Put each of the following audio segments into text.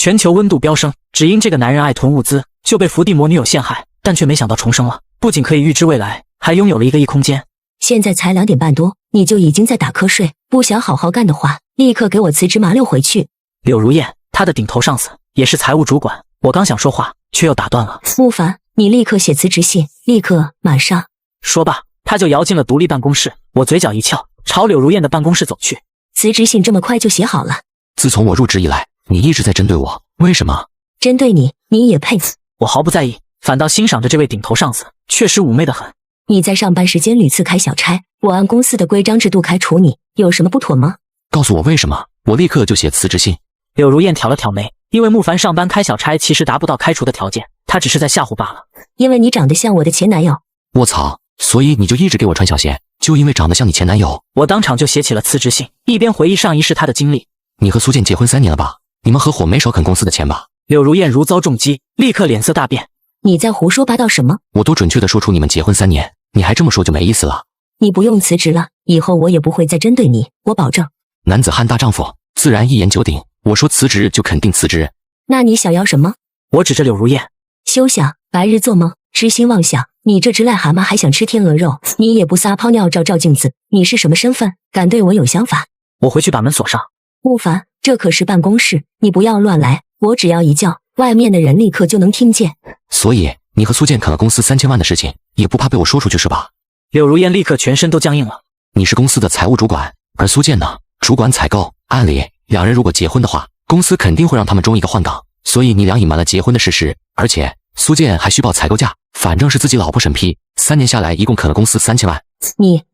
全球温度飙升，只因这个男人爱囤物资，就被伏地魔女友陷害，但却没想到重生了，不仅可以预知未来，还拥有了一个异空间。现在才2点半多，你就已经在打瞌睡，不想好好干的话，立刻给我辞职麻溜回去。柳如燕，她的顶头上司，也是财务主管。我刚想说话，却又打断了。慕凡，你立刻写辞职信，立刻，马上。说罢，他就摇进了独立办公室。我嘴角一翘，朝柳如燕的办公室走去。辞职信这么快就写好了？自从我入职以来，你一直在针对我，为什么？针对你，你也配？我毫不在意，反倒欣赏着这位顶头上司，确实妩媚得很。你在上班时间屡次开小差，我按公司的规章制度开除你，有什么不妥吗？告诉我为什么，我立刻就写辞职信。柳如燕挑了挑眉，因为慕凡上班开小差其实达不到开除的条件，他只是在吓唬罢了。因为你长得像我的前男友。卧槽，所以你就一直给我穿小鞋，就因为长得像你前男友？我当场就写起了辞职信，一边回忆上一世他的经历。你和苏建结婚3年了吧？你们合伙没少啃公司的钱吧？柳如燕如遭重击，立刻脸色大变。你在胡说八道什么？我都准确的说出你们结婚3年，你还这么说就没意思了。你不用辞职了，以后我也不会再针对你，我保证。男子汉大丈夫，自然一言九鼎，我说辞职就肯定辞职。那你想要什么？我指着柳如燕。休想，白日做梦，痴心妄想，你这只癞蛤蟆还想吃天鹅肉？你也不撒泡尿照照镜子，你是什么身份？敢对我有想法？我回去把门锁上。慕凡，这可是办公室，你不要乱来，我只要一叫，外面的人立刻就能听见。所以你和苏建啃了公司3000万的事情，也不怕被我说出去是吧？柳如燕立刻全身都僵硬了。你是公司的财务主管，而苏建呢，主管采购。按理2人如果结婚的话，公司肯定会让他们中一个换岗，所以你俩隐瞒了结婚的事实，而且苏建还虚报采购价，反正是自己老婆审批，3年下来一共啃了公司3000万。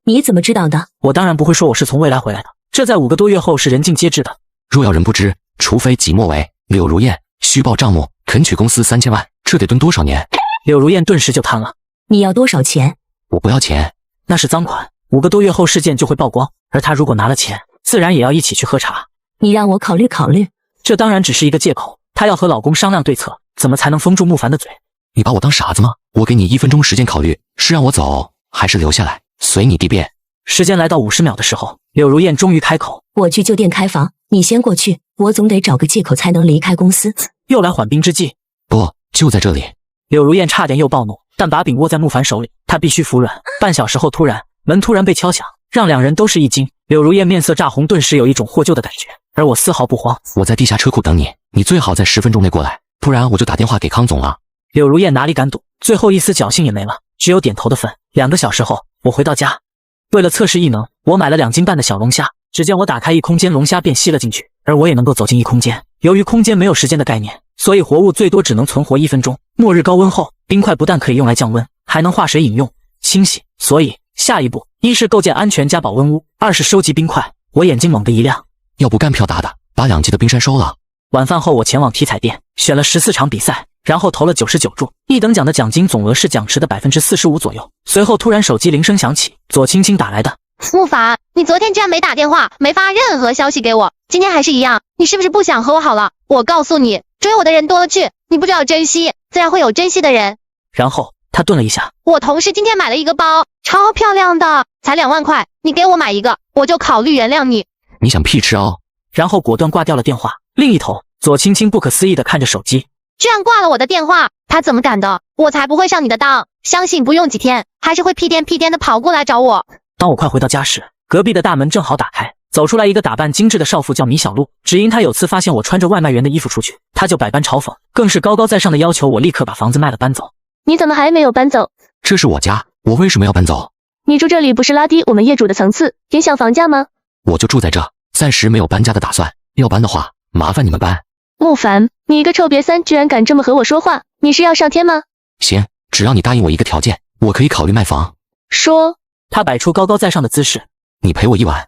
你怎么知道的？我当然不会说我是从未来回来的，这在5个多月后是人尽皆知的。若要人不知，除非己莫为。柳如燕虚报账目，啃取公司3000万，这得蹲多少年？柳如燕顿时就瘫了。你要多少钱？我不要钱，那是赃款，5个多月后事件就会曝光，而他如果拿了钱，自然也要一起去喝茶。你让我考虑考虑。这当然只是一个借口，她要和老公商量对策，怎么才能封住慕凡的嘴？你把我当傻子吗？我给你1分钟时间考虑，是让我走还是留下来，随你地便。时间来到50秒的时候，柳如燕终于开口：我去旧店开房，你先过去，我总得找个借口才能离开公司。又来缓兵之计？不，就在这里。柳如燕差点又暴怒，但把柄握在慕凡手里，她必须服软。半小时后，门突然被敲响，让2人都是一惊。柳如燕面色炸红，顿时有一种获救的感觉，而我丝毫不慌。我在地下车库等你，你最好在10分钟内过来，不然我就打电话给康总了。柳如燕哪里敢赌，最后一丝侥幸也没了，只有点头的份。2个小时后，我回到家，为了测试异能，我买了2斤半的小龙虾。只见我打开异空间，龙虾便吸了进去，而我也能够走进异空间。由于空间没有时间的概念，所以活物最多只能存活1分钟。末日高温后，冰块不但可以用来降温，还能化水饮用、清洗。所以下一步，一是构建安全加保温屋，2是收集冰块。我眼睛猛地一亮，要不干票大的，把2级的冰山收了。晚饭后，我前往体彩店，选了14场比赛，然后投了99注，1等奖的奖金总额是奖池的45%左右。随后突然手机铃声响起，左青青打来的。慕凡，你昨天居然没打电话，没发任何消息给我，今天还是一样，你是不是不想和我好了？我告诉你，追我的人多了去，你不知道珍惜，自然会有珍惜的人。然后他顿了一下，我同事今天买了一个包，超漂亮的，才2万块，你给我买一个，我就考虑原谅你。你想屁吃哦？然后果断挂掉了电话。另一头，左青青不可思议地看着手机，居然挂了我的电话，他怎么敢的？我才不会上你的当，相信不用几天，还是会屁颠屁颠的跑过来找我。当我快回到家时，隔壁的大门正好打开，走出来一个打扮精致的少妇，叫米小璐。只因她有次发现我穿着外卖员的衣服出去，她就百般嘲讽，更是高高在上的要求我立刻把房子卖了搬走。你怎么还没有搬走？这是我家，我为什么要搬走？你住这里不是拉低我们业主的层次，影响房价吗？我就住在这，暂时没有搬家的打算，要搬的话，麻烦你们搬。慕凡，你一个臭瘪三居然敢这么和我说话，你是要上天吗？行，只要你答应我一个条件，我可以考虑卖房。说。他摆出高高在上的姿势，你赔我1晚。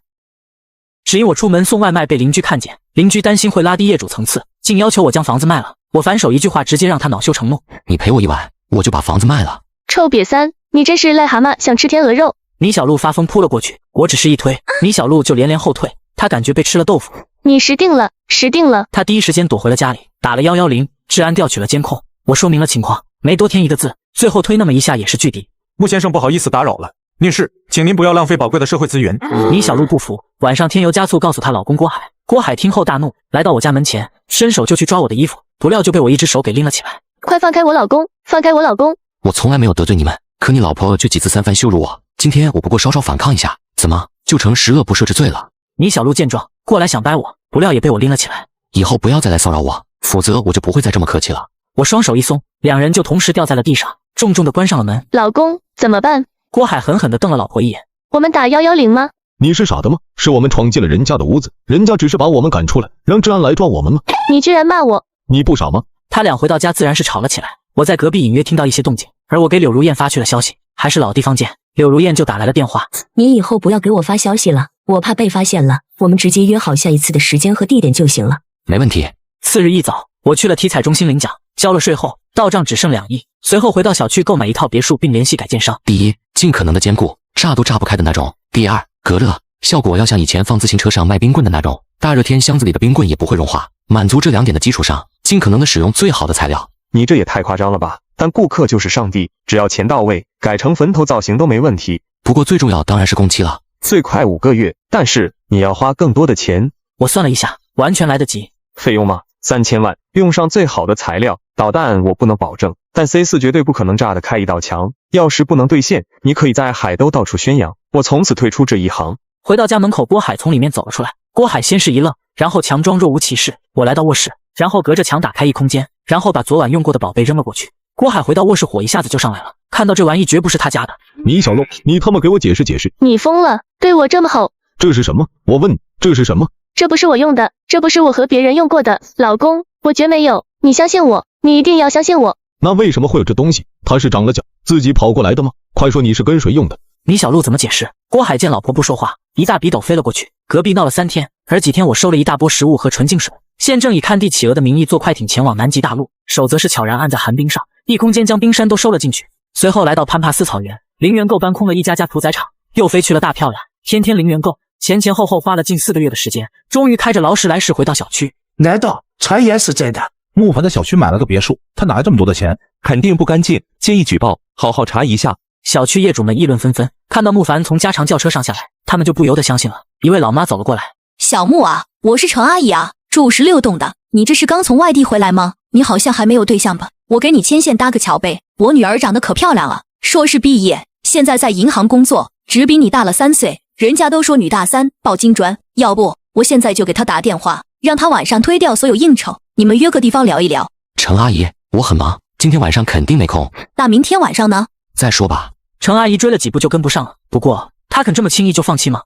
只因我出门送外卖被邻居看见，邻居担心会拉低业主层次，竟要求我将房子卖了。我反手一句话直接让他恼羞成怒，你赔我1晚，我就把房子卖了。臭瘪三，你真是癞蛤蟆想吃天鹅肉。米小璐发疯扑了过去，我只是一推，米小璐就连连后退，她感觉被吃了豆腐。你识定了，识定了。她第一时间躲回了家里，打了110，治安调取了监控。我说明了情况，没多添一个字，最后推那么一下也是拒敌。穆先生不好意思打扰了，女士，请您不要浪费宝贵的社会资源。米小璐不服，晚上添油加醋告诉她老公郭海。郭海听后大怒，来到我家门前，伸手就去抓我的衣服，不料就被我一只手给拎了起来。快放开我老公，放开我老公！我从来没有得罪你们，可你老婆却几次三番羞辱我。今天我不过稍稍反抗一下，怎么就成十恶不赦之罪了？米小璐见状过来想掰我，不料也被我拎了起来。以后不要再来骚扰我，否则我就不会再这么客气了。我双手一松，两人就同时掉在了地上，重重地关上了门。老公，怎么办？郭海狠狠地瞪了老婆一眼。我们打110吗？你是傻的吗？是我们闯进了人家的屋子，人家只是把我们赶出来，让治安来抓我们吗？你居然骂我！你不傻吗？他俩回到家自然是吵了起来。我在隔壁隐约听到一些动静，而我给柳如燕发去了消息，还是老地方见。柳如燕就打来了电话。你以后不要给我发消息了，我怕被发现了，我们直接约好下一次的时间和地点就行了。没问题。次日一早，我去了体彩中心领奖，交了税后，到账只剩2亿。随后回到小区购买一套别墅，并联系改建商。第一，尽可能的坚固，炸都炸不开的那种。第二，隔热效果要像以前放自行车上卖冰棍的那种，大热天箱子里的冰棍也不会融化。满足这2点的基础上，尽可能的使用最好的材料。你这也太夸张了吧？但顾客就是上帝，只要钱到位，改成坟头造型都没问题。不过最重要当然是工期了，最快5个月，但是你要花更多的钱。我算了一下，完全来得及。费用吗？3000万，用上最好的材料。导弹我不能保证，但 C4 绝对不可能炸得开一道墙。要是不能兑现，你可以在海都到处宣扬，我从此退出这一行。回到家门口，郭海从里面走了出来。郭海先是一愣，然后强装若无其事。我来到卧室，然后隔着墙打开一空间，然后把昨晚用过的宝贝扔了过去。郭海回到卧室，火一下子就上来了，看到这玩意绝不是他家的。米小璐，你他妈给我解释解释！你疯了，对我这么吼！这是什么？我问你，这是什么？这不是我用的，这不是我和别人用过的，老公，我绝没有，你相信我，你一定要相信我。那为什么会有这东西？他是长了脚自己跑过来的吗？快说你是跟谁用的？米小璐怎么解释？郭海见老婆不说话，一大笔斗飞了过去。隔壁闹了3天，而几天我收了一大波食物和纯净水。现正以看地企鹅的名义坐快艇前往南极大陆，守则是悄然按在寒冰上，一空间将冰山都收了进去。随后来到潘帕斯草原，零元购搬空了一家屠宰场，又飞去了大漂亮，天天零元购，前后后花了近4个月的时间，终于开着劳斯莱斯回到小区。难道传言是真的？木凡的小区买了个别墅，他哪来这么多的钱？肯定不干净，建议举报，好好查一下。小区业主们议论纷纷，看到木凡从加长轿车上下来，他们就不由得相信了。一位老妈走了过来，小木啊，我是陈阿姨啊，住56栋的，你这是刚从外地回来吗？你好像还没有对象吧？我给你牵线搭个桥呗。我女儿长得可漂亮了，硕士毕业，现在在银行工作，只比你大了3岁，人家都说女大3抱金砖，要不我现在就给她打电话，让她晚上推掉所有应酬，你们约个地方聊一聊。陈阿姨，我很忙，今天晚上肯定没空。那明天晚上呢？再说吧。陈阿姨追了几步就跟不上了，不过她肯这么轻易就放弃吗？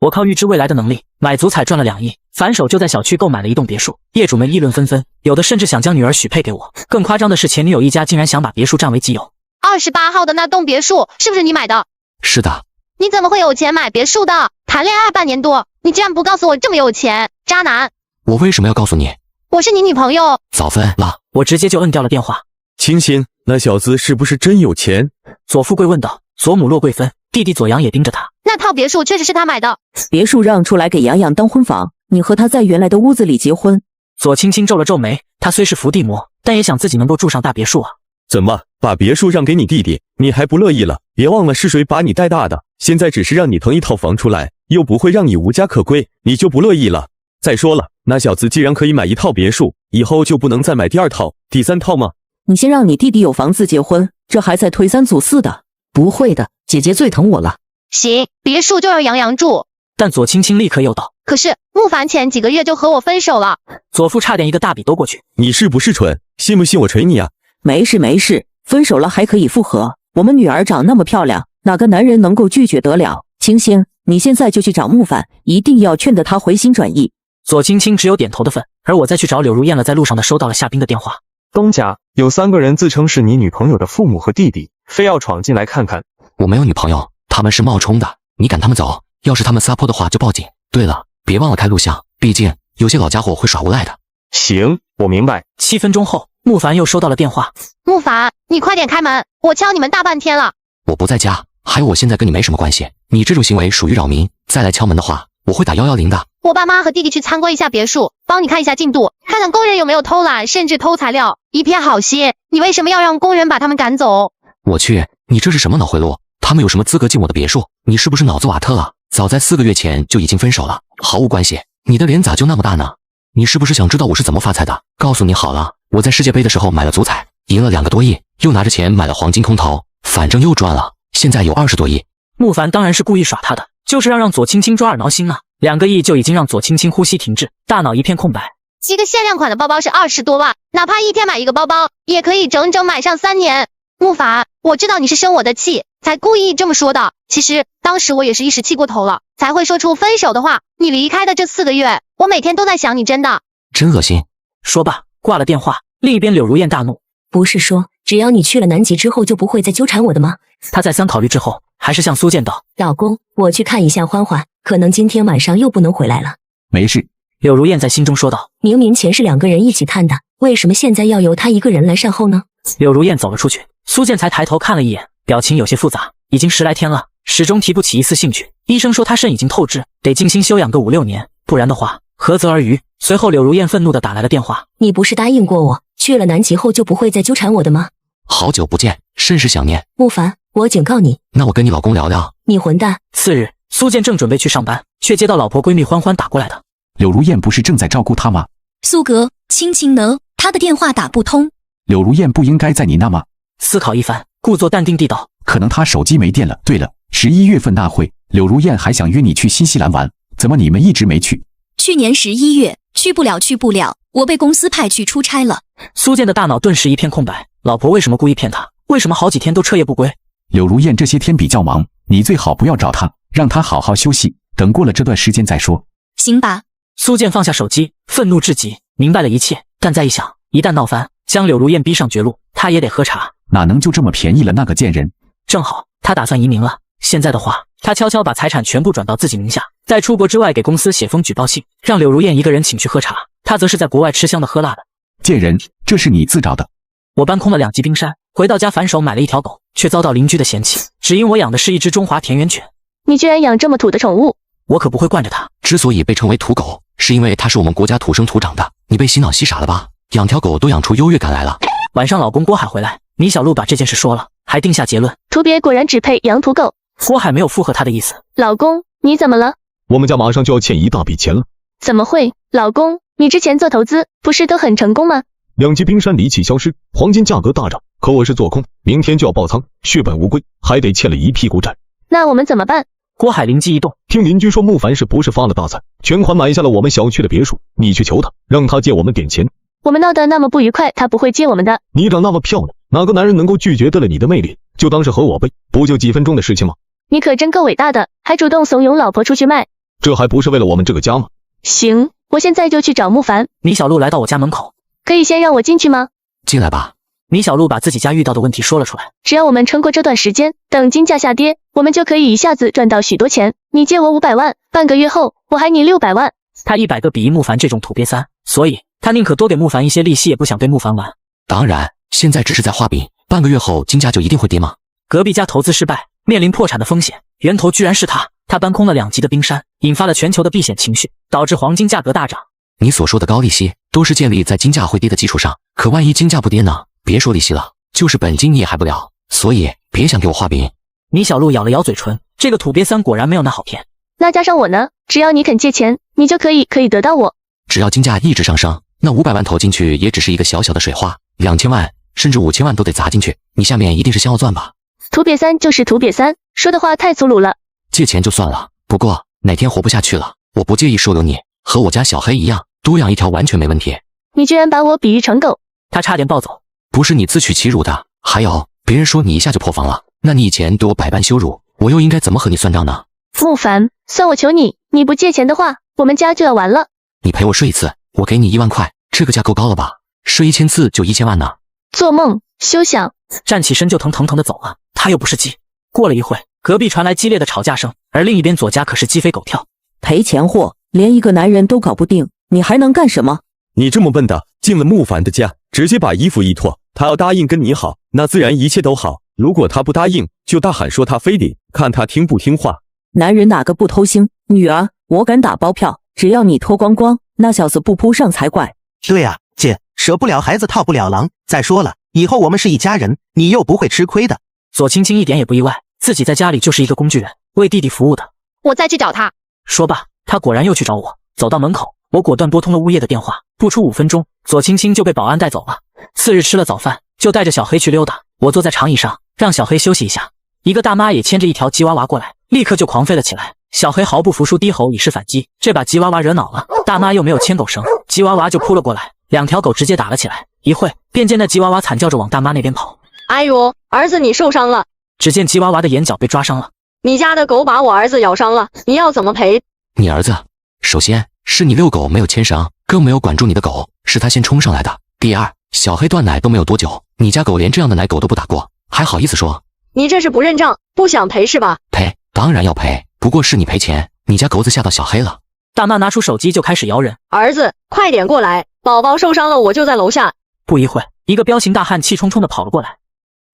我靠预知未来的能力，买足彩赚了2亿，反手就在小区购买了一栋别墅。业主们议论纷纷，有的甚至想将女儿许配给我。更夸张的是，前女友一家竟然想把别墅占为己有。28号的那栋别墅是不是你买的？是的。你怎么会有钱买别墅的？谈恋爱半年多，你居然不告诉我这么有钱，渣男！我为什么要告诉你？我是你女朋友。早分了，我直接就摁掉了电话。亲亲，那小子是不是真有钱？左富贵问道。左母落贵芬，弟弟左阳也盯着他。那套别墅确实是他买的。别墅让出来给洋洋当婚房，你和他在原来的屋子里结婚。左青青皱了皱眉，他虽是伏地魔，但也想自己能够住上大别墅啊。怎么把别墅让给你弟弟，你还不乐意了？别忘了是谁把你带大的，现在只是让你腾一套房出来，又不会让你无家可归，你就不乐意了？再说了，那小子既然可以买1套别墅，以后就不能再买第2套、第3套吗？你先让你弟弟有房子结婚，这还在推3阻4的。不会的，姐姐最疼我了。行，别墅就让杨洋住。但左青青立刻又道，可是慕凡前几个月就和我分手了。左父差点一个大笔兜过去。你是不是蠢？信不信我捶你啊？没事没事，分手了还可以复合。我们女儿长那么漂亮，哪个男人能够拒绝得了？青青，你现在就去找慕凡，一定要劝得他回心转意。左青青只有点头的份，而我再去找柳如燕了。在路上的收到了夏冰的电话。东家有3个人自称是你女朋友的父母和弟弟，非要闯进来看看。我没有女朋友，他们是冒充的，你赶他们走，要是他们撒泼的话就报警。对了，别忘了开录像，毕竟有些老家伙会耍无赖的。行，我明白。7分钟后，慕凡又收到了电话。慕凡，你快点开门，我敲你们大半天了。我不在家，还有我现在跟你没什么关系，你这种行为属于扰民，再来敲门的话，我会打110的。我爸妈和弟弟去参观一下别墅，帮你看一下进度，看看工人有没有偷懒，甚至偷材料，一片好心。你为什么要让工人把他们赶走？我去，你这是什么脑回路？他们有什么资格进我的别墅？你是不是脑子瓦特了？早在4个月前就已经分手了，毫无关系。你的脸咋就那么大呢？你是不是想知道我是怎么发财的？告诉你好了，我在世界杯的时候买了足彩，赢了2个多亿，又拿着钱买了黄金空投，反正又赚了，现在有20多亿。慕凡当然是故意耍他的，就是让左青青抓耳挠心啊！2个亿就已经让左青青呼吸停滞，大脑一片空白。一个限量款的包包是20多万，哪怕一天买一个包包，也可以整整买上3年。慕凡，我知道你是生我的气，才故意这么说的。其实当时我也是一时气过头了，才会说出分手的话。你离开的这4个月，我每天都在想你，真的。真恶心。说罢，挂了电话。另一边，柳如燕大怒：不是说只要你去了南极之后就不会再纠缠我的吗？她再三考虑之后，还是向苏建道：老公，我去看一下欢欢，可能今天晚上又不能回来了。没事。柳如燕在心中说道：明明钱是2个人一起摊的，为什么现在要由他一个人来善后呢？柳如燕走了出去，苏建才抬头看了一眼，表情有些复杂。已经10来天了，始终提不起一丝兴趣。医生说他肾已经透支，得静心休养个5、6年，不然的话何泽而渔。随后柳如燕愤怒地打来了电话：你不是答应过我，去了南极后就不会再纠缠我的吗？好久不见，甚是想念。慕凡，我警告你。那我跟你老公聊聊。你混蛋。次日，苏建正准备去上班，却接到老婆闺蜜欢欢打过来的。柳如燕不是正在照顾他吗？苏格，亲亲呢？他的电话打不通。柳如燕不应该在你那吗？思考一番，故作淡定地道：可能他手机没电了。对了，11月份那会，柳如燕还想约你去新西兰玩，怎么你们一直没去？去年11月，去不了，我被公司派去出差了。苏建的大脑顿时一片空白，老婆为什么故意骗他？为什么好几天都彻夜不归？柳如燕这些天比较忙，你最好不要找她，让她好好休息，等过了这段时间再说。行吧。苏建放下手机，愤怒至极，明白了一切，但再一想，一旦闹翻，将柳如燕逼上绝路，他也得喝茶。哪能就这么便宜了那个贱人？正好他打算移民了，现在的话，他悄悄把财产全部转到自己名下，在出国之外给公司写封举报信，让柳如燕一个人请去喝茶，他则是在国外吃香的喝辣的。贱人，这是你自找的。我搬空了2级冰山，回到家反手买了1条狗，却遭到邻居的嫌弃，只因我养的是一只中华田园犬。你居然养这么土的宠物？我可不会惯着它。之所以被称为土狗，是因为它是我们国家土生土长的。你被洗脑洗傻了吧？养条狗都养出优越感来了。晚上老公郭海回来，米小璐把这件事说了，还定下结论：土鳖果然只配养土狗。郭海没有附和他的意思。老公，你怎么了？我们家马上就要欠一大笔钱了。怎么会？老公，你之前做投资不是都很成功吗？2级冰山离奇消失，黄金价格大涨，可我是做空，明天就要爆仓，血本无归，还得欠了一屁股债。那我们怎么办？郭海灵机一动，听邻居说慕凡是不是发了大财，全款买下了我们小区的别墅，你去求他，让他借我们点钱。我们闹得那么不愉快，他不会借我们的。你长那么漂亮，哪个男人能够拒绝得了你的魅力？就当是和我背，不就几分钟的事情吗？你可真够伟大的，还主动怂恿老婆出去卖，这还不是为了我们这个家吗？行，我现在就去找慕凡。米小璐来到我家门口，可以先让我进去吗？进来吧。米小璐把自己家遇到的问题说了出来。只要我们撑过这段时间，等金价下跌，我们就可以一下子赚到许多钱。你借我500万，半个月后我还你600万。他100个比翼慕凡这种土鳖三，所以他宁可多给慕凡一些利息，也不想对慕凡玩。当然，现在只是在画饼，半个月后金价就一定会跌吗？隔壁家投资失败，面临破产的风险，源头居然是他。他搬空了2级的冰山，引发了全球的避险情绪，导致黄金价格大涨。你所说的高利息都是建立在金价会跌的基础上，可万一金价不跌呢？别说利息了，就是本金你也还不了，所以别想给我画饼。米小璐咬了咬嘴唇，这个土鳖三果然没有那好骗。那加上我呢？只要你肯借钱，你就可以得到我。只要金价一直上升，那500万投进去也只是一个小小的水花，2000万甚至5000万都得砸进去，你下面一定是先要赚吧？土鳖三就是土鳖三，说的话太粗鲁了。借钱就算了，不过哪天活不下去了，我不介意收留你，和我家小黑一样，多养一条完全没问题。你居然把我比喻成狗，他差点暴走。不是你自取其辱的，还有别人说你一下就破防了，那你以前对我百般羞辱，我又应该怎么和你算账呢？慕凡，算我求你，你不借钱的话，我们家就要完了。你陪我睡一次，我给你1万块，这个价够高了吧？睡1000次就1000万呢。做梦，休想！站起身就腾腾地走了，他又不是鸡。过了一会，隔壁传来激烈的吵架声，而另一边左家可是鸡飞狗跳。赔钱货，连一个男人都搞不定，你还能干什么？你这么笨的，进了慕凡的家，直接把衣服一脱，他要答应跟你好，那自然一切都好。如果他不答应，就大喊说他非礼，看他听不听话。男人哪个不偷腥？女儿，我敢打包票，只要你脱光光，那小子不扑上才怪。对啊，姐，舍不了孩子套不了狼。再说了，以后我们是一家人，你又不会吃亏的。左青青一点也不意外，自己在家里就是一个工具人，为弟弟服务的。我再去找他。说罢，他果然又去找我。走到门口，我果断拨通了物业的电话。不出5分钟，左青青就被保安带走了。次日吃了早饭，就带着小黑去溜达。我坐在长椅上，让小黑休息一下。一个大妈也牵着一条吉娃娃过来，立刻就狂吠了起来。小黑毫不服输，低吼以示反击，这把吉娃娃惹恼了。大妈又没有牵狗绳，吉娃娃就扑了过来，2条狗直接打了起来。一会便见那吉娃娃惨叫着往大妈那边跑。哎呦，儿子你受伤了！只见吉娃娃的眼角被抓伤了。你家的狗把我儿子咬伤了，你要怎么赔？你儿子，首先是你遛狗没有牵绳，更没有管住你的狗，是他先冲上来的。第二，小黑断奶都没有多久，你家狗连这样的奶狗都不打过，还好意思说？你这是不认账，不想赔是吧？赔，当然要赔，不过是你赔钱，你家狗子吓到小黑了。大妈拿出手机就开始摇人，儿子，快点过来，宝宝受伤了，我就在楼下。不一会，一个彪形大汉气冲冲地跑了过来。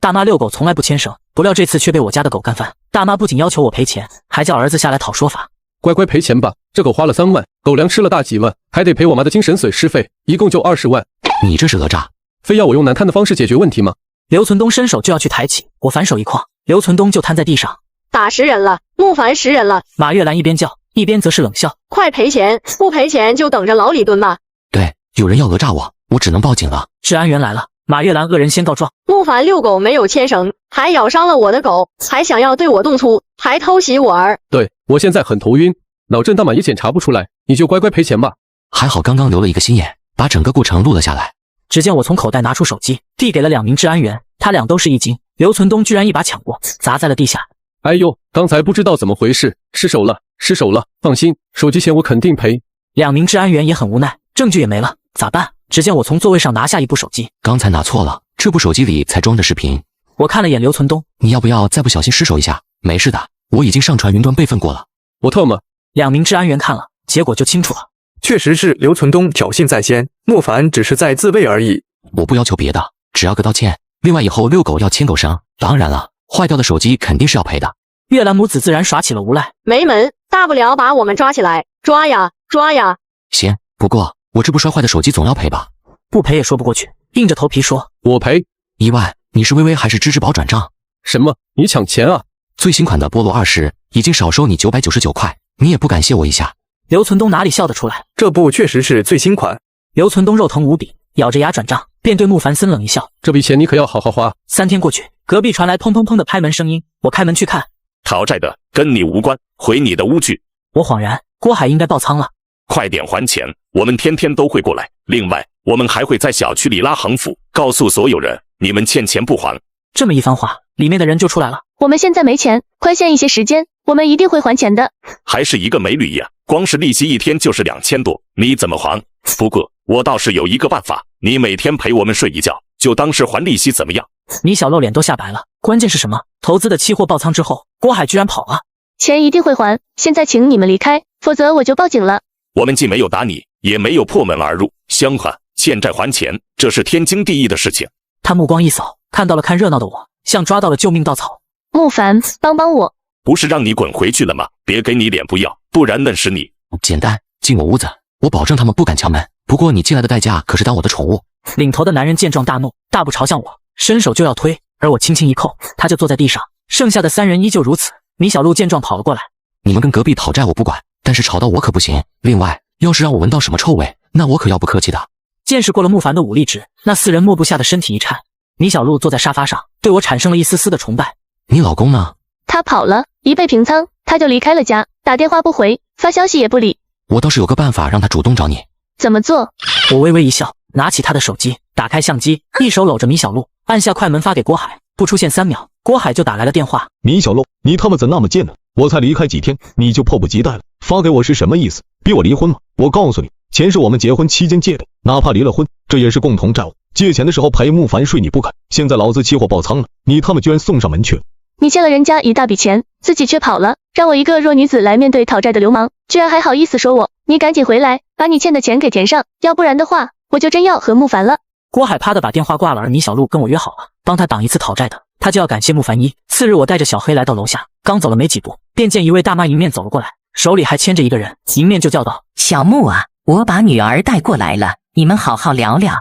大妈遛狗从来不牵绳，不料这次却被我家的狗干翻。大妈不仅要求我赔钱，还叫儿子下来讨说法。乖乖赔钱吧，这狗花了3万，狗粮吃了大几万，还得赔我妈的精神损失费，一共就20万。你这是讹诈，非要我用难堪的方式解决问题吗？刘存东伸手就要去抬起，我反手一晃，刘存东就瘫在地上。打实人了，木凡识人了。马月兰一边叫，一边则是冷笑。快赔钱，不赔钱就等着牢里蹲吧。对，有人要讹诈我，我只能报警了。治安员来了，马月兰恶人先告状。木凡遛狗没有牵绳，还咬伤了我的狗，还想要对我动粗，还偷袭我儿。对，我现在很头晕，脑震荡码也检查不出来，你就乖乖赔钱吧。还好刚刚留了一个心眼，把整个过程录了下来。只见我从口袋拿出手机，递给了2名治安员，他俩都是一惊，刘存东居然一把抢过，砸在了地下。哎呦，刚才不知道怎么回事，失手了，放心，手机钱我肯定赔。2名治安员也很无奈，证据也没了，咋办？只见我从座位上拿下一部手机，刚才拿错了，这部手机里才装着视频。我看了眼刘存东，你要不要再不小心失手一下？没事的，我已经上传云端备份过了。我特么？2名治安员看了，结果就清楚了。确实是刘存东侥幸在先，莫凡只是在自卫而已。我不要求别的，只要个道歉。另外以后遛狗要牵狗绳，当然了，坏掉的手机肯定是要赔的。月兰母子自然耍起了无赖，没门，大不了把我们抓起来，抓呀抓呀。行，不过我这部摔坏的手机总要赔吧？不赔也说不过去，硬着头皮说我赔1万。你是微微还是支支宝转账？什么？你抢钱啊？最新款的菠萝20已经少收你999块，你也不感谢我一下？刘存东哪里笑得出来？这部确实是最新款。刘存东肉疼无比，咬着牙转账，便对木凡森冷一笑：这笔钱你可要好好花。 3天过去，隔壁传来砰砰砰的拍门声音，我开门去看，讨债的跟你无关，回你的屋去。我恍然，郭海应该爆仓了。快点还钱，我们天天都会过来。另外，我们还会在小区里拉横幅，告诉所有人你们欠钱不还。这么一番话，里面的人就出来了。我们现在没钱，宽限一些时间，我们一定会还钱的。还是一个美女呀，光是利息一天就是2000多，你怎么还？不过我倒是有一个办法，你每天陪我们睡一觉，就当是还利息，怎么样？米小露脸都吓白了，关键是什么？投资的期货爆仓之后，郭海居然跑了。钱一定会还，现在请你们离开，否则我就报警了。我们既没有打你，也没有破门而入，相反，欠债还钱，这是天经地义的事情。他目光一扫，看到了看热闹的我，像抓到了救命稻草。木凡，帮帮我！不是让你滚回去了吗？别给你脸不要，不然弄死你！简单，进我屋子，我保证他们不敢敲门。不过你进来的代价可是当我的宠物。领头的男人见状大怒，大步朝向我，伸手就要推，而我轻轻一扣，他就坐在地上。剩下的3人依旧如此。米小璐见状跑了过来，你们跟隔壁讨债我不管，但是吵到我可不行。另外，要是让我闻到什么臭味，那我可要不客气的。见识过了木凡的武力值，那4人默不下的身体一颤。米小璐坐在沙发上，对我产生了一丝丝的崇拜。你老公呢？他跑了，一被平仓，他就离开了家，打电话不回，发消息也不理。我倒是有个办法让他主动找你。怎么做？我微微一笑，拿起他的手机，打开相机，一手搂着米小璐，按下快门发给郭海。不出现3秒，郭海就打来了电话。米小璐，你他妈怎那么贱呢？我才离开几天，你就迫不及待了，发给我是什么意思？逼我离婚吗？我告诉你，钱是我们结婚期间借的，哪怕离了婚，这也是共同债务。借钱的时候陪木凡睡你不肯，现在老子期货爆仓了，你他妈居然送上门去了。你欠了人家一大笔钱，自己却跑了，让我一个弱女子来面对讨债的流氓，居然还好意思说我，你赶紧回来，把你欠的钱给填上，要不然的话，我就真要和木凡了。郭海啪的把电话挂了，而米小璐跟我约好了，帮他挡一次讨债的，他就要感谢木凡一。次日我带着小黑来到楼下，刚走了没几步，便见一位大妈迎面走了过来，手里还牵着一个人，迎面就叫道：小木啊，我把女儿带过来了，你们好好聊聊。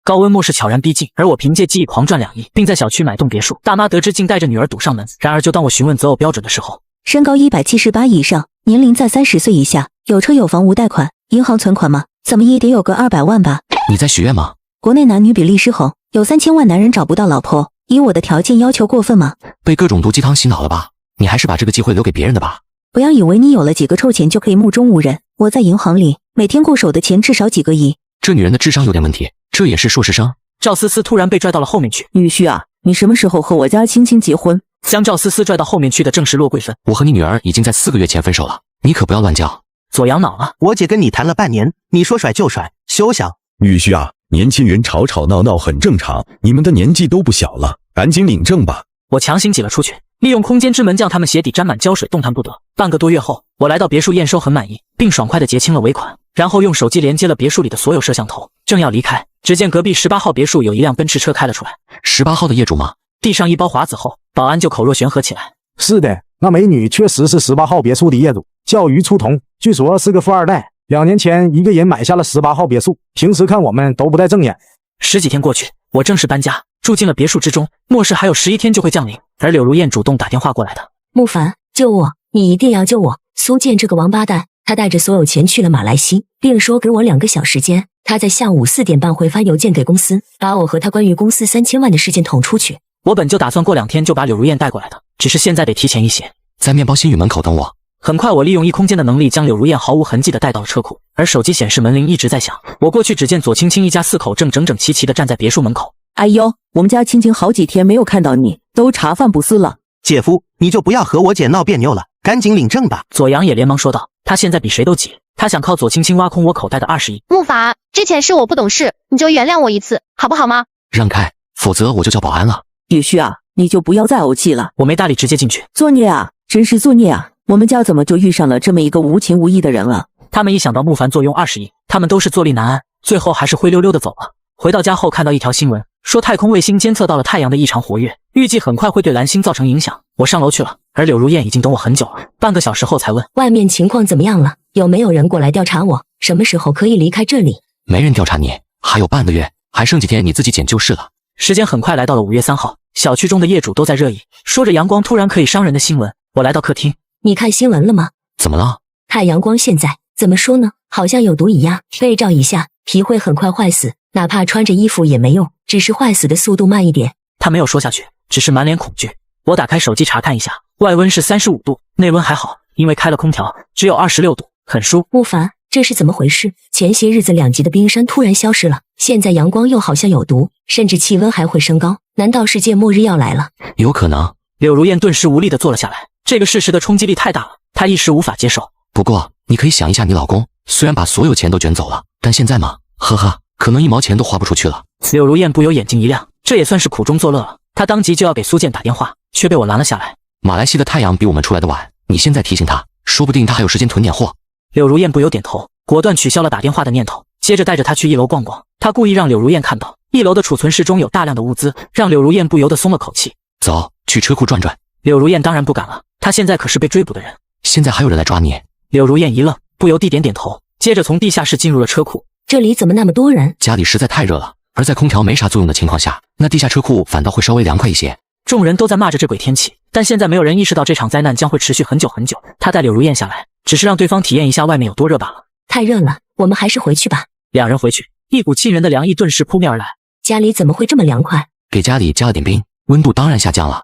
高温末世悄然逼近，而我凭借记忆狂赚2亿，并在小区买栋别墅。大妈得知竟带着女儿堵上门。然而就当我询问择偶标准的时候，身高178以上，年龄在30岁以下，有车有房无贷款，银行存款吗？怎么也得有个200万吧？你在许愿吗？国内男女比例失衡，有3000万男人找不到老婆，以我的条件要求过分吗？被各种毒鸡汤洗脑了吧？你还是把这个机会留给别人的吧。不要以为你有了几个臭钱就可以目中无人，我在银行里每天过手的钱至少几个亿。这女人的智商有点问题，这也是硕士生。赵思思突然被拽到了后面去。女婿啊，你什么时候和我家青青结婚？将赵思思拽到后面去的正是骆桂芬。我和你女儿已经在4个月前分手了，你可不要乱叫。左阳恼了，我姐跟你谈了半年，你说甩就甩，休想！女婿啊，年轻人吵吵闹闹很正常，你们的年纪都不小了，赶紧领证吧。我强行挤了出去，利用空间之门将他们鞋底沾满胶水，动弹不得。半个多月后，我来到别墅验收，很满意，并爽快地结清了尾款，然后用手机连接了别墅里的所有摄像头，正要离开，只见隔壁18号别墅有一辆奔驰车开了出来。18号的业主吗？递上一包华子后，保安就口若悬河起来。是的，那美女确实是18号别墅的业主，叫于初桐，据说是个富二代，2年前一个人买下了18号别墅，平时看我们都不带正眼。10几天过去，我正式搬家，住进了别墅之中，末世还有11天就会降临，而柳如燕主动打电话过来的。慕凡，救我，你一定要救我！苏建这个王八蛋，他带着所有钱去了马来西，并说给我2个小时间，他在下午4点半会发邮件给公司，把我和他关于公司3000万的事件捅出去。我本就打算过2天就把柳如燕带过来的，只是现在得提前一些，在面包新宇门口等我。很快，我利用异空间的能力将柳如燕毫无痕迹地带到了车库，而手机显示门铃一直在响。我过去，只见左青青一家4口正整整齐齐地站在别墅门口。哎呦，我们家青青好几天没有看到你，都茶饭不思了。姐夫，你就不要和我姐闹别扭了，赶紧领证吧。左阳也连忙说道，他现在比谁都急，他想靠左青青挖空我口袋的20亿。木法，之前是我不懂事，你就原谅我一次，好不好吗？让开，否则我就叫保安了。女婿啊，你就不要再怄气了。我没搭理，直接进去。作孽啊，真是作孽啊！我们家怎么就遇上了这么一个无情无义的人了？他们一想到慕凡坐拥20亿，他们都是坐立难安，最后还是灰溜溜的走了。回到家后看到一条新闻，说太空卫星监测到了太阳的异常活跃，预计很快会对蓝星造成影响。我上楼去了，而柳如燕已经等我很久了，半个小时后才问外面情况怎么样了，有没有人过来调查我，什么时候可以离开这里？没人调查你，还有半个月，还剩几天你自己捡就是了。时间很快来到了5月3号，小区中的业主都在热议，说着阳光突然可以伤人的新闻。我来到客厅，你看新闻了吗？怎么了？太阳光现在怎么说呢？好像有毒一样，被照一下，皮会很快坏死，哪怕穿着衣服也没用，只是坏死的速度慢一点。他没有说下去，只是满脸恐惧。我打开手机查看一下，外温是35度，内温还好，因为开了空调，只有26度，很舒。慕凡，这是怎么回事？前些日子2级的冰山突然消失了，现在阳光又好像有毒，甚至气温还会升高，难道世界末日要来了？有可能。柳如燕顿时无力地坐了下来，这个事实的冲击力太大了，她一时无法接受。不过你可以想一下你老公，虽然把所有钱都卷走了，但现在嘛，呵呵，可能1毛钱都花不出去了。柳如燕不由眼睛一亮，这也算是苦中作乐了。她当即就要给苏建打电话，却被我拦了下来。马来西的太阳比我们出来的晚，你现在提醒他，说不定他还有时间囤点货。柳如燕不由点头，果断取消了打电话的念头，接着带着他去1楼逛逛。他故意让柳如燕看到1楼的储存室中有大量的物资，让柳如燕不由得松了口气。走，去车库转转。柳如燕当然不敢了，她现在可是被追捕的人。现在还有人来抓你？柳如燕一愣，不由地点点头，接着从地下室进入了车库。这里怎么那么多人？家里实在太热了，而在空调没啥作用的情况下，那地下车库反倒会稍微凉快一些。众人都在骂着这鬼天气，但现在没有人意识到这场灾难将会持续很久很久。他带柳如燕下来，只是让对方体验一下外面有多热罢了。太热了，我们还是回去吧。两人回去，一股沁人的凉意顿时扑面而来。家里怎么会这么凉快？给家里加了点冰，温度当然下降了。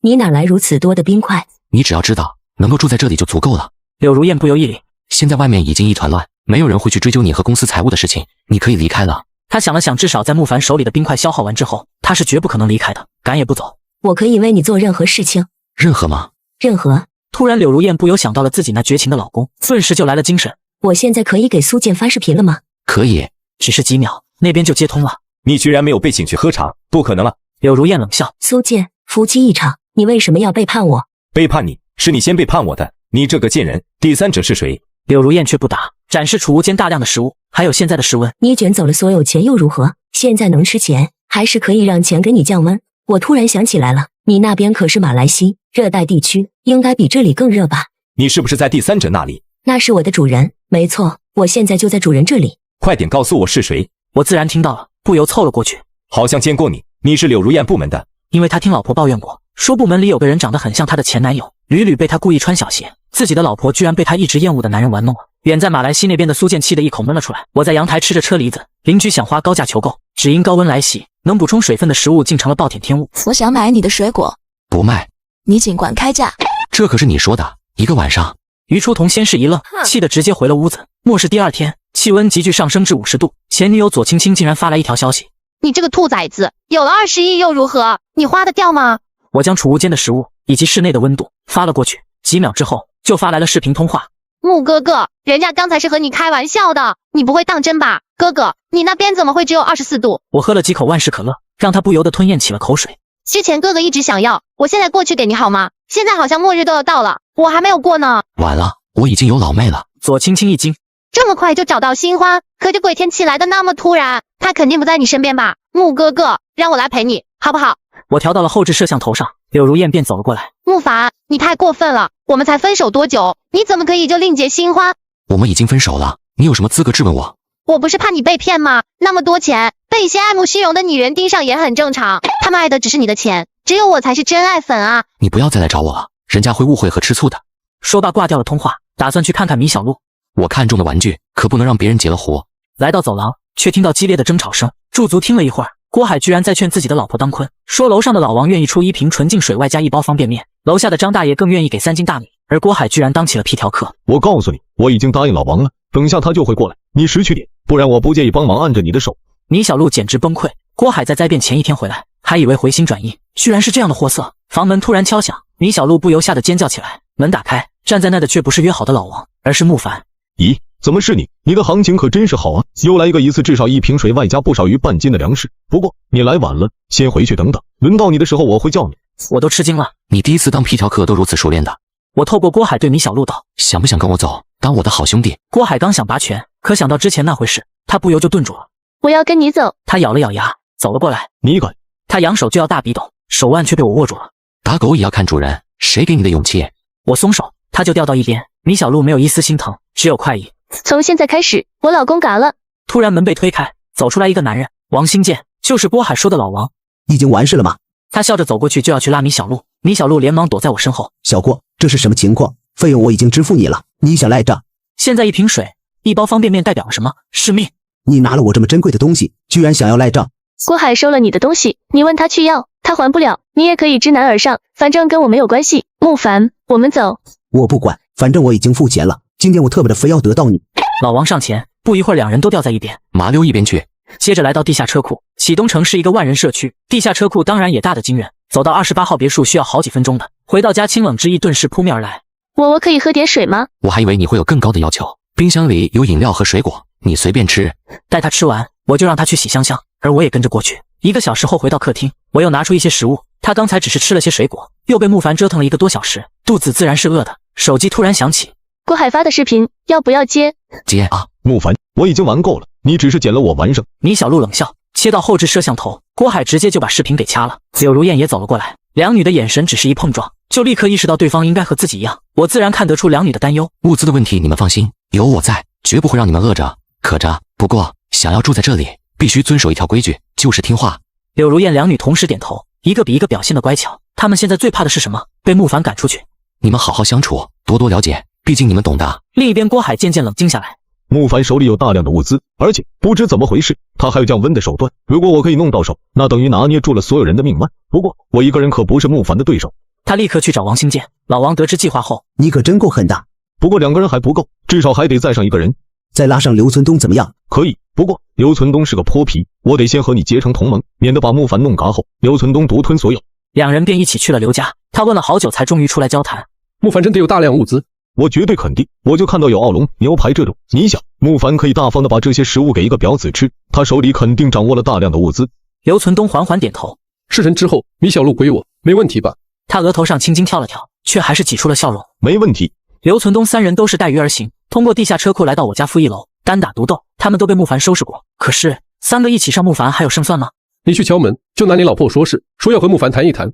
你哪来如此多的冰块？你只要知道能够住在这里就足够了。柳如燕不由一凛，现在外面已经一团乱，没有人会去追究你和公司财务的事情，你可以离开了。他想了想，至少在慕凡手里的冰块消耗完之后，他是绝不可能离开的，赶也不走。我可以为你做任何事情。任何吗？任何。突然柳如燕不由想到了自己那绝情的老公，顿时就来了精神。我现在可以给苏建发视频了吗？可以，只是几秒，那边就接通了。你居然没有被请去喝茶，不可能了。柳如燕冷笑，苏建，夫妻一场，你为什么要背叛我？背叛你是你先背叛我的，你这个贱人，第三者是谁？柳如燕却不答，展示储物间大量的食物，还有现在的室温。你卷走了所有钱又如何？现在能吃钱，还是可以让钱给你降温。我突然想起来了，你那边可是马来西热带地区，应该比这里更热吧？你是不是在第三者那里？那是我的主人，没错，我现在就在主人这里。快点告诉我是谁？我自然听到了，不由凑了过去。好像见过你，你是柳如燕部门的。因为他听老婆抱怨过，说部门里有个人长得很像他的前男友，屡屡被他故意穿小鞋，自己的老婆居然被他一直厌恶的男人玩弄了。远在马来西那边的苏建气得一口闷了出来。我在阳台吃着车厘子，邻居想花高价求购，只因高温来袭，能补充水分的食物竟成了暴殄天物。我想买你的水果，不卖，你尽管开价。这可是你说的，一个晚上。于初桐先是一愣，气得直接回了屋子。末是第二天，气温急剧上升至50度，前女友左青青竟然发来一条消息：你这个兔崽子，有了20亿又如何？你花得掉吗？我将储物间的食物以及室内的温度发了过去，几秒之后就发来了视频通话。木哥哥，人家刚才是和你开玩笑的，你不会当真吧？哥哥，你那边怎么会只有24度？我喝了几口万事可乐，让他不由得吞咽起了口水。之前哥哥一直想要，我现在过去给你好吗？现在好像末日都要到了，我还没有过呢。晚了，我已经有老妹了。左青青一惊，这么快就找到新欢？可这鬼天气来的那么突然，他肯定不在你身边吧？木哥哥，让我来陪你，好不好？我调到了后置摄像头上，柳如燕便走了过来。木凡，你太过分了，我们才分手多久，你怎么可以就另结新欢？我们已经分手了，你有什么资格质问我？我不是怕你被骗吗？那么多钱，被一些爱慕虚荣的女人盯上也很正常，他们爱的只是你的钱，只有我才是真爱粉啊！你不要再来找我了，人家会误会和吃醋的。说罢挂掉了通话，打算去看看米小璐。我看中的玩具可不能让别人截了活。来到走廊，却听到激烈的争吵声，驻足听了一会儿，郭海居然在劝自己的老婆当坤，说楼上的老王愿意出1瓶纯净水外加1包方便面，楼下的张大爷更愿意给3斤大米，而郭海居然当起了皮条客。我告诉你，我已经答应老王了，等下他就会过来，你识趣点，不然我不介意帮忙按着你的手。米小璐简直崩溃。郭海在灾变前1天回来，还以为回心转意，居然是这样的货色。房门突然敲响，米小璐不由吓得尖叫起来。门打开，站在那的却不是约好的老王，而是慕凡。咦，怎么是你？你的行情可真是好啊，又来一个一次至少1瓶水外加不少于半斤的粮食。不过你来晚了，先回去等等，轮到你的时候我会叫你。我都吃惊了，你第一次当皮条客都如此熟练的。我透过郭海对米小璐道：想不想跟我走，当我的好兄弟？郭海刚想拔拳，可想到之前那回事，他不由就顿住了。我要跟你走。他咬了咬牙，走了过来。你敢？他扬手就要大笔斗，手腕却被我握住了。打狗也要看主人，谁给你的勇气？我松手，他就掉到一边。米小璐没有一丝心疼，只有快意。从现在开始，我老公嘎了。突然门被推开，走出来一个男人，王新建，就是郭海说的老王。已经完事了吗？他笑着走过去就要去拉米小璐，米小璐连忙躲在我身后。小郭，这是什么情况？费用我已经支付你了，你想赖账？现在1瓶水1包方便面代表了什么？是命。你拿了我这么珍贵的东西，居然想要赖账？郭海收了你的东西，你问他去要，他还不了，你也可以知难而上，反正跟我没有关系。慕凡，我们走。我不管，反正我已经付钱了，今天我特别的非要得到你。老王上前，不一会儿两人都掉在一边。麻溜一边去。接着来到地下车库，启东城是一个万人社区，地下车库当然也大得惊人，走到28号别墅需要好几分钟的。回到家，清冷之意顿时扑面而来。我可以喝点水吗？我还以为你会有更高的要求，冰箱里有饮料和水果，你随便吃。待他吃完，我就让他去洗香香，而我也跟着过去。1个小时后回到客厅，我又拿出一些食物，他刚才只是吃了些水果，又被慕凡折腾了1个多小时，肚子自然是饿的。手机突然响起，郭海发的视频，要不要接？接啊！慕凡，我已经玩够了，你只是捡了我玩剩。米小璐冷笑，切到后置摄像头，郭海直接就把视频给掐了。柳如燕也走了过来，两女的眼神只是一碰撞，就立刻意识到对方应该和自己一样。我自然看得出两女的担忧。物资的问题你们放心，有我在，绝不会让你们饿着渴着。不过想要住在这里，必须遵守一条规矩，就是听话。柳如燕两女同时点头，一个比一个表现得乖巧。她们现在最怕的是什么？被慕凡赶出去。你们好好相处，多多了解，毕竟你们懂的。另一边，郭海渐渐冷静下来。慕凡手里有大量的物资，而且不知怎么回事，他还有降温的手段。如果我可以弄到手，那等于拿捏住了所有人的命脉。不过我一个人可不是慕凡的对手。他立刻去找王新建。老王得知计划后，你可真够狠的。不过2个人还不够，至少还得再上1个人。再拉上刘存东怎么样？可以，不过刘存东是个泼皮，我得先和你结成同盟，免得把慕凡弄嘎后，刘存东独吞所有。两人便一起去了刘家。他问了好久才终于出来交谈。慕凡真的有大量物资？我绝对肯定，我就看到有奥龙、牛排这种。你想，慕凡可以大方的把这些食物给一个婊子吃，他手里肯定掌握了大量的物资。刘存东缓缓点头。事成之后，米小璐归我，没问题吧？他额头上青筋跳了跳，却还是挤出了笑容。没问题。刘存东3人都是带鱼而行，通过地下车库来到我家负1楼，单打独斗，他们都被慕凡收拾过。可是3个一起上慕凡还有胜算吗？你去敲门，就拿你老婆说事，说要和慕凡谈一谈。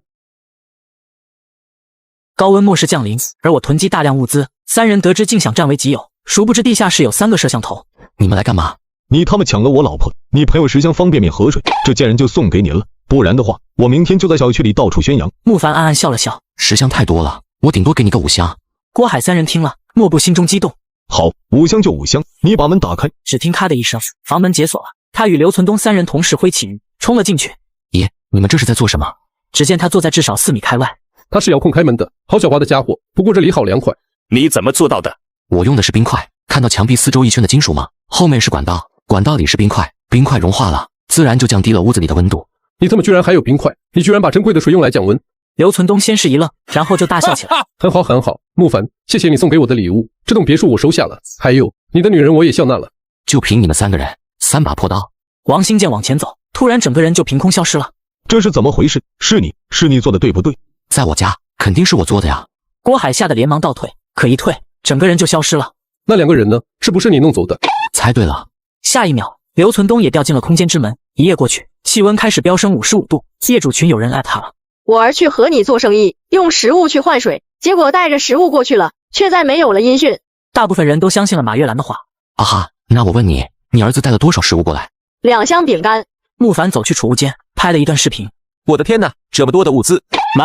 高温末世降临，而我囤积大量物资，3人得知竟想占为己有，殊不知地下室有3个摄像头。你们来干嘛？你他妈抢了我老婆，你朋友10箱方便面河水，这贱人就送给您了。不然的话，我明天就在小区里到处宣扬。慕凡暗暗笑了笑，10箱太多了，我顶多给你个5箱。郭海三人听了，莫不心中激动。好，5箱就5箱，你把门打开。只听咔的一声，房门解锁了，他与刘存东3人同时挥起鱼冲了进去。爷，你们这是在做什么？只见他坐在至少4米开外，他是遥控开门的，好狡猾的家伙。不过这里好凉快。你怎么做到的？我用的是冰块，看到墙壁4周一圈的金属吗？后面是管道，管道里是冰块，冰块融化了，自然就降低了屋子里的温度。你他妈居然还有冰块！你居然把珍贵的水用来降温！刘存东先是一愣，然后就大笑起来。很好很好，慕凡，谢谢你送给我的礼物，这栋别墅我收下了。还有你的女人我也笑纳了。就凭你们3个人，3把破刀。王新建往前走，突然整个人就凭空消失了。这是怎么回事？是你做的对不对？在我家肯定是我做的呀。郭海吓得连忙倒退，可一退，整个人就消失了。那2个人呢？是不是你弄走的？猜对了。下一秒，刘存东也掉进了空间之门。一夜过去，气温开始飙升55度，业主群有人艾他了。我儿去和你做生意，用食物去换水，结果带着食物过去了，却再没有了音讯。大部分人都相信了马月兰的话。啊哈，那我问你，你儿子带了多少食物过来？2箱饼干。慕凡走去储物间，拍了一段视频。我的天哪，这么多的物资，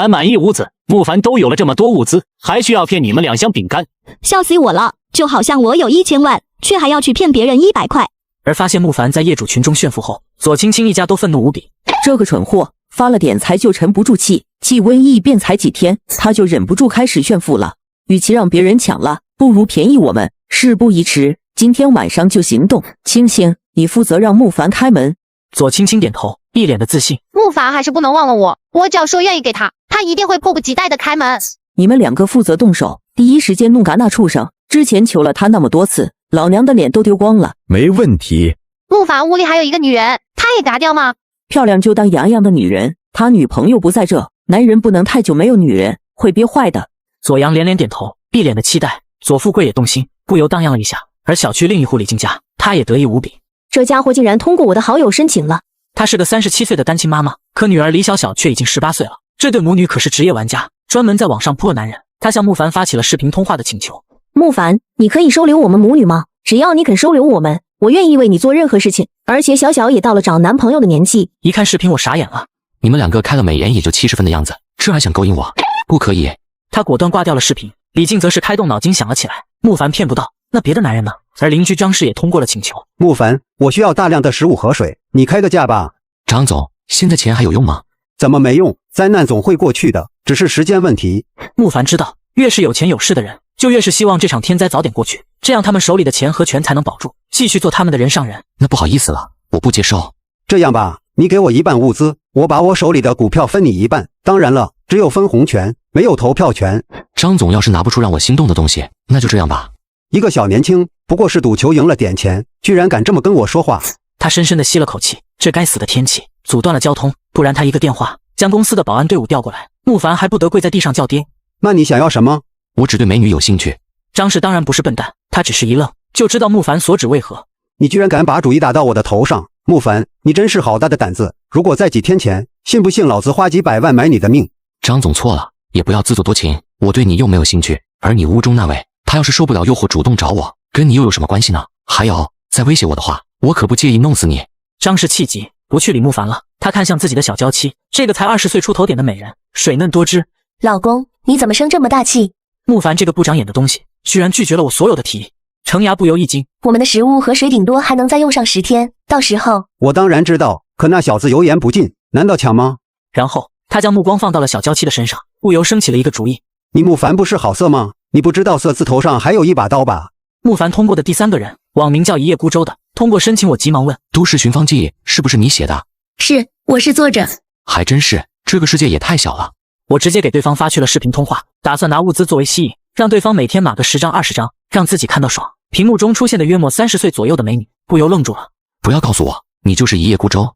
满一屋子，慕凡都有了这么多物资，还需要骗你们2箱饼干？笑死我了，就好像我有1000万，却还要去骗别人100块。而发现慕凡在业主群中炫富后，左青青一家都愤怒无比。这个蠢货发了点财就沉不住气，气瘟疫便才几天，他就忍不住开始炫富了。与其让别人抢了，不如便宜我们。事不宜迟，今天晚上就行动。青青，你负责让慕凡开门。左青青点头，一脸的自信。慕凡还是不能忘了我，我只要说愿意给他，他一定会迫不及待的开门。你们2个负责动手，第一时间弄嘎那畜生。之前求了他那么多次，老娘的脸都丢光了。没问题。慕凡屋里还有一个女人，他也嘎掉吗？漂亮就当洋洋的女人，他女朋友不在这，男人不能太久没有女人，会憋坏的。左阳连连点头，一脸的期待。左富贵也动心，不由荡漾了一下。而小区另一户李静家，他也得意无比。这家伙竟然通过我的好友申请了。她是个37岁的单亲妈妈，可女儿李小小却已经18岁了。这对母女可是职业玩家，专门在网上泼男人。她向慕凡发起了视频通话的请求。慕凡，你可以收留我们母女吗？只要你肯收留我们，我愿意为你做任何事情。而且小小也到了找男朋友的年纪。一看视频我傻眼了，你们2个开了美颜也就70分的样子，这还想勾引我？不可以。他果断挂掉了视频。李静则是开动脑筋想了起来，慕凡骗不到，那别的男人呢？而邻居张氏也通过了请求。慕凡，我需要大量的食物和水，你开个价吧。张总，现在钱还有用吗？怎么没用？灾难总会过去的，只是时间问题。慕凡知道，越是有钱有势的人，就越是希望这场天灾早点过去，这样他们手里的钱和权才能保住，继续做他们的人上人。那不好意思了，我不接受。这样吧，你给我1半物资，我把我手里的股票分你1半。当然了，只有分红权，没有投票权。张总要是拿不出让我心动的东西，那就这样吧。一个小年轻，不过是赌球赢了点钱，居然敢这么跟我说话。他深深地吸了口气，这该死的天气阻断了交通，不然他一个电话将公司的保安队伍调过来，慕凡还不得跪在地上叫爹。那你想要什么？我只对美女有兴趣。张氏当然不是笨蛋，他只是一愣，就知道慕凡所指为何。你居然敢把主意打到我的头上，慕凡，你真是好大的胆子！如果在几天前，信不信老子花几百万买你的命？张总错了，也不要自作多情，我对你又没有兴趣，而你屋中那位，他要是受不了诱惑主动找我，跟你又有什么关系呢？还有，再威胁我的话，我可不介意弄死你。张氏气急，不去理慕凡了。他看向自己的小娇妻，这个才20岁出头点的美人，水嫩多汁。老公，你怎么生这么大气？慕凡这个不长眼的东西，居然拒绝了我所有的提议。程牙不由一惊，我们的食物和水顶多还能再用上10天，到时候……我当然知道，可那小子油盐不进，难道抢吗？然后他将目光放到了小娇妻的身上，不由生起了一个主意。你慕凡不是好色吗？你不知道色字头上还有一把刀吧？慕凡通过的第3个人，网名叫一叶孤舟的，通过申请我急忙问：都市寻芳记是不是你写的？是，我是作者。还真是，这个世界也太小了。我直接给对方发去了视频通话，打算拿物资作为吸引，让对方每天码个10张20张，让自己看到爽。屏幕中出现的约莫30岁左右的美女，不由愣住了。不要告诉我，你就是一叶孤舟。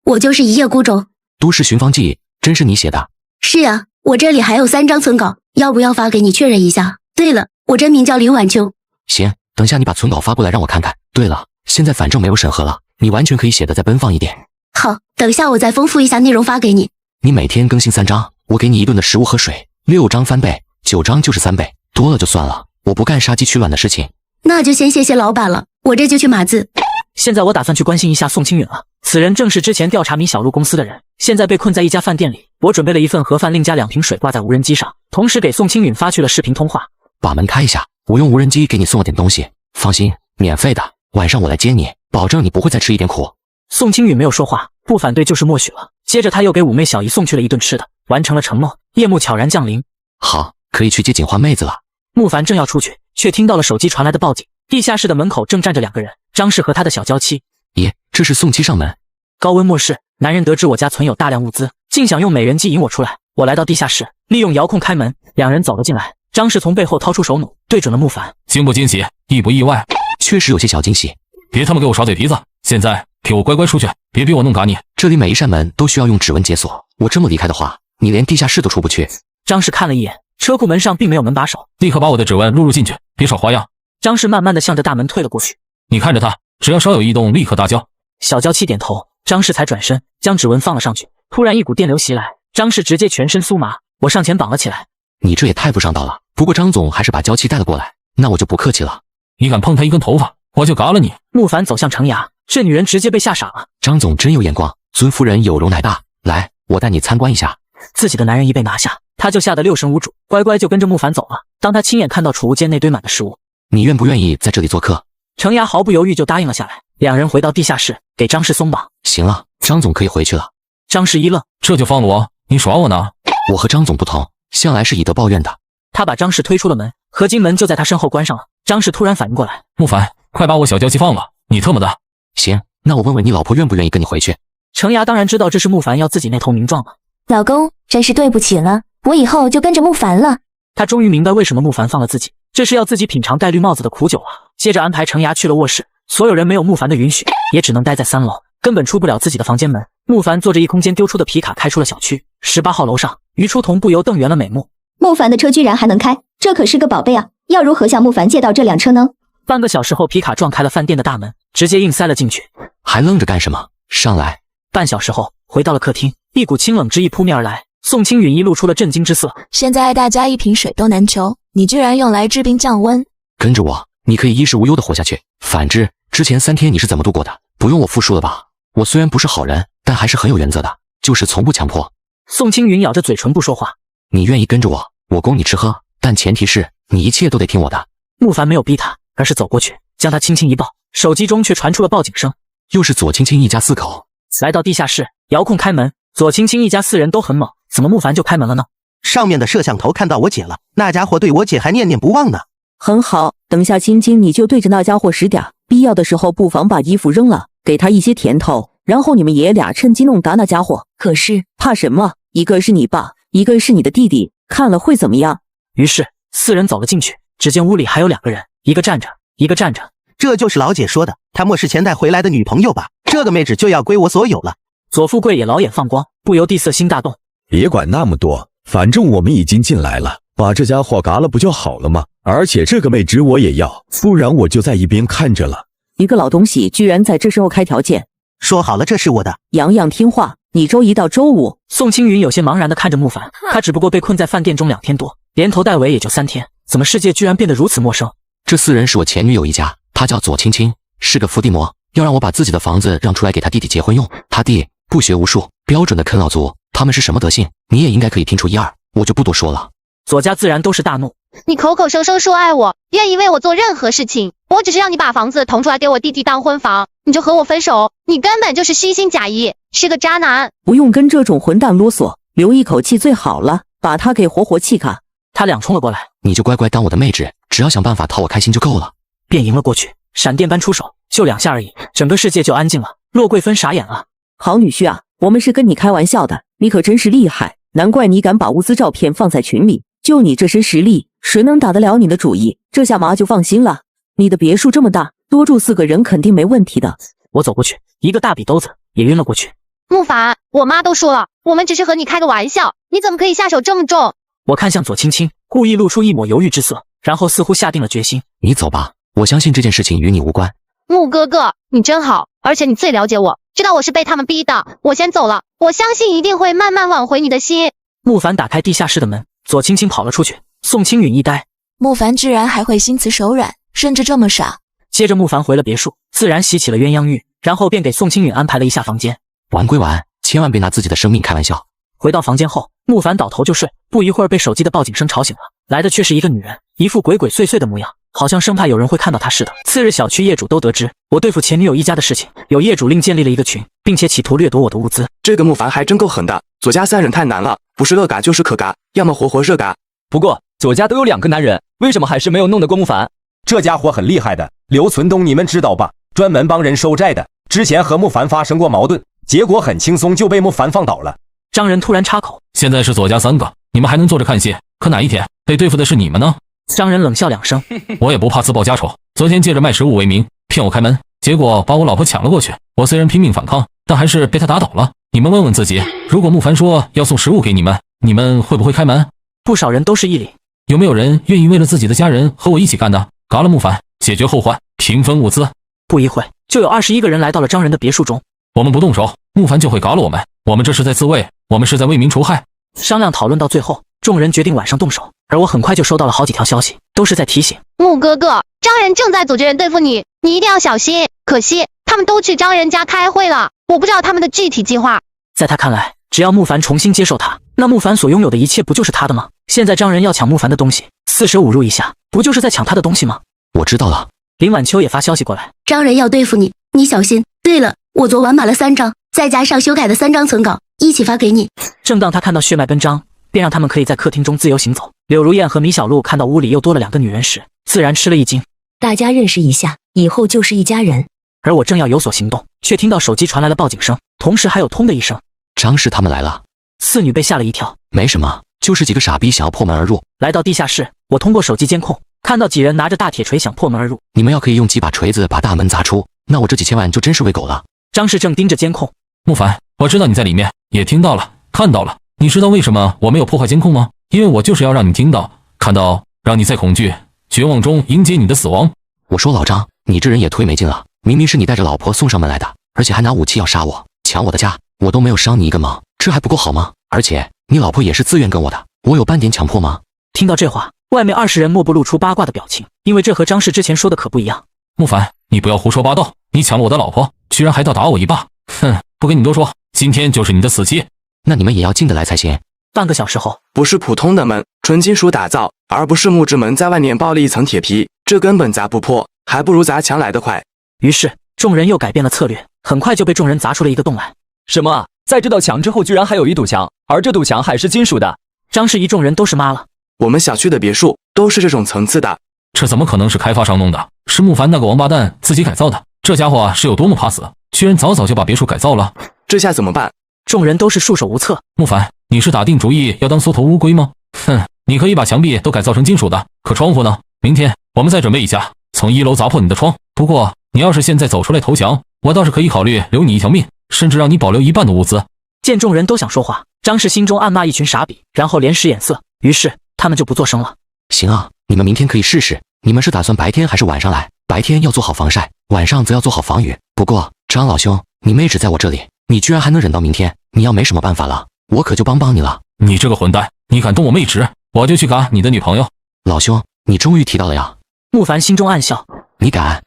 我就是一叶孤舟。都市寻芳记真是你写的？是啊，我这里还有3张存稿，要不要发给你确认一下？对了，我真名叫林婉秋。行，等下你把存稿发过来让我看看。对了，现在反正没有审核了，你完全可以写得再奔放一点。好，等下我再丰富一下内容发给你。你每天更新3张，我给你1顿的食物和水，6张翻倍，9张就是3倍，多了就算了，我不干杀鸡取卵的事情。那就先谢谢老板了，我这就去码字。现在我打算去关心一下宋清允了。此人正是之前调查米小璐公司的人，现在被困在一家饭店里。我准备了1份盒饭，另加2瓶水挂在无人机上，同时给宋清允发去了视频通话。把门开一下，我用无人机给你送了点东西，放心，免费的。晚上我来接你，保证你不会再吃一点苦。宋清允没有说话，不反对就是默许了。接着他又给五妹小姨送去了一顿吃的，完成了承诺。夜幕悄然降临，好，可以去接警花妹子了。慕凡正要出去，却听到了手机传来的报警。地下室的门口正站着2个人，张氏和他的小娇妻。咦，这是宋七上门。高温末世，男人得知我家存有大量物资，竟想用美人计引我出来。我来到地下室，利用遥控开门，2人走了进来。张氏从背后掏出手弩，对准了慕凡。惊不惊喜，意不意外？确实有些小惊喜。别他妈给我耍嘴皮子，现在给我乖乖出去，别逼我弄嘎你。这里每一扇门都需要用指纹解锁，我这么离开的话，你连地下室都出不去。张氏看了一眼，车库门上并没有门把手，立刻把我的指纹录入进去，别耍花样。张氏慢慢的向着大门退了过去。你看着他，只要稍有异动，立刻大叫。小娇妻点头，张氏才转身将指纹放了上去。突然一股电流袭来，张氏直接全身酥麻，我上前绑了起来。你这也太不上道了。不过张总还是把娇妻带了过来，那我就不客气了。你敢碰他一根头发，我就嘎了你。慕凡走向程牙，这女人直接被吓傻了。张总真有眼光，尊夫人有容乃大。来，我带你参观一下。自己的男人一被拿下，他就吓得6神无主，乖乖就跟着慕凡走了。当他亲眼看到储物间那堆满的食物，你愿不愿意在这里做客？程牙毫不犹豫就答应了下来。2人回到地下室，给张氏松绑。行了，张总可以回去了。张氏一愣，这就放了我？你耍我呢？我和张总不同，向来是以德报怨的。他把张氏推出了门，合金门就在他身后关上了。张氏突然反应过来，慕凡，快把我小娇妻放了！你特么的！行，那我问问你老婆愿不愿意跟你回去？程牙当然知道这是慕凡要自己那头名状了。老公，真是对不起了，我以后就跟着慕凡了。他终于明白为什么慕凡放了自己，这是要自己品尝戴绿帽子的苦酒啊。接着安排程牙去了卧室，所有人没有慕凡的允许，也只能待在3楼，根本出不了自己的房间门。慕凡坐着异空间丢出的皮卡开出了小区。18号楼上，于初桐不由瞪圆了美目。慕凡的车居然还能开，这可是个宝贝啊！要如何向慕凡借到这辆车呢？半个小时后，皮卡撞开了饭店的大门，直接硬塞了进去。还愣着干什么？上来！半小时后，回到了客厅，一股清冷之意扑面而来。宋清允一露出了震惊之色。现在大家1瓶水都难求，你居然用来治病降温？跟着我，你可以衣食无忧的活下去。反之，之前3天你是怎么度过的？不用我复述了吧？我虽然不是好人，但还是很有原则的，就是从不强迫。宋清允咬着嘴唇不说话。你愿意跟着我，我供你吃喝，但前提是你一切都得听我的。慕凡没有逼他，而是走过去，将他轻轻一抱，手机中却传出了报警声。又是左青青一家4口。来到地下室，遥控开门，左青青一家4人都很猛，怎么慕凡就开门了呢？上面的摄像头看到我姐了，那家伙对我姐还念念不忘呢。很好，等下青青你就对着那家伙使点，必要的时候不妨把衣服扔了，给他一些甜头，然后你们爷俩趁机弄打那家伙。可是怕什么？一个是你爸，一个是你的弟弟，看了会怎么样？于是4人走了进去，只见屋里还有2个人，一个站着，一个站着。这就是老姐说的，他末世前带回来的女朋友吧？这个妹纸就要归我所有了。左富贵也老眼放光，不由地色心大动。别管那么多，反正我们已经进来了，把这家伙嘎了不就好了吗？而且这个妹纸我也要，不然我就在一边看着了。一个老东西居然在这时候开条件。说好了，这是我的。洋洋听话，你周1到周5。宋清云有些茫然地看着慕凡，他只不过被困在饭店中2天多，连头带尾也就3天，怎么世界居然变得如此陌生？这4人是我前女友一家，她叫左青青，是个伏地魔，要让我把自己的房子让出来给他弟弟结婚用。他弟不学无术，标准的啃老族，他们是什么德性，你也应该可以听出1、2，我就不多说了。左家自然都是大怒，你口口声声说爱我，愿意为我做任何事情，我只是让你把房子腾出来给我弟弟当婚房，你就和我分手，你根本就是虚心假意，是个渣男。不用跟这种混蛋啰嗦，留一口气最好了，把他给活活气卡。他俩冲了过来，你就乖乖当我的妹纸，只要想办法讨我开心就够了。便迎了过去，闪电般出手，就2下而已，整个世界就安静了。洛贵芬傻眼了，好女婿啊，我们是跟你开玩笑的，你可真是厉害，难怪你敢把物资照片放在群里，就你这身实力，谁能打得了你的主意？这下妈就放心了，你的别墅这么大，多住4个人肯定没问题的。我走过去，一个大笔兜子也晕了过去。慕凡，我妈都说了，我们只是和你开个玩笑，你怎么可以下手这么重？我看向左青青，故意露出一抹犹豫之色，然后似乎下定了决心。你走吧，我相信这件事情与你无关。慕哥哥，你真好，而且你最了解我，知道我是被他们逼的。我先走了，我相信一定会慢慢挽回你的心。慕凡打开地下室的门，左青青跑了出去。宋清允一呆，慕凡居然还会心慈手软，甚至这么傻。接着慕凡回了别墅，自然洗起了鸳鸯浴，然后便给宋青允安排了一下房间。玩归玩，千万别拿自己的生命开玩笑。回到房间后，慕凡倒头就睡，不一会儿被手机的报警声吵醒了，来的却是一个女人，一副鬼鬼祟祟的模样，好像生怕有人会看到她似的。次日，小区业主都得知我对付前女友一家的事情，有业主另建立了一个群，并且企图掠夺我的物资。这个慕凡还真够狠的，左家三人太难了，不是恶嘎就是可嘎，要么活活热嘎。不过左家都有2个男人，为什么还是没有弄得过慕凡？这家伙很厉害的，刘存东你们知道吧？专门帮人收债的，之前和慕凡发生过矛盾，结果很轻松就被慕凡放倒了。张仁突然插口，现在是左家3个，你们还能坐着看戏，可哪一天被对付的是你们呢？张仁冷笑2声，我也不怕自报家丑，昨天借着卖食物为名骗我开门，结果把我老婆抢了过去，我虽然拼命反抗，但还是被他打倒了。你们问问自己，如果慕凡说要送食物给你们，你们会不会开门？不少人都是一理。有没有人愿意为了自己的家人和我一起干的？嘎了慕凡，解决后患，平分物资。不一会，就有21个人来到了张仁的别墅中。我们不动手，慕凡就会嘎了我们，我们这是在自卫，我们是在为民除害。商量讨论到最后，众人决定晚上动手，而我很快就收到了好几条消息，都是在提醒慕哥哥，张仁正在组织人对付你，你一定要小心。可惜他们都去张仁家开会了，我不知道他们的具体计划。在他看来，只要慕凡重新接受他，那慕凡所拥有的一切不就是他的吗？现在张仁要抢慕凡的东西，四舍五入一下，不就是在抢他的东西吗？我知道了。林晚秋也发消息过来，张仁要对付你，你小心。对了，我昨晚码了3张，再加上修改的3张存稿，一起发给你。正当他看到血脉奔张，便让他们可以在客厅中自由行走。柳如燕和米小璐看到屋里又多了2个女人时，自然吃了一惊。大家认识一下，以后就是一家人。而我正要有所行动，却听到手机传来了报警声，同时还有通的一声。张氏他们来了。四女被吓了一跳。没什么，就是几个傻逼想要破门而入。来到地下室，我通过手机监控看到几人拿着大铁锤想破门而入。你们要可以用几把锤子把大门砸出，那我这几千万就真是喂狗了。张氏正盯着监控。慕凡，我知道你在里面，也听到了，看到了。你知道为什么我没有破坏监控吗？因为我就是要让你听到、看到，让你在恐惧、绝望中迎接你的死亡。我说老张，你这人也忒没劲了，明明是你带着老婆送上门来的，而且还拿武器要杀我，抢我的家，我都没有伤你一个忙，这还不够好吗？而且你老婆也是自愿跟我的，我有半点强迫吗？听到这话，外面20人莫不露出八卦的表情，因为这和张氏之前说的可不一样。慕凡，你不要胡说八道，你抢了我的老婆，居然还倒打我一巴，哼，不跟你多说，今天就是你的死期。那你们也要进得来才行。半个小时后，不是普通的门，纯金属打造，而不是木质门在外面包了一层铁皮，这根本砸不破，还不如砸墙来得快。于是众人又改变了策略，很快就被众人砸出了一个洞来。什么啊？在这道墙之后居然还有一堵墙，而这堵墙还是金属的。张氏一众人都是妈了。我们小区的别墅都是这种层次的。这怎么可能是开发商弄的？是慕凡那个王八蛋自己改造的。这家伙是有多么怕死，居然早早就把别墅改造了。这下怎么办？众人都是束手无策。慕凡，你是打定主意要当缩头乌龟吗？哼，你可以把墙壁都改造成金属的，可窗户呢？明天我们再准备一下，从1楼砸破你的窗。不过你要是现在走出来投降，我倒是可以考虑留你一条命，甚至让你保留一半的物资。见众人都想说话，张氏心中暗骂一群傻逼，然后连使眼色，于是他们就不作声了。行啊，你们明天可以试试。你们是打算白天还是晚上来？白天要做好防晒，晚上则要做好防雨。不过张老兄，你妹纸在我这里，你居然还能忍到明天，你要没什么办法了，我可就帮你了。你这个混蛋，你敢动我妹纸，我就去嘎你的女朋友。老兄，你终于提到了呀。慕凡心中暗笑，你敢，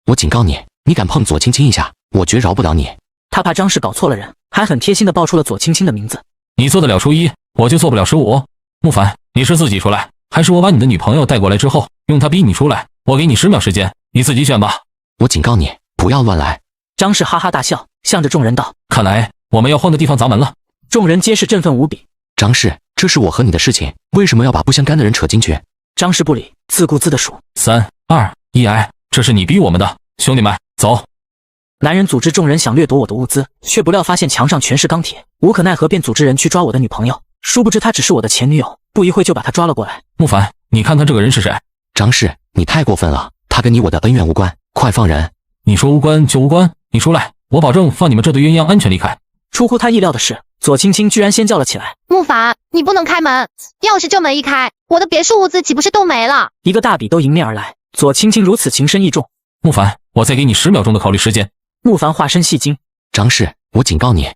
我警告你，你敢碰左青青一下，我绝饶不了你。他怕张氏搞错了人，还很贴心的报出了左青青的名字。你做得了初一，我就做不了15。慕凡，你是自己出来，还是我把你的女朋友带过来之后，用她逼你出来？我给你10秒时间，你自己选吧。我警告你，不要乱来。张氏哈哈大笑，向着众人道：看来我们要换个地方砸门了。众人皆是振奋无比。张氏，这是我和你的事情，为什么要把不相干的人扯进去？张氏不理，自顾自的数3、2、1，哎，这是你逼我们的，兄弟们，走。男人组织众人想掠夺我的物资，却不料发现墙上全是钢铁，无可奈何便组织人去抓我的女朋友，殊不知她只是我的前女友，不一会就把她抓了过来。慕凡，你看他这个人是谁？张氏，你太过分了，他跟你我的恩怨无关，快放人。你说无关就无关，你出来，我保证放你们这对鸳鸯安全离开。出乎他意料的是，左青青居然先叫了起来：慕凡，你不能开门，要是这门一开，我的别墅物资岂不是都没了？一个大笔都迎面而来，左青青如此情深意重。慕凡，我再给你10秒钟的考虑时间。慕凡化身戏精，张氏，我警告你，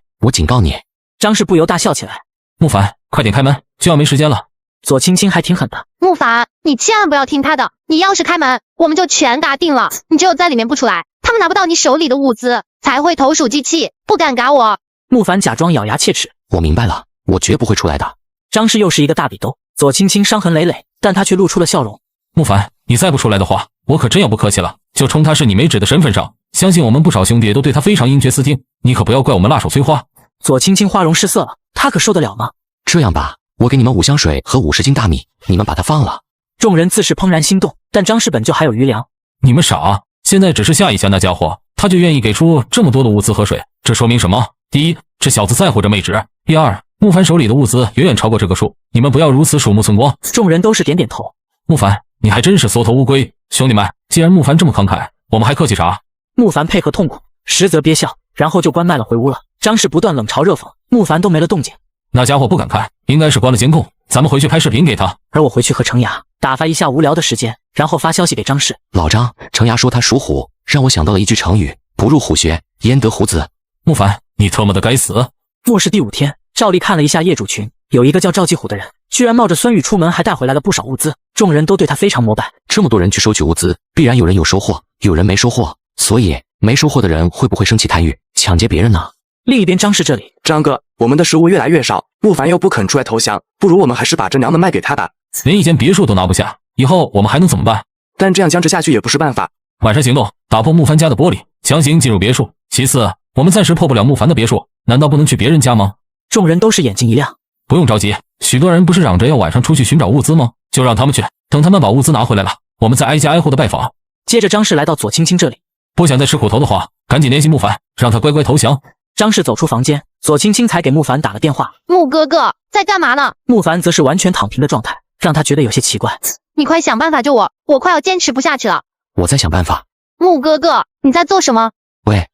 张氏不由大笑起来。慕凡，快点开门，就要没时间了。左青青还挺狠的。木凡，你千万不要听他的，你要是开门，我们就全打定了。你只有在里面不出来，他们拿不到你手里的物资，才会投鼠忌器，不敢嘎我。木凡假装咬牙切齿，我明白了，我绝不会出来的。张氏又是一个大笔兜，左青青伤痕累累，但她却露出了笑容。木凡，你再不出来的话，我可真要不客气了。就冲他是你没纸的身份上，相信我们不少兄弟都对他非常因绝司听，你可不要怪我们辣手摧花。左青青花容失色了，她可受得了吗？这样吧，我给你们5箱水和50斤大米，你们把它放了。众人自是怦然心动，但张氏本就还有余粮。你们傻，现在只是吓一吓那家伙，他就愿意给出这么多的物资和水，这说明什么？第一，这小子在乎这妹纸；第二，木凡手里的物资远远超过这个数，你们不要如此鼠目寸光。众人都是点点头。木凡，你还真是缩头乌龟。兄弟们，既然木凡这么慷慨，我们还客气啥？木凡配合痛苦，实则憋笑，然后就关麦了回屋了。张氏不断冷嘲热讽，木凡都没了动静。那家伙不敢看，应该是关了监控，咱们回去拍视频给他。而我回去和程牙打发一下无聊的时间，然后发消息给张氏。老张，程牙说他属虎，让我想到了一句成语，不入虎穴，焉得虎子。木凡，你特么的该死！末世第5天，赵丽看了一下业主群，有一个叫赵继虎的人，居然冒着孙宇出门，还带回来了不少物资，众人都对他非常膜拜。这么多人去收取物资，必然有人有收获，有人没收获，所以没收获的人会不会生气贪欲，抢劫别人呢？另一边张氏这里，张哥，我们的食物越来越少，木凡又不肯出来投降，不如我们还是把这娘们卖给他吧。连一间别墅都拿不下，以后我们还能怎么办？但这样僵持下去也不是办法。晚上行动，打破木凡家的玻璃，强行进入别墅。其次，我们暂时破不了木凡的别墅，难道不能去别人家吗？众人都是眼睛一亮。不用着急，许多人不是嚷着要晚上出去寻找物资吗？就让他们去，等他们把物资拿回来了，我们再挨家挨户的拜访。接着张氏来到左青青这里，不想再吃苦头的话，赶紧联系木凡，让他乖乖投降。张氏走出房间，左青青才给木凡打了电话。木哥哥在干嘛呢？木凡则是完全躺平的状态，让他觉得有些奇怪。你快想办法救我，我快要坚持不下去了。我在想办法。木哥哥，你在做什么？喂，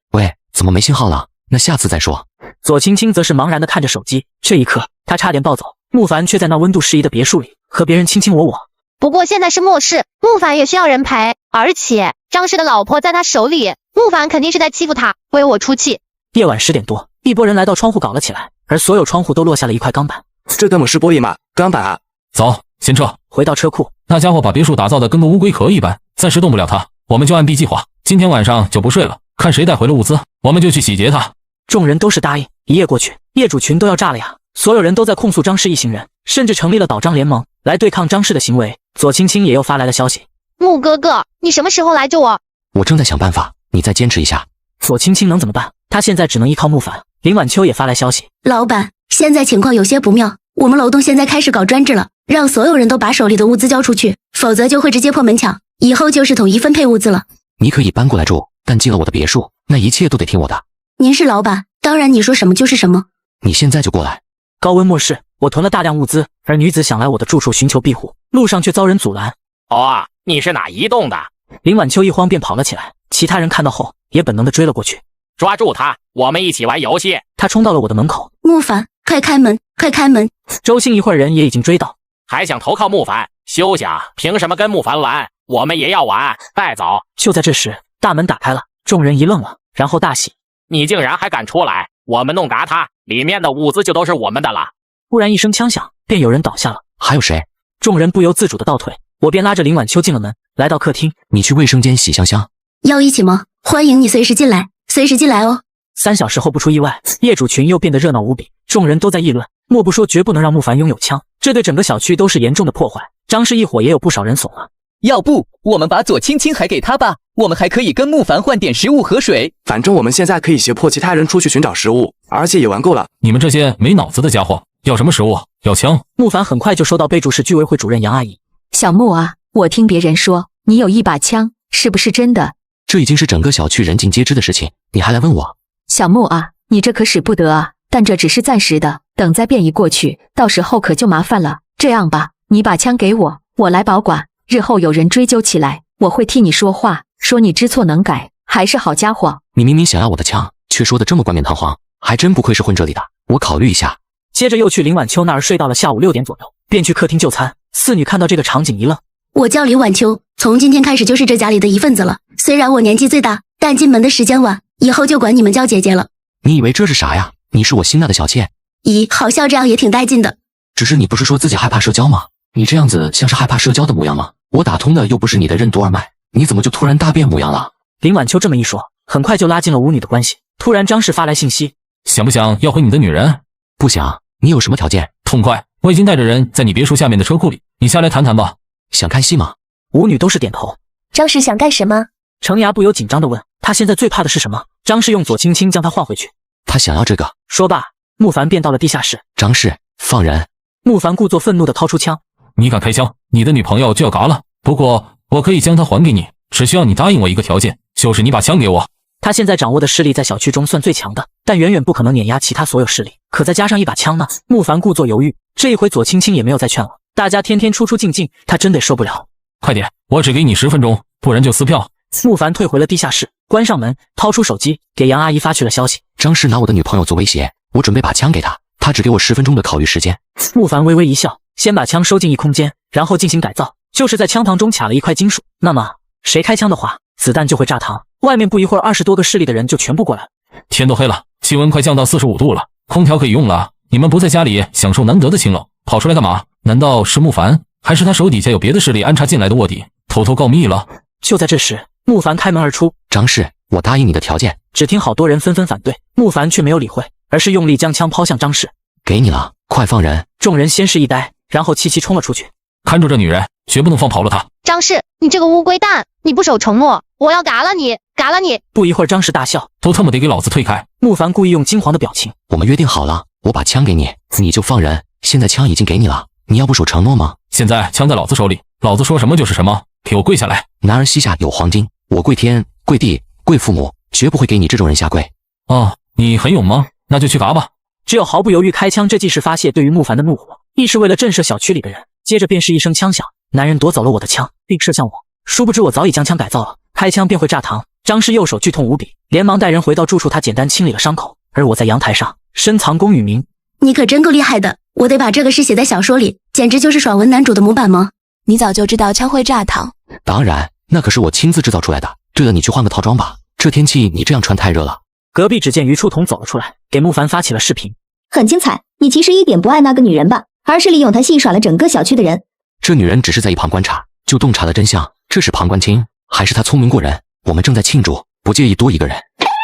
怎么没信号了？那下次再说。左青青则是茫然地看着手机，这一刻他差点暴走。木凡却在那温度适宜的别墅里和别人卿卿我我。不过现在是末世，木凡也需要人陪，而且张氏的老婆在他手里，木凡肯定是在欺负他，为我出气。夜晚10点多，一拨人来到窗户搞了起来，而所有窗户都落下了一块钢板。这根本是玻璃吗？钢板啊！走，先撤。回到车库，那家伙把别墅打造的跟个乌龟壳一般，暂时动不了他，我们就按 B 计划，今天晚上就不睡了，看谁带回了物资，我们就去洗劫他。众人都是答应。一夜过去，业主群都要炸了呀！所有人都在控诉张氏一行人，甚至成立了倒张联盟来对抗张氏的行为。左青青也又发来了消息：木哥哥，你什么时候来救我？我正在想办法，你再坚持一下。左青青能怎么办？她现在只能依靠木凡。林晚秋也发来消息：老板，现在情况有些不妙，我们楼栋现在开始搞专制了，让所有人都把手里的物资交出去，否则就会直接破门墙，以后就是统一分配物资了。你可以搬过来住，但进了我的别墅，那一切都得听我的。您是老板，当然你说什么就是什么。你现在就过来。高温末世，我囤了大量物资，而女子想来我的住处寻求庇护，路上却遭人阻拦。哦，你是哪一栋的？林晚秋一慌便跑了起来，其他人看到后也本能地追了过去。抓住他，我们一起玩游戏。他冲到了我的门口。木凡，快开门，快开门！周兴一会儿人也已经追到。还想投靠木凡？休想！凭什么跟木凡玩？我们也要玩，带走！就在这时，大门打开了，众人一愣了，然后大喜。你竟然还敢出来！我们弄嘎他，里面的物资就都是我们的了。忽然一声枪响，便有人倒下了。还有谁？众人不由自主的倒退，我便拉着林晚秋进了门，来到客厅。你去卫生间洗香香。要一起吗？欢迎你随时进来，随时进来哦。3小时后不出意外，业主群又变得热闹无比，众人都在议论，莫不说绝不能让木凡拥有枪，这对整个小区都是严重的破坏。张氏一伙也有不少人怂了。要不我们把左青青还给他吧，我们还可以跟木凡换点食物和水。反正我们现在可以胁迫其他人出去寻找食物，而且也玩够了。你们这些没脑子的家伙，要什么食物？要枪？木凡很快就收到备注是居委会主任杨阿姨。小木啊，我听别人说你有一把枪，是不是真的？这已经是整个小区人尽皆知的事情，你还来问我？小木啊，你这可使不得啊，但这只是暂时的，等再变异过去，到时候可就麻烦了。这样吧，你把枪给我，我来保管。日后有人追究起来，我会替你说话，说你知错能改，还是好家伙。你明明想要我的枪，却说得这么冠冕堂皇，还真不愧是混这里的，我考虑一下。接着又去林晚秋那儿睡到了下午6点左右，便去客厅就餐。四女看到这个场景一愣。我叫林晚秋，从今天开始就是这家里的一份子了。虽然我年纪最大，但进门的时间晚，以后就管你们叫姐姐了。你以为这是啥呀？你是我心爱的小妾。咦，好笑，这样也挺带劲的。只是你不是说自己害怕社交吗？你这样子像是害怕社交的模样吗？我打通的又不是你的任督二脉，你怎么就突然大变模样了？林晚秋这么一说，很快就拉近了母女的关系。突然张氏发来信息，想不想要回你的女人？不想。你有什么条件？痛快，我已经带着人在你别墅下面的车库里，你下来谈谈吧。想看戏吗？五女都是点头。张氏想干什么？程牙不由紧张地问，他现在最怕的是什么？张氏用左青青将他换回去。他想要这个。说罢，慕凡便到了地下室。张氏，放人！慕凡故作愤怒地掏出枪。你敢开枪，你的女朋友就要嘎了。不过我可以将她还给你，只需要你答应我一个条件，就是你把枪给我。他现在掌握的势力在小区中算最强的，但远远不可能碾压其他所有势力。可再加上一把枪呢？慕凡故作犹豫，这一回左青青也没有再劝了。大家天天出出进进，他真得受不了。快点，我只给你10分钟，不然就撕票。慕凡退回了地下室，关上门，掏出手机给杨阿姨发去了消息。张氏拿我的女朋友做威胁，我准备把枪给她，她只给我10分钟的考虑时间。慕凡微微一笑，先把枪收进异空间，然后进行改造，就是在枪膛中卡了一块金属。那么谁开枪的话，子弹就会炸膛。外面不一会儿20多个势力的人就全部过来了。天都黑了，气温快降到45度了，空调可以用了。你们不在家里享受难得的清冷，跑出来干嘛？难道是慕凡，还是他手底下有别的势力安插进来的卧底，偷偷告密了？就在这时，慕凡开门而出。张氏，我答应你的条件。只听好多人纷纷反对，慕凡却没有理会，而是用力将枪抛向张氏。给你了，快放人！众人先是一呆，然后齐齐冲了出去。看住这女人，绝不能放跑了她。张氏，你这个乌龟蛋，你不守承诺，我要嘎了你，嘎了你！不一会儿，张氏大笑，都他妈得给老子退开！慕凡故意用惊惶的表情。我们约定好了，我把枪给你，你就放人。现在枪已经给你了，你要不守承诺吗？现在枪在老子手里，老子说什么就是什么，给我跪下来！男儿膝下有黄金，我跪天、跪地、跪父母，绝不会给你这种人下跪。哦，你很勇吗？那就去嘎吧！只有毫不犹豫开枪，这既是发泄对于慕凡的怒火，亦是为了震慑小区里的人。接着便是一声枪响，男人夺走了我的枪，并射向我。殊不知我早已将枪改造了，开枪便会炸膛。张氏右手剧痛无比，连忙带人回到住处，他简单清理了伤口。而我在阳台上深藏功与名。你可真够厉害的，我得把这个事写在小说里，简直就是爽文男主的模板吗？你早就知道枪会炸膛？当然，那可是我亲自制造出来的。对了，你去换个套装吧，这天气你这样穿太热了。隔壁只见于处童走了出来，给慕凡发起了视频。很精彩，你其实一点不爱那个女人吧，而是利用她戏耍了整个小区的人。这女人只是在一旁观察，就洞察了真相，这是旁观清，还是她聪明过人？我们正在庆祝，不介意多一个人。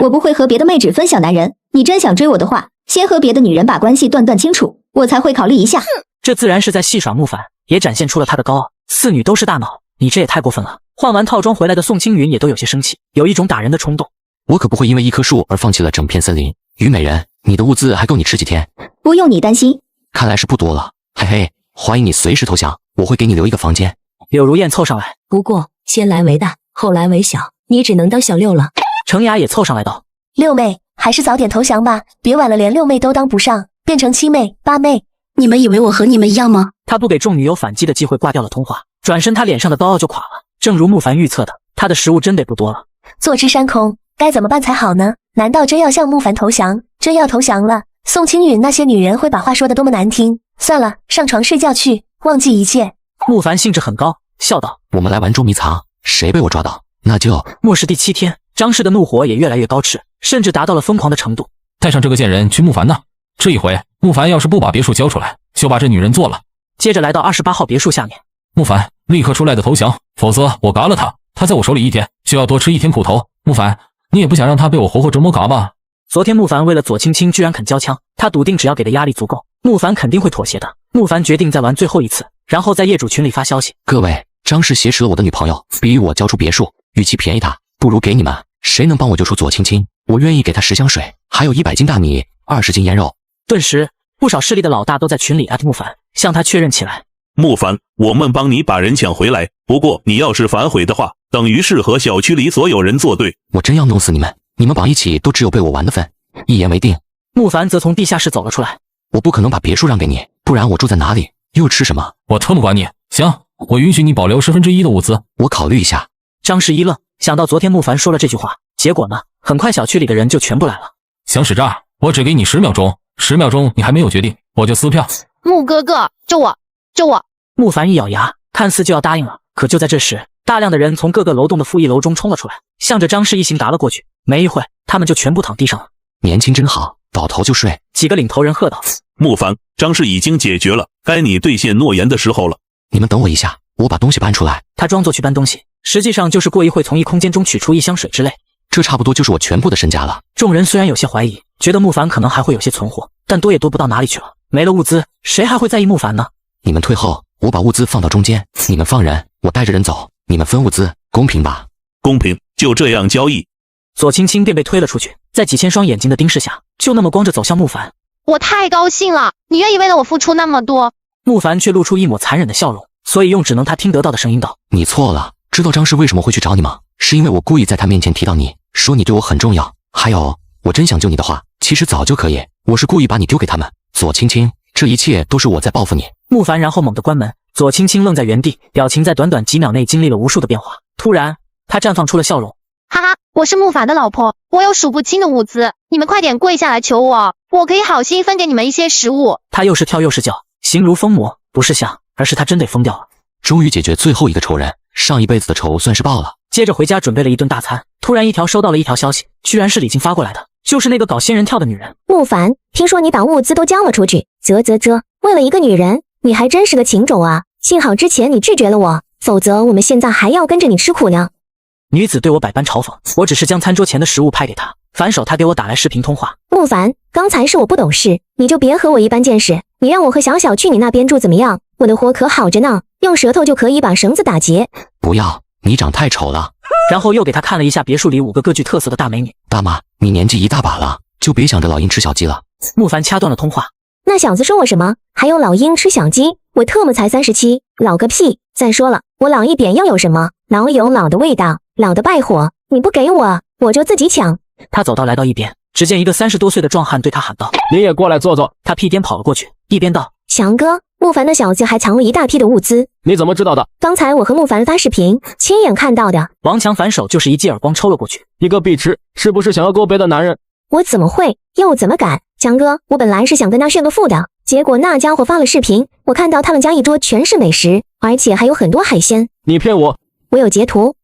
我不会和别的妹纸分享男人，你真想追我的话，先和别的女人把关系断清楚，我才会考虑一下。这自然是在戏耍慕凡，也展现出了他的高傲。四女都是大脑，你这也太过分了。换完套装回来的宋青云也都有些生气，有一种打人的冲动。我可不会因为一棵树而放弃了整片森林。虞美人，你的物资还够你吃几天？不用你担心，看来是不多了。嘿嘿，欢迎你随时投降，我会给你留一个房间。柳如燕凑上来，不过先来为大，后来为小，你只能当小六了。程雅也凑上来道，六妹，还是早点投降吧，别晚了连六妹都当不上，变成七妹、八妹。你们以为我和你们一样吗？他不给众女有反击的机会，挂掉了通话，转身他脸上的高傲就垮了。正如慕凡预测的，他的食物真得不多了。坐吃山空，该怎么办才好呢？难道真要向慕凡投降？真要投降了，宋青云那些女人会把话说得多么难听？算了，上床睡觉去，忘记一切。慕凡兴致很高，笑道：我们来玩捉迷藏，谁被我抓到，那就……末世第7天，张氏的怒火也越来越高炽，甚至达到了疯狂的程度。带上这个贱人去慕凡那，这一回慕凡要是不把别墅交出来，就把这女人做了。接着来到28号别墅下面，慕凡立刻出来的投降，否则我嘎了他。他在我手里1天，就要多吃1天苦头。慕凡，你也不想让他被我活活折磨嘎吧？昨天慕凡为了左青青居然肯交枪，他笃定只要给的压力足够，慕凡肯定会妥协的。慕凡决定再玩最后一次，然后在业主群里发消息：各位，张氏挟持了我的女朋友，逼我交出别墅，与其便宜他，不如给你们。谁能帮我救出左青青，我愿意给他10箱水，还有100斤大米，20斤腌肉。顿时，不少势力的老大都在群里@慕凡，向他确认起来。慕凡，我们帮你把人抢回来，不过你要是反悔的话，等于是和小区里所有人作对。我真要弄死你们，你们绑一起都只有被我玩的份。一言为定。慕凡则从地下室走了出来。我不可能把别墅让给你，不然我住在哪里，又吃什么？我特么管你。行，我允许你保留1/10的物资。我考虑一下。张氏一愣，想到昨天慕凡说了这句话，结果呢？很快小区里的人就全部来了。想使诈？我只给你10秒钟，10秒钟你还没有决定，我就撕票。慕哥哥，救我，救我！慕凡一咬牙，看似就要答应了。可就在这时，大量的人从各个楼栋的负1楼中冲了出来，向着张氏一行打了过去。没一会，他们就全部躺地上了。年轻真好，倒头就睡。几个领头人喝道：慕凡，张氏已经解决了，该你兑现诺言的时候了。你们等我一下，我把东西搬出来。他装作去搬东西，实际上就是过一会从异空间中取出一箱水之类。这差不多就是我全部的身家了。众人虽然有些怀疑，觉得慕凡可能还会有些存货，但多也多不到哪里去了。没了物资，谁还会在意慕凡呢？你们退后，我把物资放到中间，你们放人，我带着人走，你们分物资，公平吧？公平，就这样交易。左青青便被推了出去，在几千双眼睛的盯视下，就那么光着走向慕凡。我太高兴了，你愿意为了我付出那么多。慕凡却露出一抹残忍的笑容，所以用只能他听得到的声音道：你错了，知道张氏为什么会去找你吗？是因为我故意在他面前提到你，说你对我很重要。还有，我真想救你的话，其实早就可以，我是故意把你丢给他们。左青青，这一切都是我在报复你。慕凡然后猛地关门，左青青愣在原地，表情在短短几秒内经历了无数的变化。突然，他绽放出了笑容。哈哈，我是慕凡的老婆，我有数不清的物资，你们快点跪下来求我，我可以好心分给你们一些食物。他又是跳又是叫，形如疯魔，不是像，而是他真得疯掉了。终于解决最后一个仇人，上一辈子的仇算是报了。接着回家准备了一顿大餐，突然收到了一条消息，居然是李静发过来的，就是那个搞仙人跳的女人。慕凡，听说你把物资都交了出去，为了一个女人，你还真是个情种啊！幸好之前你拒绝了我，否则我们现在还要跟着你吃苦呢。女子对我百般嘲讽，我只是将餐桌前的食物派给她，反手她给我打来视频通话。慕凡，刚才是我不懂事，你就别和我一般见识。你让我和小小去你那边住怎么样？我的活可好着呢，用舌头就可以把绳子打结。不要，你长太丑了。然后又给她看了一下别墅里5个各具特色的大美女。大妈，你年纪一大把了，就别想着老鹰吃小鸡了。慕凡掐断了通话。那小子说我什么？还有老鹰吃小鸡？我特么才37，老个屁！再说了，我老一点又有什么？老有老的味道，老的败火。你不给我，我就自己抢。他走到来到一边，只见一个30多岁的壮汉对他喊道：你也过来坐坐。他屁颠跑了过去，一边道：强哥，慕凡的小子还藏了一大批的物资。你怎么知道的？刚才我和慕凡发视频，亲眼看到的。王强反手就是一记耳光抽了过去。一个碧池，是不是想要勾别的男人？我怎么会，又怎么敢？强哥，我本来是想跟他炫个富的，结果那家伙发了视频，我看到他们家一桌全是美食，而且还有很多海鲜。你骗我！我有截图。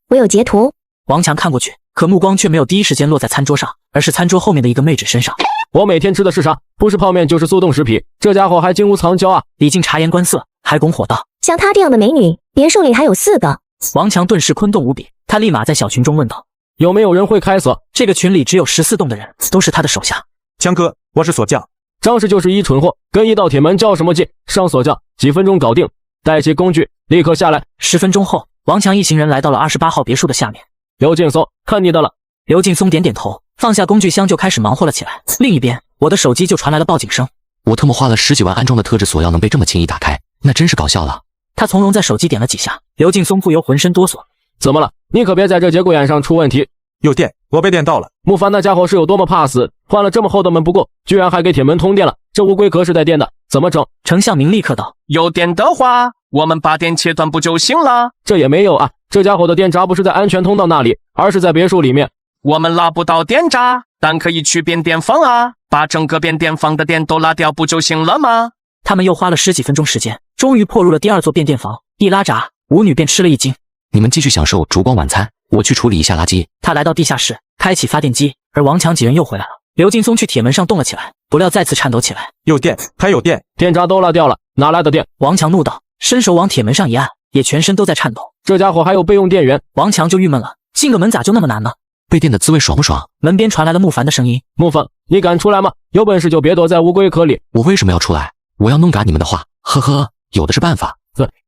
王强看过去，可目光却没有第一时间落在餐桌上，而是餐桌后面的一个妹纸身上。我每天吃的是啥？不是泡面就是速冻食品，这家伙还金屋藏娇啊！李靖察言观色，还拱火道：像她这样的美女，别墅里还有4个。王强顿时坤动无比，他立马在小群中问道：有没有人会开锁？这个群里只有14栋的人，都是他的手下。强哥，我是锁匠。张氏就是一蠢货，跟一道铁门较什么劲？上锁匠，几分钟搞定，带起工具，立刻下来。10分钟后，王强一行人来到了28号别墅的下面。刘劲松，看你的了。刘劲松点点头，放下工具箱就开始忙活了起来。另一边，我的手机就传来了报警声。我特么花了10几万安装的特制锁，要能被这么轻易打开，那真是搞笑了。他从容在手机点了几下，刘劲松不由浑身哆嗦。怎么了？你可别在这节骨眼上出问题。有电，我被电到了。慕凡那家伙是有多么怕死，换了这么厚的门不够，居然还给铁门通电了。这乌龟壳是带电的，怎么整？丞相明立刻道：有电的话，我们把电切断不就行了？这也没有啊，这家伙的电闸不是在安全通道那里，而是在别墅里面。我们拉不到电闸，但可以去变电房啊，把整个变电房的电都拉掉不就行了吗？他们又花了10几分钟时间，终于破入了第2座变电房。一拉闸，舞女便吃了一惊。你们继续享受烛光晚餐，我去处理一下垃圾。他来到地下室，开启发电机，而王强几人又回来了。刘劲松去铁门上动了起来，不料再次颤抖起来。有电，还有电，电闸都拉掉了，哪来的电？王强怒道，伸手往铁门上一按，也全身都在颤抖。这家伙还有备用电源。王强就郁闷了，进个门咋就那么难呢？被电的滋味爽不爽？门边传来了慕凡的声音：慕凡，你敢出来吗？有本事就别躲在乌龟壳里。我为什么要出来？我要弄嘎你们的话，呵呵，有的是办法。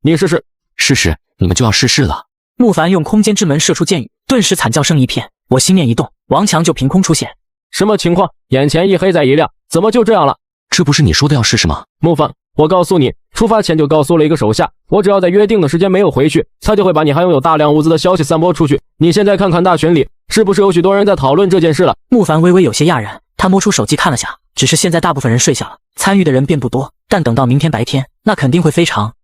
你试试。试试？你们就要试试了。慕凡用空间之门射出箭雨，顿时惨叫声一片。我心念一动，王强就凭空出现。什么情况？眼前一黑再一亮，怎么就这样了？这不是你说的要试试吗？慕凡，我告诉你，出发前就告诉了一个手下，我只要在约定的时间没有回去，他就会把你还拥有大量物资的消息散播出去。你现在看看大群里，是不是有许多人在讨论这件事了？慕凡微微有些讶然，他摸出手机看了下，只是现在大部分人睡下了，参与的人便不多，但等到明天白天，那肯定会非常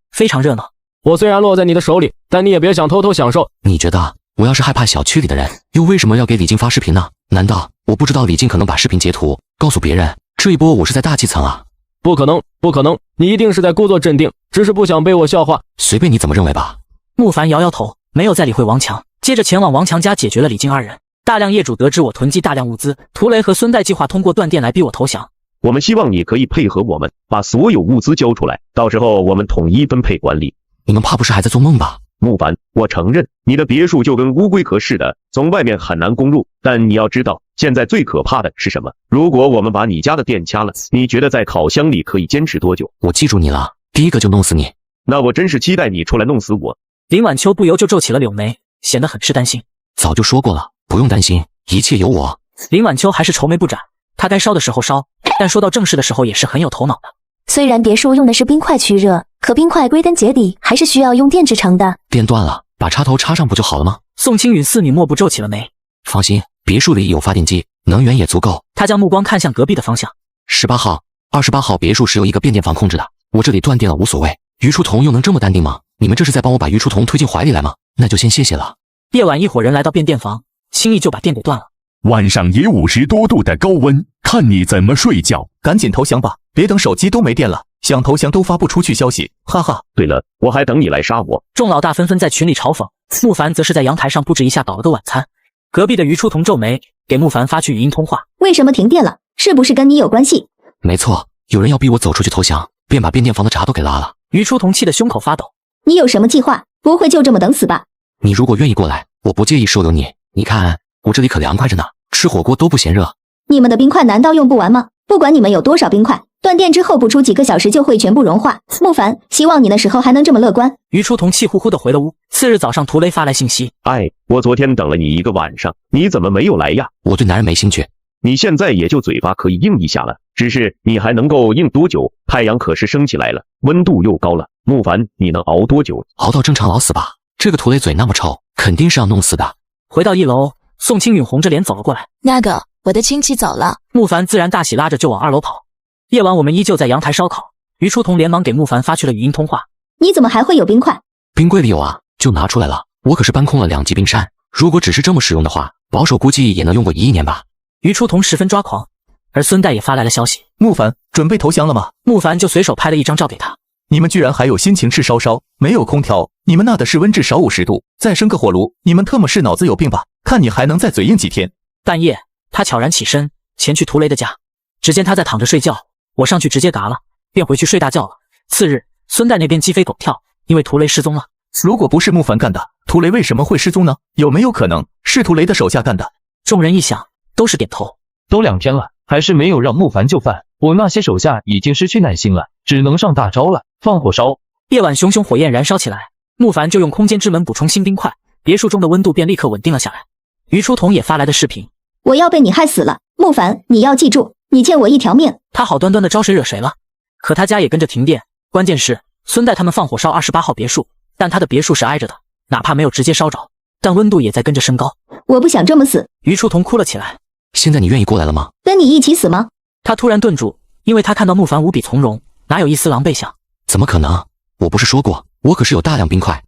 热闹。我虽然落在你的手里，但你也别想偷偷享受。你觉得我要是害怕小区里的人，又为什么要给李静发视频呢？难道我不知道李静可能把视频截图告诉别人？这一波我是在大气层啊！不可能，不可能，你一定是在故作镇定，只是不想被我笑话。随便你怎么认为吧。慕凡摇摇头，没有再理会王强，接着前往王强家解决了李静2人。大量业主得知我囤积大量物资，涂雷和孙代计划通过断电来逼我投降。我们希望你可以配合我们，把所有物资交出来，到时候我们统一分配管理。你们怕不是还在做梦吧？木凡，我承认你的别墅就跟乌龟壳似的，从外面很难攻入。但你要知道，现在最可怕的是什么？如果我们把你家的电掐了，你觉得在烤箱里可以坚持多久？我记住你了，第一个就弄死你。那我真是期待你出来弄死我。林晚秋不由就皱起了柳眉，显得很是担心。早就说过了，不用担心，一切有我。林晚秋还是愁眉不展，他该烧的时候烧，但说到正事的时候也是很有头脑的。虽然别墅用的是冰块驱热，可冰块归根结底还是需要用电制成的。电断了，把插头插上不就好了吗？宋青允四女莫不皱起了眉。放心，别墅里有发电机，能源也足够。他将目光看向隔壁的方向。18号、28号别墅是由一个变电房控制的，我这里断电了无所谓。于初桐又能这么淡定吗？你们这是在帮我把于初桐推进怀里来吗？那就先谢谢了。夜晚一伙人来到变电房，轻易就把电给断了。晚上也50多度的高温，看你怎么睡觉。赶紧投降吧，别等手机都没电了，想投降都发不出去消息，哈哈。对了，我还等你来杀我。众老大纷纷在群里嘲讽，慕凡则是在阳台上布置一下搞了个晚餐。隔壁的于初桐皱眉，给慕凡发去语音通话。为什么停电了？是不是跟你有关系？没错，有人要逼我走出去投降，便把变电房的闸都给拉了。于初桐气得胸口发抖。你有什么计划？不会就这么等死吧？你如果愿意过来，我不介意收留你。你看我这里可凉快着呢，吃火锅都不嫌热。你们的冰块难道用不完吗？不管你们有多少冰块，断电之后不出几个小时就会全部融化。慕凡，希望你那时候还能这么乐观。于初桐气呼呼地回了屋。次日早上，涂雷发来信息：哎，我昨天等了你一个晚上，你怎么没有来呀？我对男人没兴趣。你现在也就嘴巴可以硬一下了，只是你还能够硬多久？太阳可是升起来了，温度又高了。慕凡，你能熬多久？熬到正常老死吧。这个涂雷嘴那么臭，肯定是要弄死的。回到1楼，宋青允红着脸走了过来。那个，我的亲戚走了。慕凡自然大喜，拉着就往2楼跑。夜晚我们依旧在阳台烧烤。于初桐连忙给慕凡发去了语音通话。你怎么还会有冰块？冰柜里有啊，就拿出来了。我可是搬空了2级冰山，如果只是这么使用的话，保守估计也能用过1亿年吧。于初桐十分抓狂，而孙代也发来了消息：慕凡，准备投降了吗？慕凡就随手拍了一张照给他。你们居然还有心情吃烧烧，没有空调，你们那的室温至少50度，再生个火炉，你们特么是脑子有病吧？看你还能再嘴硬几天。半夜，他悄然起身，前去涂雷的家。只见他在躺着睡觉，我上去直接嘎了，便回去睡大觉了。次日，孙代那边鸡飞狗跳，因为涂雷失踪了。如果不是慕凡干的，涂雷为什么会失踪呢？有没有可能是涂雷的手下干的？众人一想，都是点头。都2天了，还是没有让慕凡就范，我那些手下已经失去耐心了，只能上大招了，放火烧。夜晚熊熊火焰燃烧起来，慕凡就用空间之门补充新冰块，别墅中的温度便立刻稳定了下来。于初桐也发来的视频：我要被你害死了，慕凡，你要记住，你欠我一条命。他好端端的招谁惹谁了？可他家也跟着停电，关键是孙代他们放火烧28号别墅，但他的别墅是挨着的，哪怕没有直接烧着，但温度也在跟着升高。我不想这么死。于初桐哭了起来。现在你愿意过来了吗？跟你一起死吗？他突然顿住，因为他看到慕凡无比从容，哪有一丝狼狈相？怎么可能？我不是说过，我可是有大量冰块。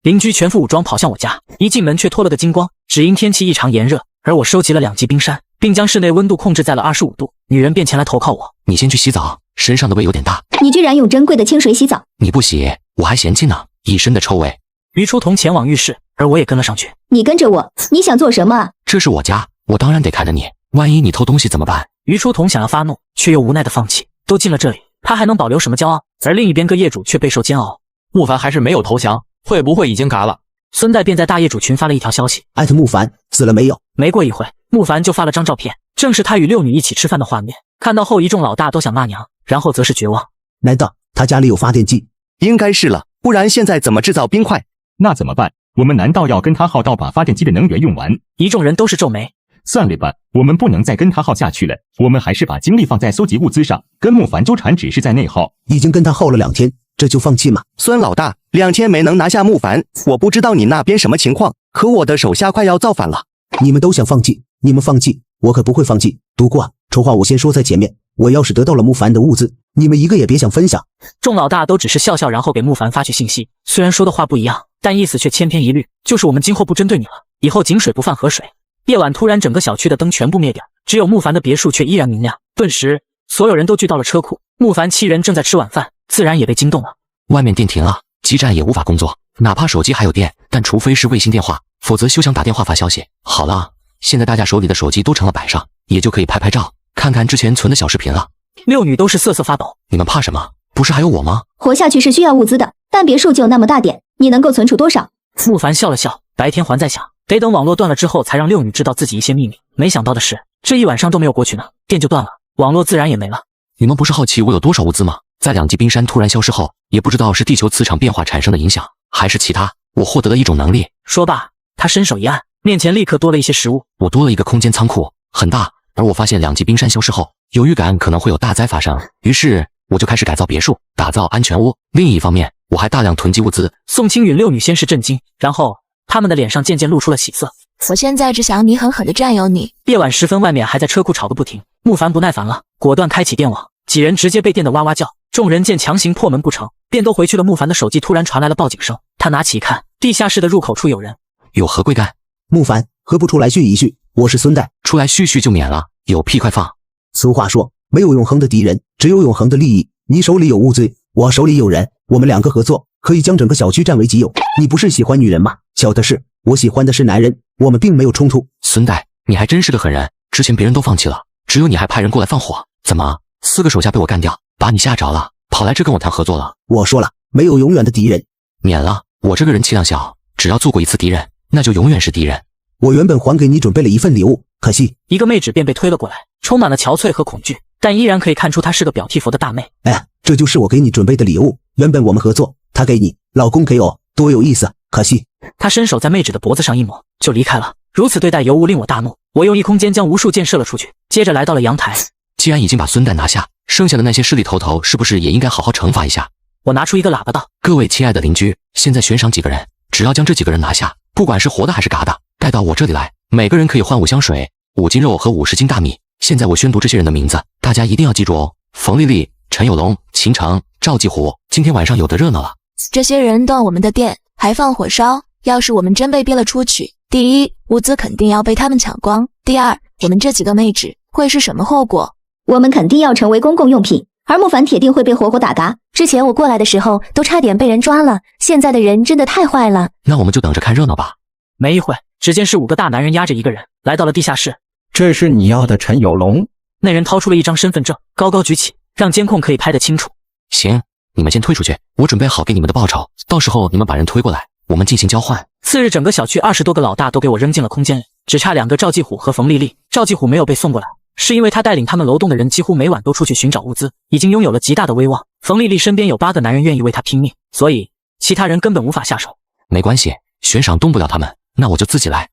邻居全副武装跑向我家，一进门却脱了个精光，只因天气异常炎热，而我收集了2级冰山，并将室内温度控制在了25度。女人便前来投靠我。你先去洗澡，身上的味有点大。你居然用珍贵的清水洗澡？你不洗，我还嫌弃呢，一身的臭味。于初桐前往浴室，而我也跟了上去。你跟着我，你想做什么啊？这是我家，我当然得看着你。万一你偷东西怎么办？于初桐想要发怒，却又无奈的放弃。都进了这里，他还能保留什么骄傲？而另一边各业主却备受煎熬。慕凡还是没有投降，会不会已经嘎了？孙代便在大业主群发了一条消息：艾特慕凡死了没有？没过一会，慕凡就发了张照片，正是他与6女一起吃饭的画面。看到后，一众老大都想骂娘，然后则是绝望。难道他家里有发电机？应该是了，不然现在怎么制造冰块？那怎么办？我们难道要跟他耗到把发电机的能源用完？一众人都是皱眉。算了吧，我们不能再跟他耗下去了，我们还是把精力放在搜集物资上，跟慕凡纠缠只是在内耗。已经跟他耗了2天，这就放弃吗？孙老大，2天没能拿下慕凡，我不知道你那边什么情况，可我的手下快要造反了。你们都想放弃，你们放弃，我可不会放弃。独挂丑话我先说在前面，我要是得到了慕凡的物资，你们一个也别想分享。众老大都只是笑笑，然后给慕凡发去信息，虽然说的话不一样，但意思却千篇一律，就是我们今后不针对你了，以后井水不犯河水。夜晚突然整个小区的灯全部灭掉，只有慕凡的别墅却依然明亮。顿时所有人都聚到了车库，慕凡7人正在吃晚饭，自然也被惊动了。外面电停了，基站也无法工作，哪怕手机还有电，但除非是卫星电话，否则休想打电话发消息。好了，现在大家手里的手机都成了摆上，也就可以拍拍照，看看之前存的小视频了。 6女都是瑟瑟发抖。你们怕什么？不是还有我吗？活下去是需要物资的，但别墅就那么大点，你能够存储多少？慕凡笑了笑，白天还在想，得等网络断了之后才让六女知道自己一些秘密。没想到的是，这一晚上都没有过去呢，电就断了，网络自然也没了。你们不是好奇我有多少物资吗？在2级冰山突然消失后，也不知道是地球磁场变化产生的影响，还是其他，我获得了一种能力。说罢，他伸手一按，面前立刻多了一些食物。我多了一个空间仓库，很大。而我发现2级冰山消失后，有预感可能会有大灾发生，于是我就开始改造别墅，打造安全屋。另一方面，我还大量囤积物资。宋青允六女先是震惊，然后他们的脸上渐渐露出了喜色。我现在只想你狠狠地占有你。夜晚时分，外面还在车库吵个不停。慕凡不耐烦了，果断开启电网，几人直接被电得哇哇叫。众人见强行破门不成，便都回去了。慕凡的手机突然传来了报警声，他拿起一看，地下室的入口处有人。有何贵干？慕凡，何不出来叙一叙？我是孙代，出来叙叙就免了，有屁快放。俗话说，没有永恒的敌人，只有永恒的利益。你手里有物资，我手里有人，我们2个合作，可以将整个小区占为己有。你不是喜欢女人吗？小的是，我喜欢的是男人，我们并没有冲突。孙代，你还真是个狠人，之前别人都放弃了，只有你还派人过来放火，怎么4个手下被我干掉，把你吓着了，跑来这跟我谈合作了？我说了，没有永远的敌人。免了，我这个人气量小，只要做过一次敌人，那就永远是敌人。我原本还给你准备了一份礼物，可惜一个妹纸便被推了过来，充满了憔悴和恐惧，但依然可以看出她是个表替佛的大妹。哎，这就是我给你准备的礼物，原本我们合作，他给你，老公给我，多有意思，可惜。他伸手在妹纸的脖子上一抹，就离开了。如此对待尤物令我大怒，我用异空间将无数箭射了出去，接着来到了阳台。既然已经把孙代拿下，剩下的那些势力头头是不是也应该好好惩罚一下？我拿出一个喇叭道：各位亲爱的邻居，现在悬赏几个人，只要将这几个人拿下，不管是活的还是嘎的，带到我这里来，每个人可以换5箱水、5斤肉和50斤大米。现在我宣读这些人的名字，大家一定要记住哦：冯丽丽、陈有龙、秦城、赵继虎。今天晚上有的热闹了。这些人断我们的电，还放火烧，要是我们真被逼了出去，第一，物资肯定要被他们抢光；第二，我们这几个妹纸会是什么后果？我们肯定要成为公共用品，而慕凡铁定会被活活打嘎。之前我过来的时候都差点被人抓了，现在的人真的太坏了。那我们就等着看热闹吧。没一会，只见是5个大男人压着一个人来到了地下室。这是你要的陈有龙？那人掏出了一张身份证，高高举起，让监控可以拍得清楚。行，你们先退出去，我准备好给你们的报酬，到时候你们把人推过来，我们进行交换。次日，整个小区20多个老大都给我扔进了空间里，只差2个赵继虎和冯丽丽。赵继虎没有被送过来，是因为他带领他们楼栋的人几乎每晚都出去寻找物资，已经拥有了极大的威望。冯丽丽身边有8个男人愿意为他拼命，所以其他人根本无法下手。没关系，悬赏动不了他们，那我就自己来。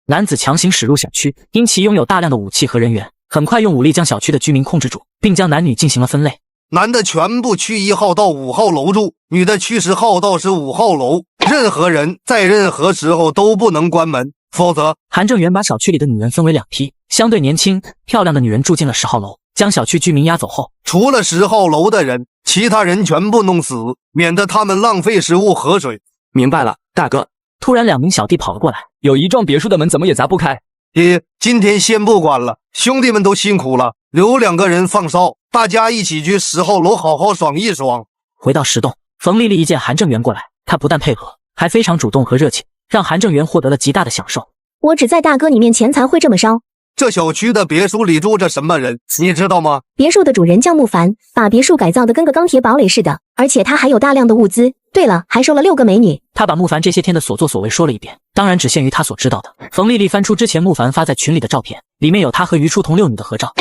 男子强行驶入小区，因其拥有大量的武器和人员，很快用武力将小区的居民控制住，并将男女进行了分类。男的全部去1号到5号楼住，女的去10号到15号楼。任何人在任何时候都不能关门，否则……韩正元把小区里的女人分为2批，相对年轻漂亮的女人住进了10号楼，将小区居民押走后，除了10号楼的人，其他人全部弄死，免得他们浪费食物和水。明白了，大哥。突然2名小弟跑了过来，有一幢别墅的门怎么也砸不开。爹，今天先不管了，兄弟们都辛苦了，留2个人放哨，大家一起去10号楼好好爽一爽。回到10栋，冯丽丽一见韩正元过来，她不但配合，还非常主动和热情，让韩正元获得了极大的享受。我只在大哥你面前才会这么烧。这小区的别墅里住着什么人，你知道吗？别墅的主人叫慕凡，把别墅改造的跟个钢铁堡垒似的，而且他还有大量的物资。对了，还收了6个美女。他把慕凡这些天的所作所为说了一遍，当然只限于他所知道的。冯丽丽翻出之前慕凡发在群里的照片，里面有他和于初同6女的合照。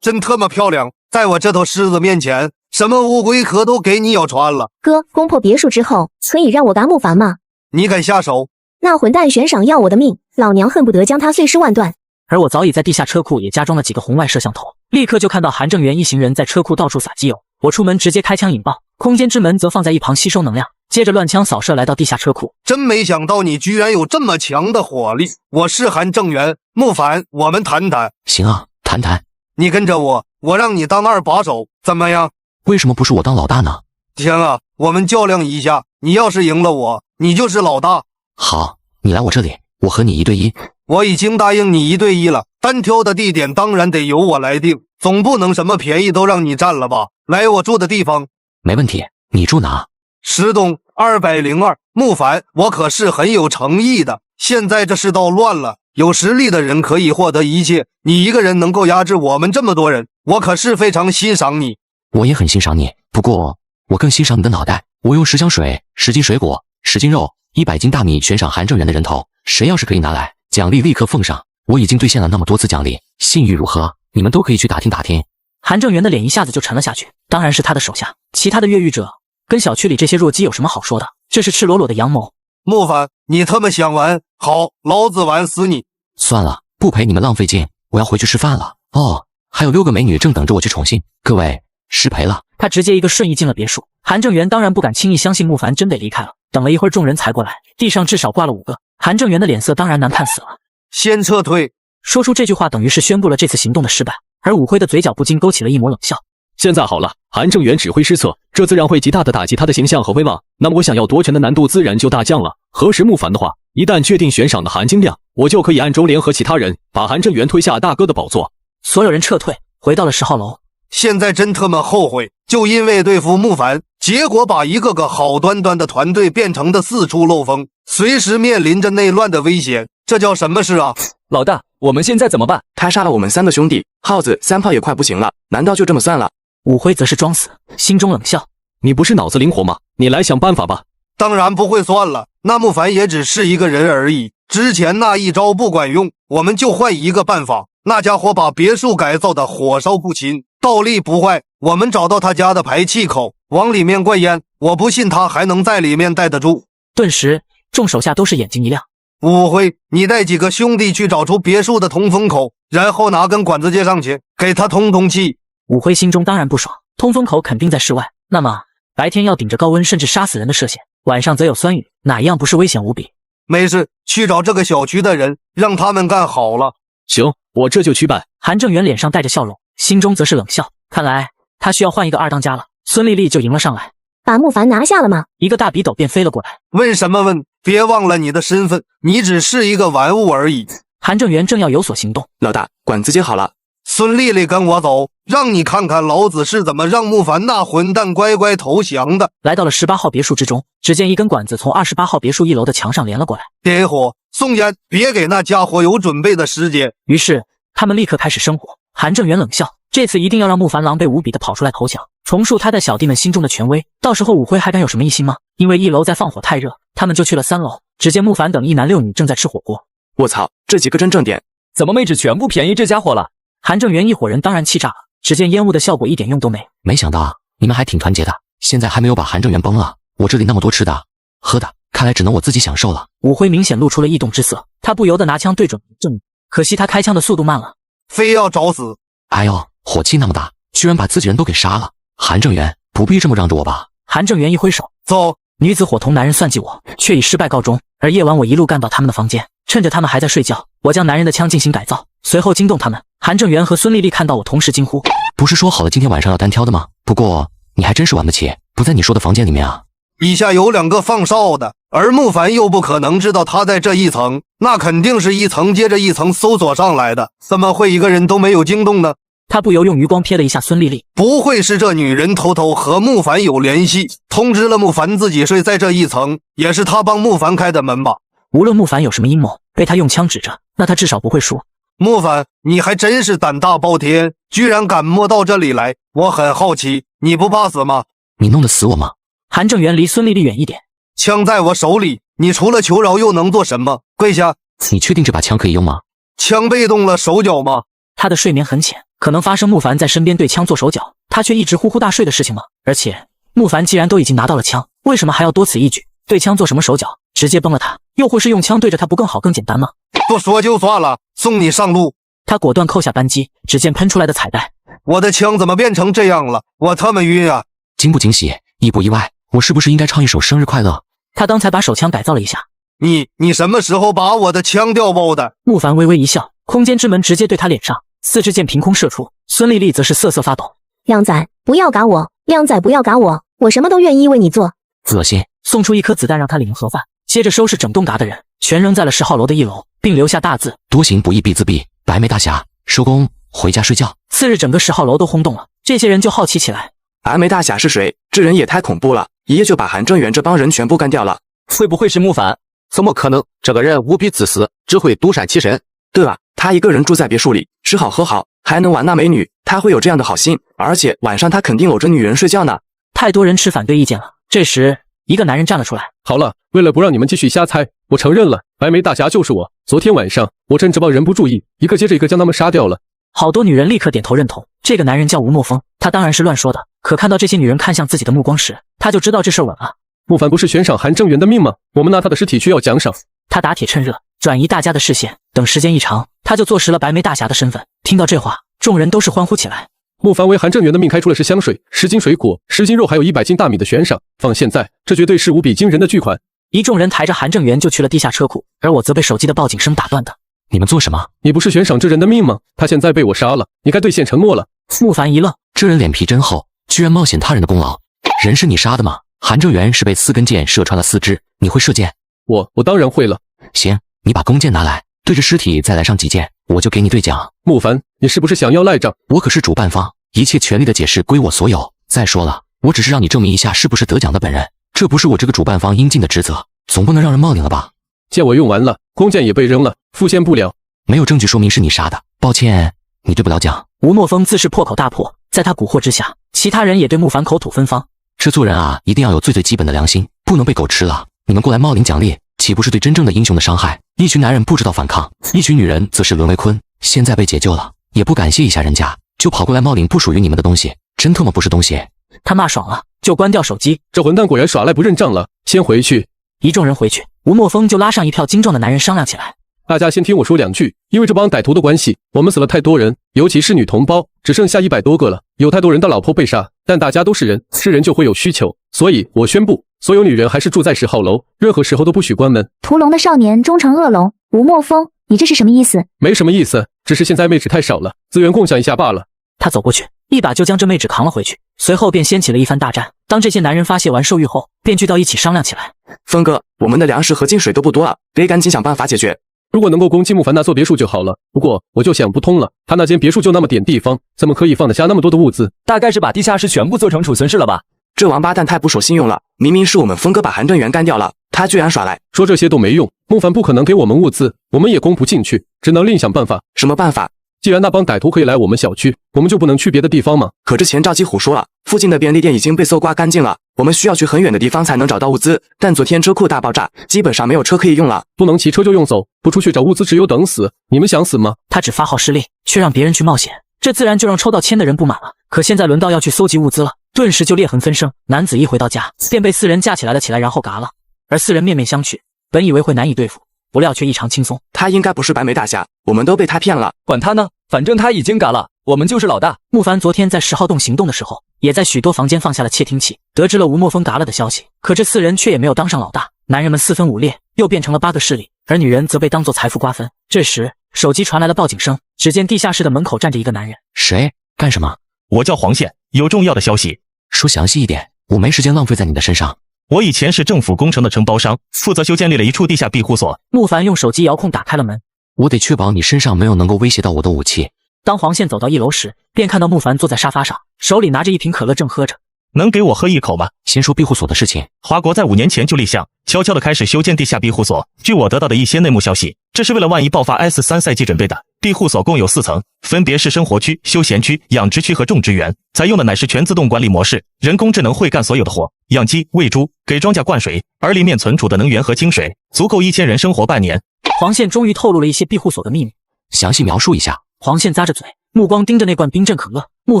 真特么漂亮，在我这头狮子面前，什么乌龟壳都给你咬穿了。哥，攻破别墅之后，可以让我嘎慕凡吗？你敢下手？那混蛋悬赏要我的命，老娘恨不得将他碎尸万段。而我早已在地下车库也加装了几个红外摄像头，立刻就看到韩正元一行人在车库到处撒机油。我出门直接开枪引爆，空间之门则放在一旁吸收能量，接着乱枪扫射来到地下车库。真没想到你居然有这么强的火力！我是韩正元，慕凡，我们谈谈。行啊，谈谈。你跟着我，我让你当2把手，怎么样？为什么不是我当老大呢？行啊，我们较量一下，你要是赢了我，你就是老大。好，你来我这里，我和你1对1。我已经答应你1对1了，单挑的地点当然得由我来定，总不能什么便宜都让你占了吧？来我住的地方。没问题，你住哪？10栋202。慕凡，我可是很有诚意的。现在这世道乱了，有实力的人可以获得一切，你一个人能够压制我们这么多人，我可是非常欣赏你。我也很欣赏你，不过我更欣赏你的脑袋，我用10箱水、10斤水果、10斤肉、100斤大米悬赏韩正元的人头，谁要是可以拿来，奖励立刻奉上。我已经兑现了那么多次奖励，信誉如何？你们都可以去打听打听。韩正元的脸一下子就沉了下去，当然是他的手下，其他的越狱者跟小区里这些弱鸡有什么好说的？这是赤裸裸的阳谋。木凡，你他妈想玩？好，老子玩死你！算了，不陪你们浪费劲，我要回去吃饭了。哦，还有6个美女正等着我去宠幸，各位失陪了。他直接一个瞬移进了别墅。韩正元当然不敢轻易相信木凡真得离开了。等了一会儿，众人才过来，地上至少挂了5个。韩正元的脸色当然难看死了。先撤退。说出这句话，等于是宣布了这次行动的失败。而武辉的嘴角不禁勾起了一抹冷笑。现在好了，韩正元指挥失策，这自然会极大的打击他的形象和威望。那么我想要夺权的难度自然就大降了。核实木凡的话，一旦确定悬赏的含金量，我就可以暗中联合其他人，把韩正元推下大哥的宝座。所有人撤退，回到了10号楼。现在真他妈后悔，就因为对付木凡，结果把一个个好端端的团队变成的四处漏风，随时面临着内乱的危险，这叫什么事啊？老大，我们现在怎么办？他杀了我们3个兄弟，耗子、3炮也快不行了，难道就这么算了？武辉则是装死，心中冷笑：你不是脑子灵活吗？你来想办法吧。当然不会算了，那木凡也只是一个人而已，之前那一招不管用，我们就换一个办法。那家伙把别墅改造的火烧不侵，倒立不坏，我们找到他家的排气口，往里面灌烟，我不信他还能在里面待得住。顿时众手下都是眼睛一亮。武辉，你带几个兄弟去找出别墅的通风口，然后拿根管子接上去，给他通通气。武辉心中当然不爽，通风口肯定在室外，那么白天要顶着高温甚至杀死人的射线，晚上则有酸雨，哪一样不是危险无比？没事，去找这个小区的人，让他们干好了。行，我这就去办。韩正元脸上带着笑容，心中则是冷笑，看来他需要换一个二当家了。孙丽丽就迎了上来，把木凡拿下了吗？一个大笔斗便飞了过来。问什么问？别忘了你的身份，你只是一个玩物而已。韩正元正要有所行动，老大，管子接好了。孙丽丽，跟我走，让你看看老子是怎么让木凡那混蛋乖乖投降的。来到了18号别墅之中，只见一根管子从28号别墅1楼的墙上连了过来。点火，送烟，别给那家伙有准备的时间。于是他们立刻开始生火。韩正元冷笑，这次一定要让木凡狼狈无比的跑出来投降，重塑他在小弟们心中的权威。到时候武辉还敢有什么异心吗？因为1楼在放火太热，他们就去了3楼。只见木凡等1男6女正在吃火锅。我操，这几个真正点，怎么妹纸全部便宜这家伙了？韩正元一伙人当然气炸了，只见烟雾的效果一点用都没。没想到你们还挺团结的，现在还没有把韩正元崩了。我这里那么多吃的喝的，看来只能我自己享受了。武辉明显露出了异动之色，他不由得拿枪对准正义，可惜他开枪的速度慢了，非要找死。哎呦，火气那么大，居然把自己人都给杀了。韩正元，不必这么让着我吧。韩正元一挥手，走。女子伙同男人算计我，却以失败告终。而夜晚我一路干到他们的房间，趁着他们还在睡觉，我将男人的枪进行改造，随后惊动他们。韩正元和孙丽丽看到我同时惊呼，不是说好了今天晚上要单挑的吗？不过你还真是玩不起，不在你说的房间里面啊。以下有2个放哨的，而木凡又不可能知道他在这一层，那肯定是一层接着一层搜索上来的，怎么会一个人都没有惊动呢？他不由用余光瞥了一下孙丽丽，不会是这女人偷偷和木凡有联系，通知了木凡自己睡在这一层，也是他帮木凡开的门吧？无论木凡有什么阴谋，被他用枪指着，那他至少不会输。木凡，你还真是胆大包天，居然敢摸到这里来，我很好奇，你不怕死吗？你弄得死我吗？韩正元离孙丽丽远一点，枪在我手里，你除了求饶又能做什么？跪下。你确定这把枪可以用吗？枪被动了手脚吗？他的睡眠很浅，可能发生木凡在身边对枪做手脚，他却一直呼呼大睡的事情吗？而且木凡既然都已经拿到了枪，为什么还要多此一举？对枪做什么手脚？直接崩了他，又或是用枪对着他不更好更简单吗？不说就算了，送你上路。他果断扣下扳机，只见喷出来的彩带。我的枪怎么变成这样了？我他妈晕啊！惊不惊喜，意不意外？我是不是应该唱一首生日快乐？他刚才把手枪改造了一下。你什么时候把我的枪调包的？木凡微微一笑，空间之门直接对他脸上，4支箭凭空射出。孙丽丽则是瑟瑟发抖。靓仔，不要嘎我！靓仔，不要嘎我！我什么都愿意为你做。恶心！送出1颗子弹让他领盒饭，接着收拾整栋嘎的人，全扔在了10号楼的1楼，并留下大字：多行不义必自毙，白眉大侠收工回家睡觉。次日整个10号楼都轰动了，这些人就好奇起来，白眉大侠是谁？这人也太恐怖了，一夜就把韩正元这帮人全部干掉了。会不会是木凡？怎么可能？这个人无比自私，只会独善其身。对啊，他一个人住在别墅里，吃好喝好，还能玩那美女，他会有这样的好心？而且晚上他肯定搂着女人睡觉呢。太多人持反对意见了，这时，一个男人站了出来。好了，为了不让你们继续瞎猜，我承认了，白眉大侠就是我。昨天晚上，我趁这帮人不注意，一个接着一个将他们杀掉了。好多女人立刻点头认同。这个男人叫吴墨风，他当然是乱说的。可看到这些女人看向自己的目光时，他就知道这事稳了。慕凡不是悬赏韩正元的命吗？我们拿他的尸体去要奖赏。他打铁趁热，转移大家的视线。等时间一长，他就坐实了白眉大侠的身份。听到这话，众人都是欢呼起来。慕凡为韩正元的命开出了10香水、10斤水果、10斤肉，还有100斤大米的悬赏。放现在，这绝对是无比惊人的巨款。一众人抬着韩正元就去了地下车库，而我则被手机的报警声打断的。你们做什么？你不是悬赏这人的命吗？他现在被我杀了，你该兑现承诺了。慕凡一愣，这人脸皮真厚，居然冒险他人的功劳。人是你杀的吗？韩正元是被4根箭射穿了4肢，你会射箭？我当然会了。行，你把弓箭拿来，对着尸体再来上几箭，我就给你兑奖。慕凡，你是不是想要赖账？我可是主办方，一切权利的解释归我所有。再说了，我只是让你证明一下是不是得奖的本人，这不是我这个主办方应尽的职责，总不能让人冒领了吧？箭我用完了，弓箭也被扔了，复现不了。没有证据说明是你杀的，抱歉，你对不了奖。吴墨风自是破口大破，在他蛊惑之下，其他人也对慕凡口吐芬芳。这做人啊，一定要有最基本的良心，不能被狗吃了。你们过来冒领奖励，岂不是对真正的英雄的伤害？一群男人不知道反抗，一群女人则是沦为鲲。现在被解救了，也不感谢一下人家，就跑过来冒领不属于你们的东西，真他妈不是东西！他骂爽了，就关掉手机。这混蛋果然耍赖不认账了，先回去。一众人回去，吴墨风就拉上一票精壮的男人商量起来。大家先听我说2句，因为这帮歹徒的关系，我们死了太多人，尤其是女同胞，只剩下100多个了。有太多人的老婆被杀，但大家都是人，是人就会有需求，所以我宣布，所有女人还是住在10号楼，任何时候都不许关门。屠龙的少年终成恶龙，吴墨风，你这是什么意思？没什么意思，只是现在妹纸太少了，资源共享一下罢了。他走过去，一把就将这妹纸扛了回去，随后便掀起了一番大战。当这些男人发泄完兽欲后，便聚到一起商量起来。峰哥，我们的粮食和进水都不多了，得赶紧想办法解决。如果能够攻击慕凡那座别墅就好了，不过我就想不通了，他那间别墅就那么点地方，怎么可以放得下那么多的物资？大概是把地下室全部做成储存室了吧？这王八蛋太不守信用了，明明是我们峰哥把韩正元干掉了，他居然耍赖。说这些都没用，慕凡不可能给我们物资，我们也攻不进去，只能另想办法。什么办法？既然那帮歹徒可以来我们小区，我们就不能去别的地方吗？可之前赵继虎说了，附近的便利店已经被搜刮干净了，我们需要去很远的地方才能找到物资。但昨天车库大爆炸，基本上没有车可以用了，不能骑车就用走，不出去找物资只有等死。你们想死吗？他只发号施令，却让别人去冒险，这自然就让抽到签的人不满了。可现在轮到要去搜集物资了，顿时就裂痕纷生。男子一回到家，便被4人架起来了起来，然后嘎了。而4人面面相觑，本以为会难以对付，不料却异常轻松。他应该不是白眉大侠，我们都被他骗了。管他呢，反正他已经嘎了，我们就是老大。慕凡昨天在10号洞行动的时候，也在许多房间放下了窃听器，得知了吴墨风嘎了的消息。可这4人却也没有当上老大，男人们4分5裂，又变成了8个势力，而女人则被当作财富瓜分。这时，手机传来了报警声，只见地下室的门口站着一个男人。谁？干什么？我叫黄宪，有重要的消息。说详细一点，我没时间浪费在你的身上。我以前是政府工程的承包商，负责修建立了一处地下庇护所。慕凡用手机遥控打开了门。我得确保你身上没有能够威胁到我的武器。当黄宪走到1楼时，便看到慕凡坐在沙发上，手里拿着一瓶可乐正喝着。能给我喝一口吗？先说庇护所的事情。华国在5年前就立项，悄悄地开始修建地下庇护所。据我得到的一些内幕消息，这是为了万一爆发 S3 赛季准备的。庇护所共有4层，分别是生活区、休闲区、养殖区和种植园。采用的乃是全自动管理模式，人工智能会干所有的活，养鸡、喂猪、给庄稼灌水，而里面存储的能源和清水足够1000人生活半年。黄宪终于透露了一些庇护所的秘密，详细描述一下。黄宪咂着嘴，目光盯着那罐冰镇可乐。慕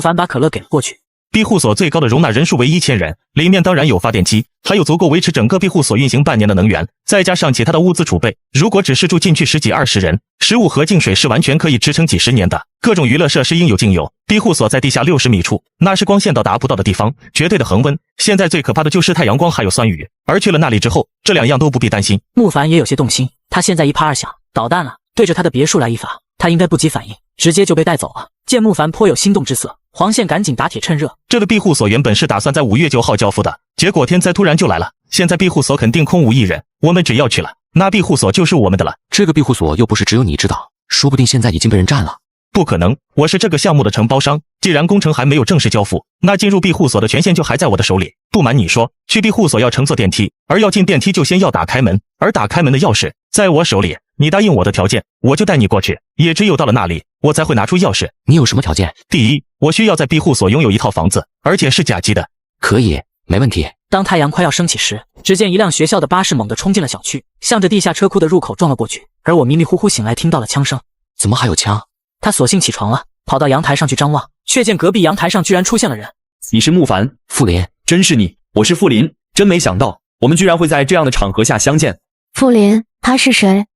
凡把可乐给了过去。庇护所最高的容纳人数为1000人，里面当然有发电机，还有足够维持整个庇护所运行半年的能源，再加上其他的物资储备。如果只是住进去10几20人，食物和净水是完全可以支撑几10年的。各种娱乐设施应有尽有。庇护所在地下60米处，那是光线到达不到的地方，绝对的恒温。现在最可怕的就是太阳光还有酸雨，而去了那里之后，这2样都不必担心。慕凡也有些动心，他现在一怕二想，捣蛋了，对着他的别墅来一发，他应该不及反应，直接就被带走了。见慕凡颇有心动之色，黄宪赶紧打铁趁热。这个庇护所原本是打算在5月9号交付的，结果天灾突然就来了，现在庇护所肯定空无一人，我们只要去了，那庇护所就是我们的了。这个庇护所又不是只有你知道，说不定现在已经被人占了。不可能，我是这个项目的承包商，既然工程还没有正式交付，那进入庇护所的权限就还在我的手里。不瞒你说，去庇护所要乘坐电梯，而要进电梯就先要打开门，而打开门的钥匙在我手里。你答应我的条件，我就带你过去，也只有到了那里，我才会拿出钥匙。你有什么条件？第一，我需要在庇护所拥有一套房子，而且是甲级的。可以，没问题。当太阳快要升起时，只见一辆学校的巴士猛地冲进了小区，向着地下车库的入口撞了过去。而我迷迷糊糊醒来，听到了枪声。怎么还有枪？他索性起床了，跑到阳台上去张望，却见隔壁阳台上居然出现了人。你是慕凡？傅林，真是你！我是傅林，真没想到我们居然会在这样的场合下相见。傅林，他是谁？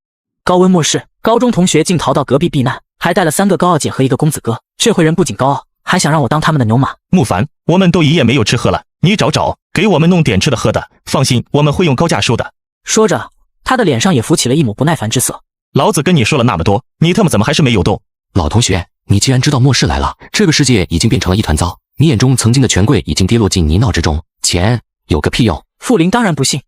高温末世，高中同学竟逃到隔壁避难，还带了3个高傲姐和1个公子哥。这回人不仅高傲，还想让我当他们的牛马。慕凡，我们都一夜没有吃喝了，你找，给我们弄点吃的喝的，放心，我们会用高价收的。说着，他的脸上也浮起了一抹不耐烦之色。老子跟你说了那么多，你他妈怎么还是没有动？老同学，你既然知道末世来了，这个世界已经变成了一团糟，你眼中曾经的权贵已经跌落进泥淖之中，钱有个屁用！傅林当然不信，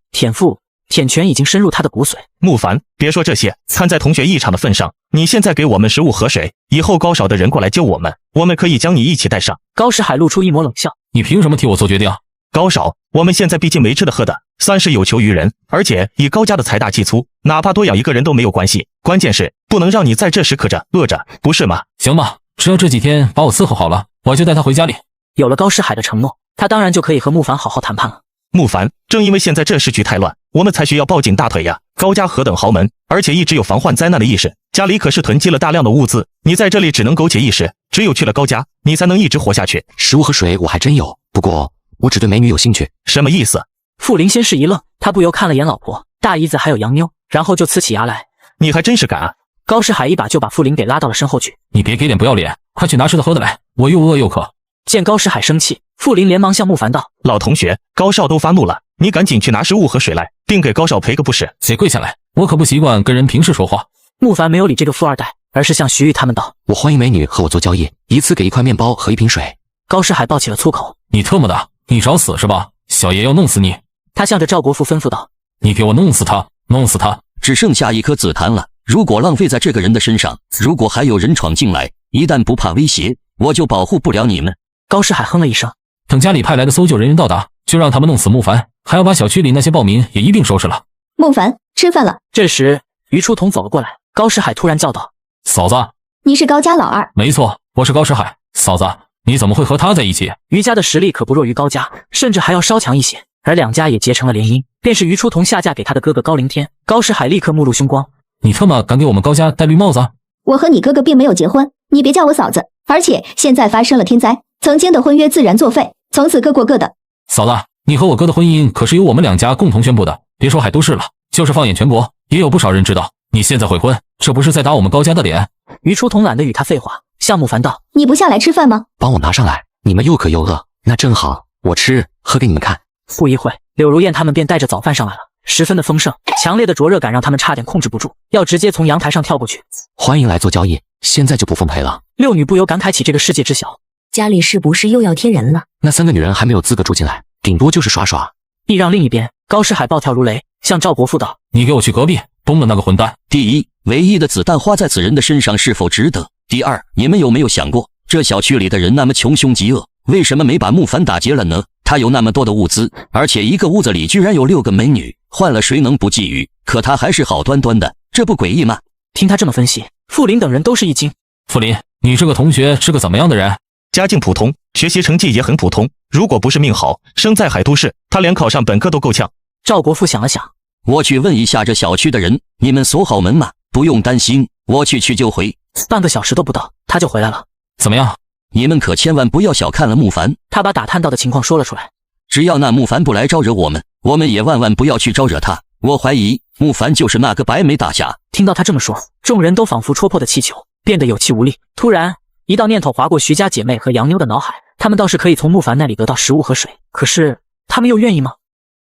舔权已经深入他的骨髓。慕凡，别说这些，看在同学一场的份上，你现在给我们食物和水，以后高少的人过来救我们，我们可以将你一起带上。高石海露出一抹冷笑，你凭什么替我做决定？高少，我们现在毕竟没吃的喝的，算是有求于人，而且以高家的财大气粗，哪怕多养一个人都没有关系，关键是不能让你在这时渴着饿着，不是吗？行吧，只要这几天把我伺候好了，我就带他回家里。有了高石海的承诺，他当然就可以和慕凡好好谈判了。慕凡，正因为现在这时局太乱，我们才需要抱紧大腿呀。高家何等豪门，而且一直有防患灾难的意识，家里可是囤积了大量的物资，你在这里只能苟且一时，只有去了高家，你才能一直活下去。食物和水我还真有，不过我只对美女有兴趣。什么意思？傅林先是一愣，他不由看了眼老婆、大姨子还有杨妞，然后就呲起牙来。你还真是敢啊！高石海一把就把傅林给拉到了身后去。你别给脸不要脸，快去拿吃的喝的来，我又饿又渴。见高石海生气，傅林连忙向慕凡道：老同学，高少都发怒了，你赶紧去拿食物和水来，并给高少赔个不是。谁跪下来？我可不习惯跟人平视说话。慕凡没有理这个富二代，而是向徐玉他们道：我欢迎美女和我做交易，一次给1块面包和1瓶水。高石海爆起了粗口：你特么的，你找死是吧？小爷要弄死你！他向着赵国富吩咐道：你给我弄死他，弄死他！只剩下1颗子弹了，如果浪费在这个人的身上，如果还有人闯进来，一旦不怕威胁，我就保护不了你们。高石海哼了一声，等家里派来的搜救人员到达，就让他们弄死慕凡，还要把小区里那些暴民也一并收拾了。慕凡，吃饭了。这时于初桐走了过来，高石海突然叫道：嫂子，你是高家老二？没错，我是高石海。嫂子，你怎么会和他在一起？于家的实力可不弱于高家，甚至还要稍强一些，而两家也结成了联姻，便是于初桐下嫁给他的哥哥高凌天。高石海立刻目露凶光：你特么敢给我们高家戴绿帽子？我和你哥哥并没有结婚，你别叫我嫂子。而且现在发生了天灾，曾经的婚约自然作废，从此各过各的。嫂子，你和我哥的婚姻可是由我们两家共同宣布的，别说海都市了，就是放眼全国，也有不少人知道。你现在悔婚，这不是在打我们高家的脸？于初桐懒得与他废话，向慕凡道：你不下来吃饭吗？帮我拿上来，你们又渴又饿，那正好，我吃喝给你们看。不一会，柳如燕他们便带着早饭上来了，十分的丰盛，强烈的灼热感让他们差点控制不住，要直接从阳台上跳过去。欢迎来做交易，现在就不奉陪了。六女不由感慨起这个世界之小，家里是不是又要添人了？那3个女人还没有资格住进来，顶多就是耍耍。避让另一边，高石海暴跳如雷，向赵国富道：你给我去隔壁崩了那个混蛋。第一，唯一的子弹花在此人的身上是否值得？第二，你们有没有想过，这小区里的人那么穷凶极恶，为什么没把慕凡打劫了呢？他有那么多的物资，而且一个屋子里居然有6个美女，换了谁能不觊觎？可他还是好端端的，这不诡异吗？听他这么分析，傅林等人都是一惊。傅林，你这个同学是个怎么样的人？家境普通，学习成绩也很普通，如果不是命好，生在海都市，他连考上本科都够呛。赵国富想了想，我去问一下这小区的人，你们锁好门吗？不用担心，我去就回。半个小时都不到，他就回来了。怎么样？你们可千万不要小看了慕凡。他把打探到的情况说了出来。只要那慕凡不来招惹我们，我们也万万不要去招惹他。我怀疑慕凡就是那个白眉大侠。听到他这么说，众人都仿佛戳破的气球，变得有气无力。突然，一道念头划过徐家姐妹和杨妞的脑海，他们倒是可以从慕凡那里得到食物和水，可是他们又愿意吗？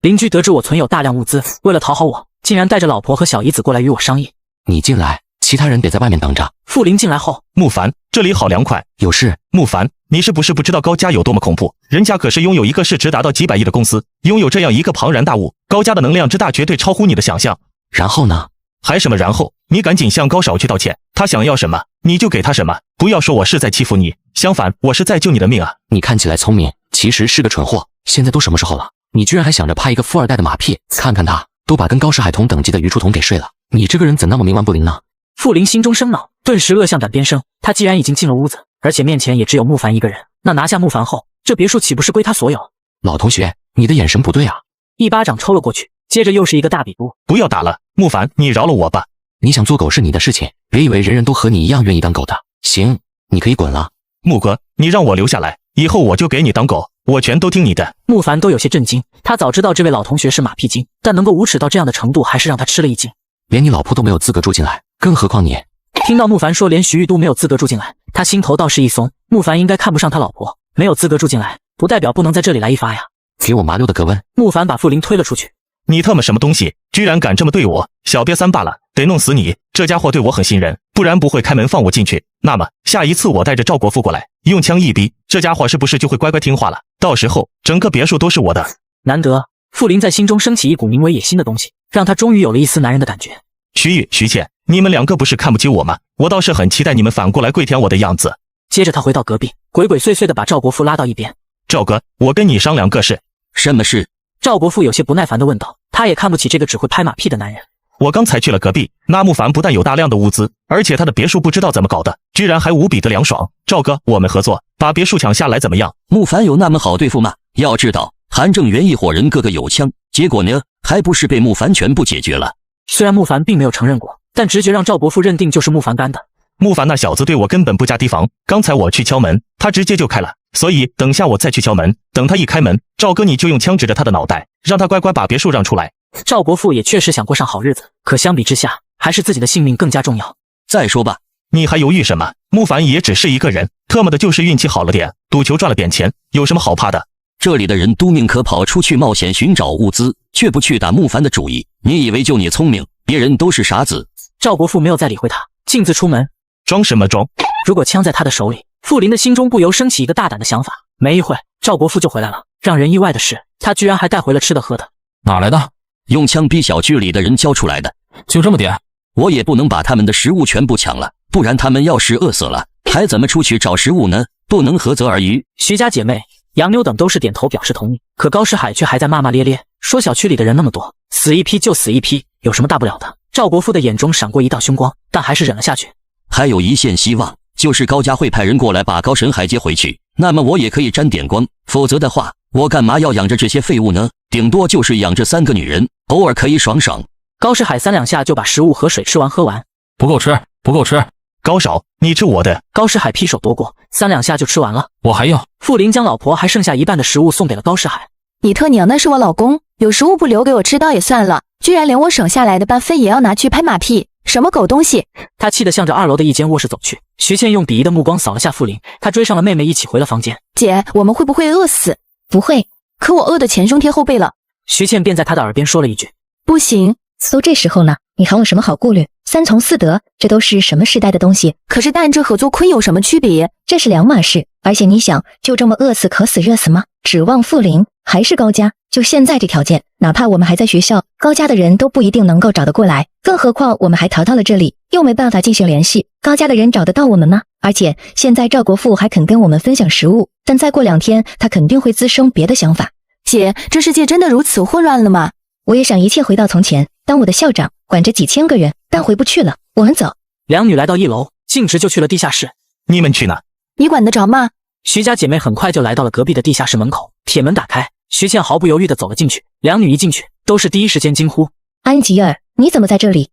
邻居得知我存有大量物资，为了讨好我，竟然带着老婆和小姨子过来与我商议。你进来，其他人得在外面等着。傅林进来后，慕凡，这里好凉快。有事？慕凡，你是不是不知道高家有多么恐怖？人家可是拥有一个市值达到几百亿的公司，拥有这样一个庞然大物，高家的能量之大绝对超乎你的想象。然后呢？还什么然后？你赶紧向高少去道歉，他想要什么你就给他什么，不要说我是在欺负你，相反，我是在救你的命啊！你看起来聪明，其实是个蠢货。现在都什么时候了，你居然还想着拍一个富二代的马屁？看看他，都把跟高石海同等级的于初桐给睡了，你这个人怎那么冥顽不灵呢？傅林心中生恼，顿时恶向胆边生。他既然已经进了屋子，而且面前也只有慕凡一个人，那拿下慕凡后，这别墅岂不是归他所有？老同学，你的眼神不对啊！一巴掌抽了过去，接着又是一个大比嘟。不要打了，慕凡，你饶了我吧。你想做狗是你的事情，别以为人人都和你一样愿意当狗的。行，你可以滚了。木哥，你让我留下来，以后我就给你当狗，我全都听你的。慕凡都有些震惊，他早知道这位老同学是马屁精，但能够无耻到这样的程度，还是让他吃了一惊。连你老婆都没有资格住进来，更何况你。听到慕凡说连徐玉都没有资格住进来，他心头倒是一松。慕凡应该看不上他老婆，没有资格住进来，不代表不能在这里来一发呀。给我麻溜的格温！慕凡把傅林推了出去。你特么什么东西，居然敢这么对我！小瘪三罢了，得弄死你！这家伙对我很信任，不然不会开门放我进去。那么下一次我带着赵国富过来，用枪一逼，这家伙是不是就会乖乖听话了？到时候整个别墅都是我的。难得傅林在心中升起一股名为野心的东西，让他终于有了一丝男人的感觉。徐玉、徐倩，你们两个不是看不起我吗？我倒是很期待你们反过来跪舔我的样子。接着他回到隔壁，鬼鬼祟祟地把赵国富拉到一边。赵哥，我跟你商量个事。什么事？赵国富有些不耐烦地问道。他也看不起这个只会拍马屁的男人。我刚才去了隔壁，那慕凡不但有大量的物资，而且他的别墅不知道怎么搞的，居然还无比的凉爽。赵哥，我们合作，把别墅抢下来怎么样？慕凡有那么好对付吗？要知道，韩正元一伙人个个有枪，结果呢，还不是被慕凡全部解决了。虽然慕凡并没有承认过，但直觉让赵国富认定就是慕凡干的。慕凡那小子对我根本不加提防，刚才我去敲门，他直接就开了，所以等下我再去敲门，等他一开门，赵哥你就用枪指着他的脑袋，让他乖乖把别墅让出来。赵国富也确实想过上好日子，可相比之下，还是自己的性命更加重要。再说吧，你还犹豫什么？慕凡也只是一个人，特么的就是运气好了点，赌球赚了点钱，有什么好怕的？这里的人都宁可跑出去冒险寻找物资，却不去打慕凡的主意。你以为就你聪明，别人都是傻子？赵国富没有再理会他，径自出门。装什么装？如果枪在他的手里，傅林的心中不由升起一个大胆的想法。没一会，赵国富就回来了。让人意外的是，他居然还带回了吃的喝的。哪来的？用枪逼小区里的人交出来的。就这么点？我也不能把他们的食物全部抢了，不然他们要是饿死了，还怎么出去找食物呢？不能合则而渔。徐家姐妹、杨妞等都是点头表示同意，可高诗海却还在骂骂咧咧，说小区里的人那么多，死一批就死一批，有什么大不了的？赵国富的眼中闪过一道凶光，但还是忍了下去。还有一线希望，就是高家会派人过来把高神海接回去，那么我也可以沾点光，否则的话，我干嘛要养着这些废物呢？顶多就是养着3个女人，偶尔可以爽爽。高诗海3两下就把食物和水吃完喝完。不够吃，不够吃。高少，你吃我的。高诗海劈手夺过，3两下就吃完了。我还要。傅林将老婆还剩下一半的食物送给了高诗海。你特娘那是我老公，有食物不留给我吃倒也算了，居然连我省下来的半分也要拿去拍马屁，什么狗东西！他气得向着2楼的一间卧室走去。徐倩用鄙夷的目光扫了下傅林，他追上了妹妹一起回了房间。姐，我们会不会饿死？不会，可我饿得前胸贴后背了。徐倩便在他的耳边说了一句：不行。都这时候了，你还有什么好顾虑？3从4德，这都是什么时代的东西？可是但这和做亏有什么区别？这是两码事。而且你想，就这么饿死渴死热死吗？指望傅林还是高家？就现在这条件，哪怕我们还在学校，高家的人都不一定能够找得过来，更何况我们还逃到了这里，又没办法进行联系，高家的人找得到我们吗？而且现在赵国富还肯跟我们分享食物，但再过2天，他肯定会滋生别的想法。姐，这世界真的如此混乱了吗？我也想一切回到从前，当我的校长，管着几千个人，但回不去了。我们走。两女来到1楼，径直就去了地下室。你们去哪？你管得着吗？徐家姐妹很快就来到了隔壁的地下室门口，铁门打开，徐倩毫不犹豫地走了进去。两女一进去，都是第一时间惊呼：安吉尔，你怎么在这里？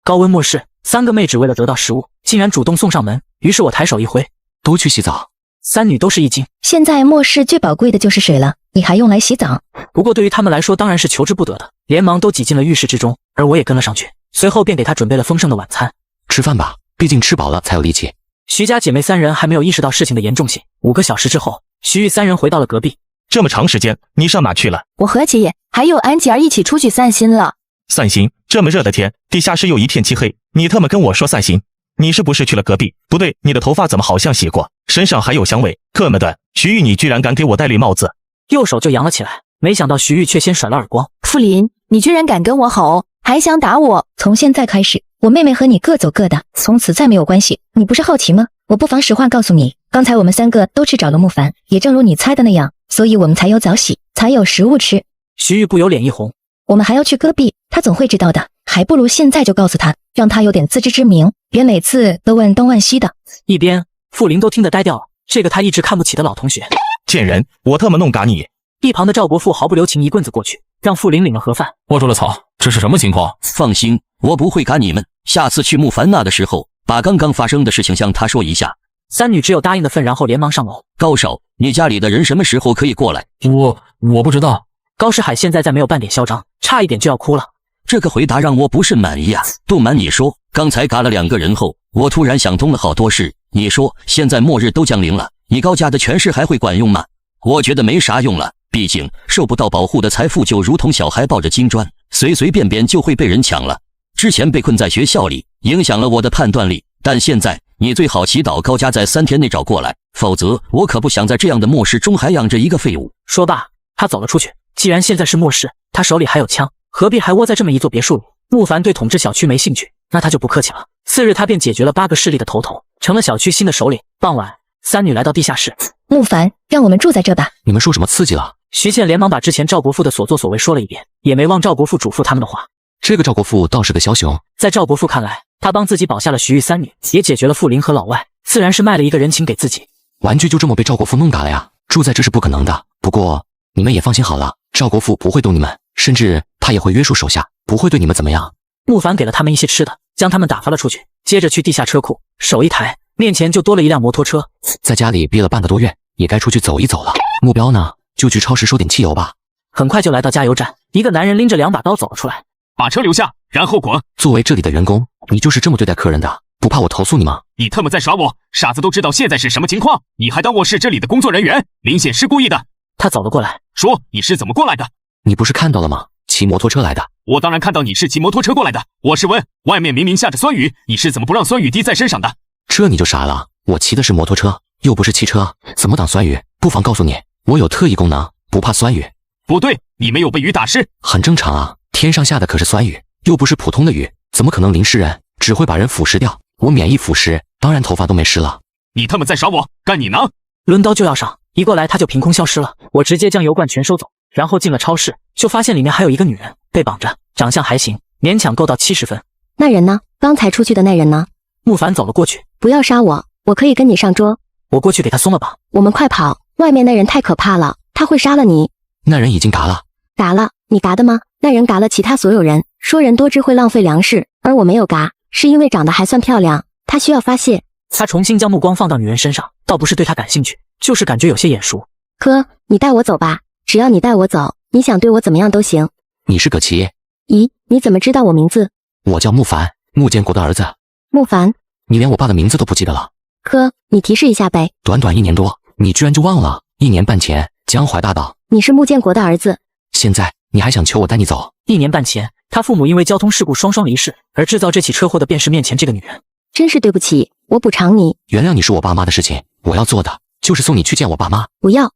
高温末世，3个妹只为了得到食物，竟然主动送上门。于是我抬手一挥，都去洗澡。3女都是一惊。现在末世最宝贵的就是水了，你还用来洗澡？不过对于他们来说当然是求之不得的，连忙都挤进了浴室之中，而我也跟了上去，随后便给他准备了丰盛的晚餐。吃饭吧，毕竟吃饱了才有力气。徐家姐妹3人还没有意识到事情的严重性。5个小时之后，徐玉3人回到了隔壁。这么长时间，你上哪去了？我和姐姐还有安吉儿一起出去散心了。散心？这么热的天，地下室又一片漆黑，你特么跟我说散心？你是不是去了隔壁？不对，你的头发怎么好像洗过，身上还有香味？特么的，徐玉，你居然敢给我戴绿帽子！右手就扬了起来，没想到徐玉却先甩了耳光。傅林，你居然敢跟我吼，还想打我？从现在开始，我妹妹和你各走各的，从此再没有关系。你不是好奇吗？我不妨实话告诉你，刚才我们3个都去找了慕凡，也正如你猜的那样，所以我们才有早洗，才有食物吃。徐玉不由脸一红。我们还要去戈壁，他总会知道的，还不如现在就告诉他，让他有点自知之明，别每次都问东问西的。一边傅林都听得呆掉了，这个他一直看不起的老同学，贱人，我特么弄嘎你！一旁的赵国富毫不留情，一棍子过去，让傅林领了盒饭。握住了草，这是什么情况？放心，我不会赶你们。下次去木凡那的时候，把刚刚发生的事情向他说一下。三女只有答应的份，然后连忙上楼。高少，你家里的人什么时候可以过来？我不知道。高世海现在没有半点嚣张，差一点就要哭了。这个回答让我不甚满意啊！不瞒你说，刚才嘎了2个人后，我突然想通了好多事。你说现在末日都降临了，你高家的权势还会管用吗？我觉得没啥用了，毕竟受不到保护的财富就如同小孩抱着金砖，随随便便就会被人抢了。之前被困在学校里，影响了我的判断力，但现在你最好祈祷高家在3天内找过来，否则我可不想在这样的末世中还养着一个废物。说罢，他走了出去。既然现在是末世，他手里还有枪，何必还窝在这么一座别墅里？木凡对统治小区没兴趣，那他就不客气了。次日，他便解决了8个势力的头头，成了小区新的首领。傍晚，三女来到地下室。木凡，让我们住在这吧。你们说什么刺激了？徐倩连忙把之前赵国富的所作所为说了一遍，也没忘赵国富嘱咐他们的话。这个赵国富倒是个枭雄。在赵国富看来，他帮自己保下了徐玉三女，也解决了傅林和老外，自然是卖了一个人情给自己。玩具就这么被赵国富弄打了呀？住在这是不可能的。不过你们也放心好了，赵国富不会动你们，甚至他也会约束手下，不会对你们怎么样。木凡给了他们一些吃的，将他们打发了出去，接着去地下车库，手一抬，面前就多了一辆摩托车。在家里憋了半个多月，也该出去走一走了。目标呢，就去超市收点汽油吧。很快就来到加油站，一个男人拎着2把刀走了出来。把车留下，然后滚！作为这里的员工，你就是这么对待客人的？不怕我投诉你吗？你特么在耍我！傻子都知道现在是什么情况，你还当我是这里的工作人员？明显是故意的。他走了过来，说你是怎么过来的？你不是看到了吗？骑摩托车来的。我当然看到你是骑摩托车过来的。我是问，外面明明下着酸雨，你是怎么不让酸雨滴在身上的？这你就傻了，我骑的是摩托车，又不是汽车，怎么挡酸雨？不妨告诉你，我有特异功能，不怕酸雨。不对，你没有被雨打湿。很正常啊，天上下的可是酸雨，又不是普通的雨，怎么可能淋湿人？只会把人腐蚀掉。我免疫腐蚀，当然头发都没湿了。你他妈在耍我，干你呢！抡刀就要上，一过来他就凭空消失了。我直接将油罐全收走，然后进了超市，就发现里面还有一个女人被绑着，长相还行，勉强够到70分。那人呢？刚才出去的那人呢？木凡走了过去。不要杀我，我可以跟你上桌。我过去给他松了绑。我们快跑，外面那人太可怕了，他会杀了你。那人已经嘎了。嘎了？你嘎的吗？那人嘎了其他所有人，说人多智慧浪费粮食，而我没有嘎，是因为长得还算漂亮，他需要发泄。他重新将目光放到女人身上，倒不是对她感兴趣，就是感觉有些眼熟。哥，你带我走吧，只要你带我走，你想对我怎么样都行。你是葛奇？咦，你怎么知道我名字？我叫木凡，穆建国的儿子。木凡？你连我爸的名字都不记得了？哥，你提示一下呗。短短1年多，你居然就忘了？1年半前，江淮大道，你是穆建国的儿子。现在你还想求我带你走？1年半前，他父母因为交通事故双双离世，而制造这起车祸的便是面前这个女人。真是对不起，我补偿你。原谅你是我爸妈的事情，我要做的就是送你去见我爸妈。不要，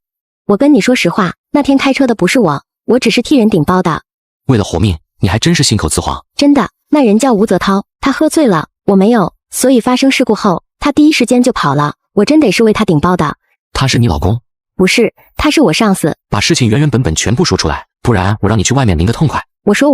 我跟你说实话，那天开车的不是我只是替人顶包的。为了活命，你还真是信口雌黄。真的，那人叫吴泽涛，他喝醉了，我没有，所以发生事故后，他第一时间就跑了，我真得是为他顶包的。他是你老公？不是，他是我上司。把事情原原本本全部说出来，不然我让你去外面淋个痛快。我说，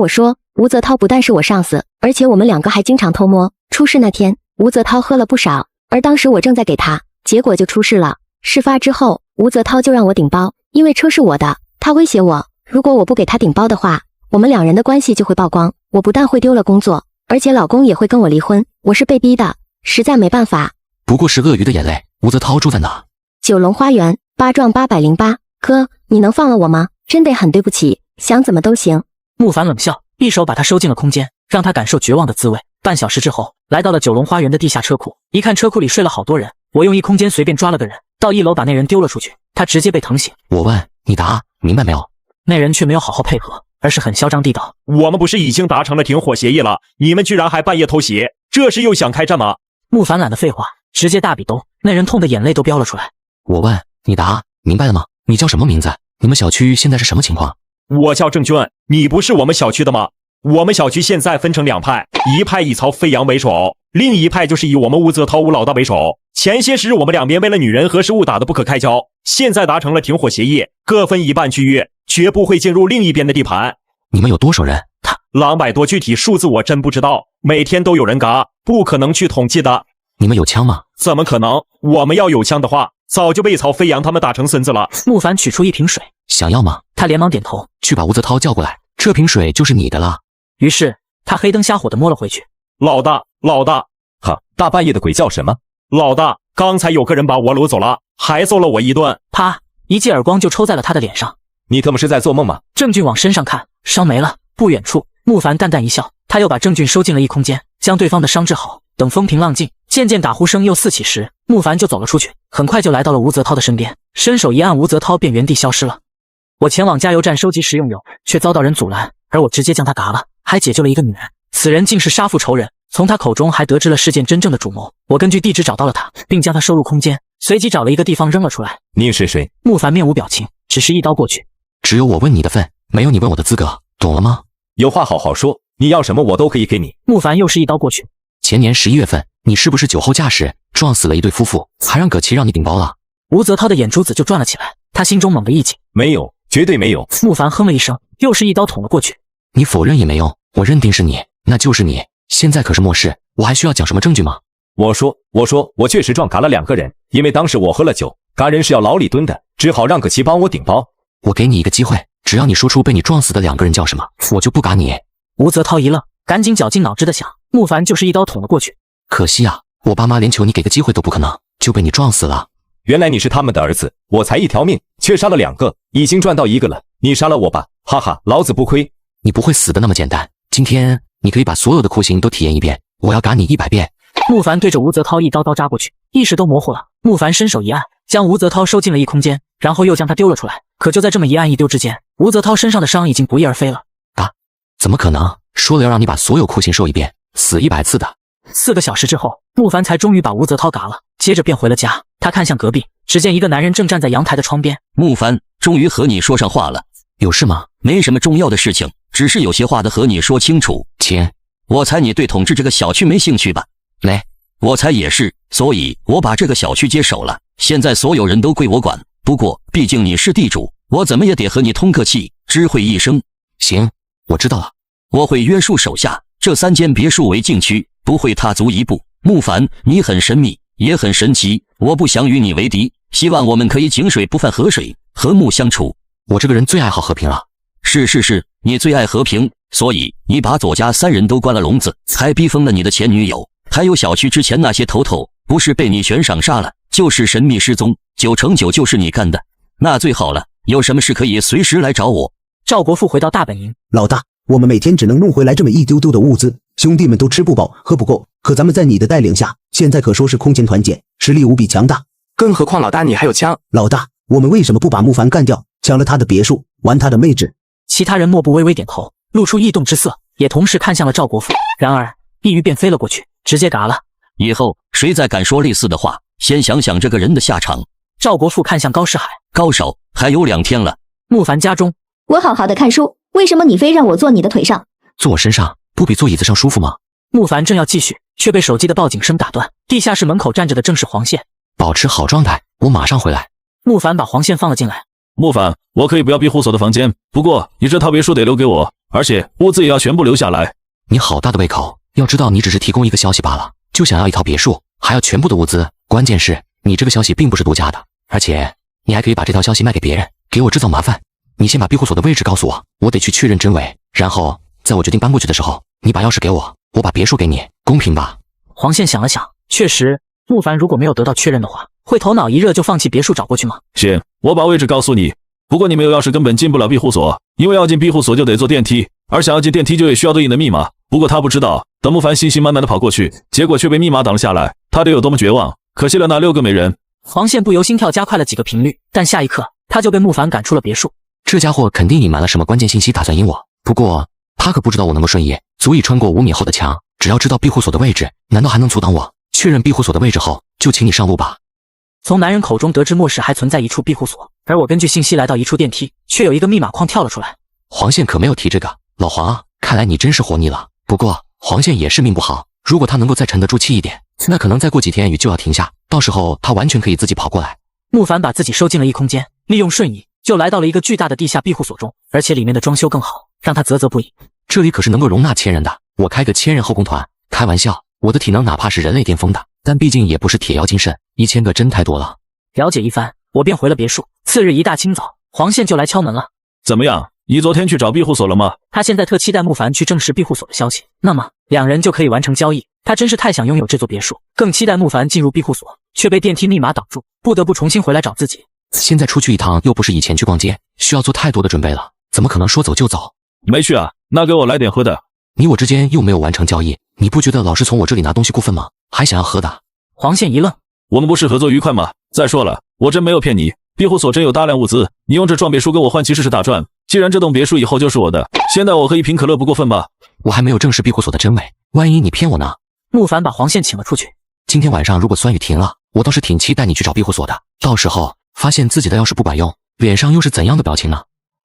吴泽涛不但是我上司，而且我们2个还经常偷摸。出事那天，吴泽涛喝了不少，而当时我正在给他，结果就出事了。事发之后，吴泽涛就让我顶包，因为车是我的，他威胁我，如果我不给他顶包的话，我们2人的关系就会曝光，我不但会丢了工作，而且老公也会跟我离婚，我是被逼的，实在没办法。不过是鳄鱼的眼泪。吴泽涛住在哪？九龙花园8幢808。哥，你能放了我吗？真得很对不起，想怎么都行。木凡冷笑，一手把他收进了空间，让他感受绝望的滋味。半小时之后，来到了九龙花园的地下车库，一看车库里睡了好多人，我用一空间随便抓了个人，到1楼把那人丢了出去，他直接被疼醒。我问你答，明白没有？那人却没有好好配合，而是很嚣张地道：我们不是已经达成了停火协议了，你们居然还半夜偷袭，这是又想开战吗？木凡懒得废话，直接大笔兜，那人痛的眼泪都飙了出来。我问你答，明白了吗？你叫什么名字？你们小区现在是什么情况？我叫郑娟，你不是我们小区的吗？我们小区现在分成2派，一派以曹飞扬为首，另一派就是以我们吴泽涛吴老大为首。前些时我们2边为了女人和事误打得不可开交，现在达成了停火协议，各分一半区域，绝不会进入另一边的地盘。你们有多少人？200多，具体数字我真不知道，每天都有人嘎，不可能去统计的。你们有枪吗？怎么可能？我们要有枪的话，早就被曹飞扬他们打成孙子了。慕凡取出一瓶水，想要吗？他连忙点头，去把吴泽涛叫过来，这瓶水就是你的了。于是他黑灯瞎火的摸了回去。老大，老大，哈，大半夜的鬼叫什么？老大，刚才有个人把我掳走了，还揍了我一顿。啪，一记耳光就抽在了他的脸上。你他妈是在做梦吗？郑俊往身上看，伤没了。不远处，慕凡淡淡一笑，他又把郑俊收进了异空间，将对方的伤治好。等风平浪静，渐渐打呼声又四起时，慕凡就走了出去，很快就来到了吴泽涛的身边，伸手一按，吴泽涛便原地消失了。我前往加油站收集食用油，却遭到人阻拦，而我直接将他嘎了，还解救了一个女人。此人竟是杀父仇人，从他口中还得知了事件真正的主谋。我根据地址找到了他，并将他收入空间，随即找了一个地方扔了出来。你是谁？慕凡面无表情，只是一刀过去。只有我问你的份，没有你问我的资格，懂了吗？有话好好说，你要什么我都可以给你。慕凡又是一刀过去。前年11月份，你是不是酒后驾驶撞死了一对夫妇，还让葛琦让你顶包了？吴泽涛的眼珠子就转了起来，他心中猛地一紧。没有，绝对没有。慕凡哼了一声，又是一刀捅了过去。你否认也没用，我认定是你，那就是你。现在可是末世，我还需要讲什么证据吗？我说，我确实撞嘎了2个人，因为当时我喝了酒，嘎人是要牢里蹲的，只好让葛琦帮我顶包。我给你一个机会，只要你说出被你撞死的2个人叫什么，我就不嘎你。吴泽涛一愣，赶紧绞尽脑汁的想，慕凡就是一刀捅了过去。可惜啊，我爸妈连求你给个机会都不可能，就被你撞死了。原来你是他们的儿子，我才1条命，却杀了2个，已经赚到1个了。你杀了我吧，哈哈，老子不亏。你不会死的那么简单，今天你可以把所有的酷刑都体验一遍，我要嘎你100遍。慕凡对着吴泽涛一刀刀扎过去，意识都模糊了。慕凡伸手一按，将吴泽涛收进了异空间，然后又将他丢了出来。可就在这么一按一丢之间，吴泽涛身上的伤已经不翼而飞了。啊，怎么可能？说了要让你把所有酷刑受一遍，死100次的。4个小时之后，慕凡才终于把吴泽涛嘎了，接着便回了家。他看向隔壁，只见一个男人正站在阳台的窗边。慕凡，终于和你说上话了。有事吗？没什么重要的事情，只是有些话得和你说清楚。请。我猜你对统治这个小区没兴趣吧？没。我猜也是，所以我把这个小区接手了。现在所有人都归我管，不过毕竟你是地主，我怎么也得和你通个气，知会一声。行，我知道了。我会约束手下，这3间别墅为禁区，不会踏足一步。慕凡，你很神秘，也很神奇，我不想与你为敌，希望我们可以井水不犯河水，和睦相处。我这个人最爱好和平了。是，你最爱和平，所以你把左家3人都关了笼子，还逼疯了你的前女友，还有小区之前那些头头，不是被你悬赏杀了，就是神秘失踪，9成9就是你干的。那最好了，有什么事可以随时来找我。赵国富回到大本营，老大，我们每天只能弄回来这么一丢丢的物资，兄弟们都吃不饱喝不够，可咱们在你的带领下，现在可说是空前团结，实力无比强大。更何况老大你还有枪。老大，我们为什么不把慕凡干掉，抢了他的别墅，玩他的妹纸？其他人莫不微微点头，露出异动之色，也同时看向了赵国富。然而一鱼便飞了过去，直接嘎了。以后谁再敢说类似的话，先想想这个人的下场。赵国富看向高世海，高手，还有2天了。慕凡家中，我好好的看书，为什么你非让我坐你的腿上？坐我身上不比坐椅子上舒服吗？慕凡正要继续，却被手机的报警声打断。地下室门口站着的正是黄宪。保持好状态，我马上回来。慕凡把黄宪放了进来。慕凡，我可以不要庇护所的房间，不过你这套别墅得留给我，而且物资也要全部留下来。你好大的胃口，要知道你只是提供一个消息罢了，就想要一套别墅，还要全部的物资。关键是你这个消息并不是独家的，而且你还可以把这条消息卖给别人，给我制造麻烦。你先把庇护所的位置告诉我，我得去确认真伪，然后在我决定搬过去的时候，你把钥匙给我，我把别墅给你，公平吧？黄宪想了想，确实，慕凡如果没有得到确认的话，会头脑一热就放弃别墅找过去吗？行，我把位置告诉你，不过你没有钥匙根本进不了庇护所，因为要进庇护所就得坐电梯，而想要进电梯就得需要对应的密码。不过他不知道，等慕凡信心满满的跑过去，结果却被密码挡了下来，他得有多么绝望！可惜了那6个美人。黄宪不由心跳加快了几个频率，但下一刻他就被慕凡赶出了别墅。这家伙肯定隐瞒了什么关键信息，打算阴我。不过他可不知道我那么顺眼，足以穿过5米厚的墙。只要知道庇护所的位置，难道还能阻挡我？确认庇护所的位置后，就请你上路吧。从男人口中得知末世还存在一处庇护所，而我根据信息来到一处电梯，却有一个密码框跳了出来。黄宪可没有提这个。老黄啊，看来你真是活腻了。不过黄宪也是命不好，如果他能够再沉得住气一点，那可能再过几天雨就要停下，到时候他完全可以自己跑过来。慕凡把自己收进了异空间，利用瞬移就来到了一个巨大的地下庇护所中，而且里面的装修更好，让他啧啧不已。这里可是能够容纳1000人的，我开个1000人后宫团，开玩笑，我的体能哪怕是人类巅峰的，但毕竟也不是铁妖金肾，1000个真太多了。了解一番，我便回了别墅。次日一大清早，黄宪就来敲门了。怎么样？你昨天去找庇护所了吗？他现在特期待慕凡去证实庇护所的消息，那么两人就可以完成交易。他真是太想拥有这座别墅，更期待慕凡进入庇护所，却被电梯密码挡住，不得不重新回来找自己。现在出去一趟又不是以前去逛街，需要做太多的准备了，怎么可能说走就走？没去啊？那给我来点喝的。你我之间又没有完成交易，你不觉得老是从我这里拿东西过分吗？还想要喝的？黄宪一愣，我们不是合作愉快吗？再说了，我真没有骗你，庇护所真有大量物资，你用这幢别墅跟我换其实是打赚。既然这栋别墅以后就是我的，现在我喝一瓶可乐不过分吧？我还没有证实庇护所的真伪，万一你骗我呢？慕凡把黄宪请了出去。今天晚上如果酸雨停了，我倒是挺期待你去找庇护所的，到时候发现自己的钥匙不管用，脸上又是怎样的表情呢？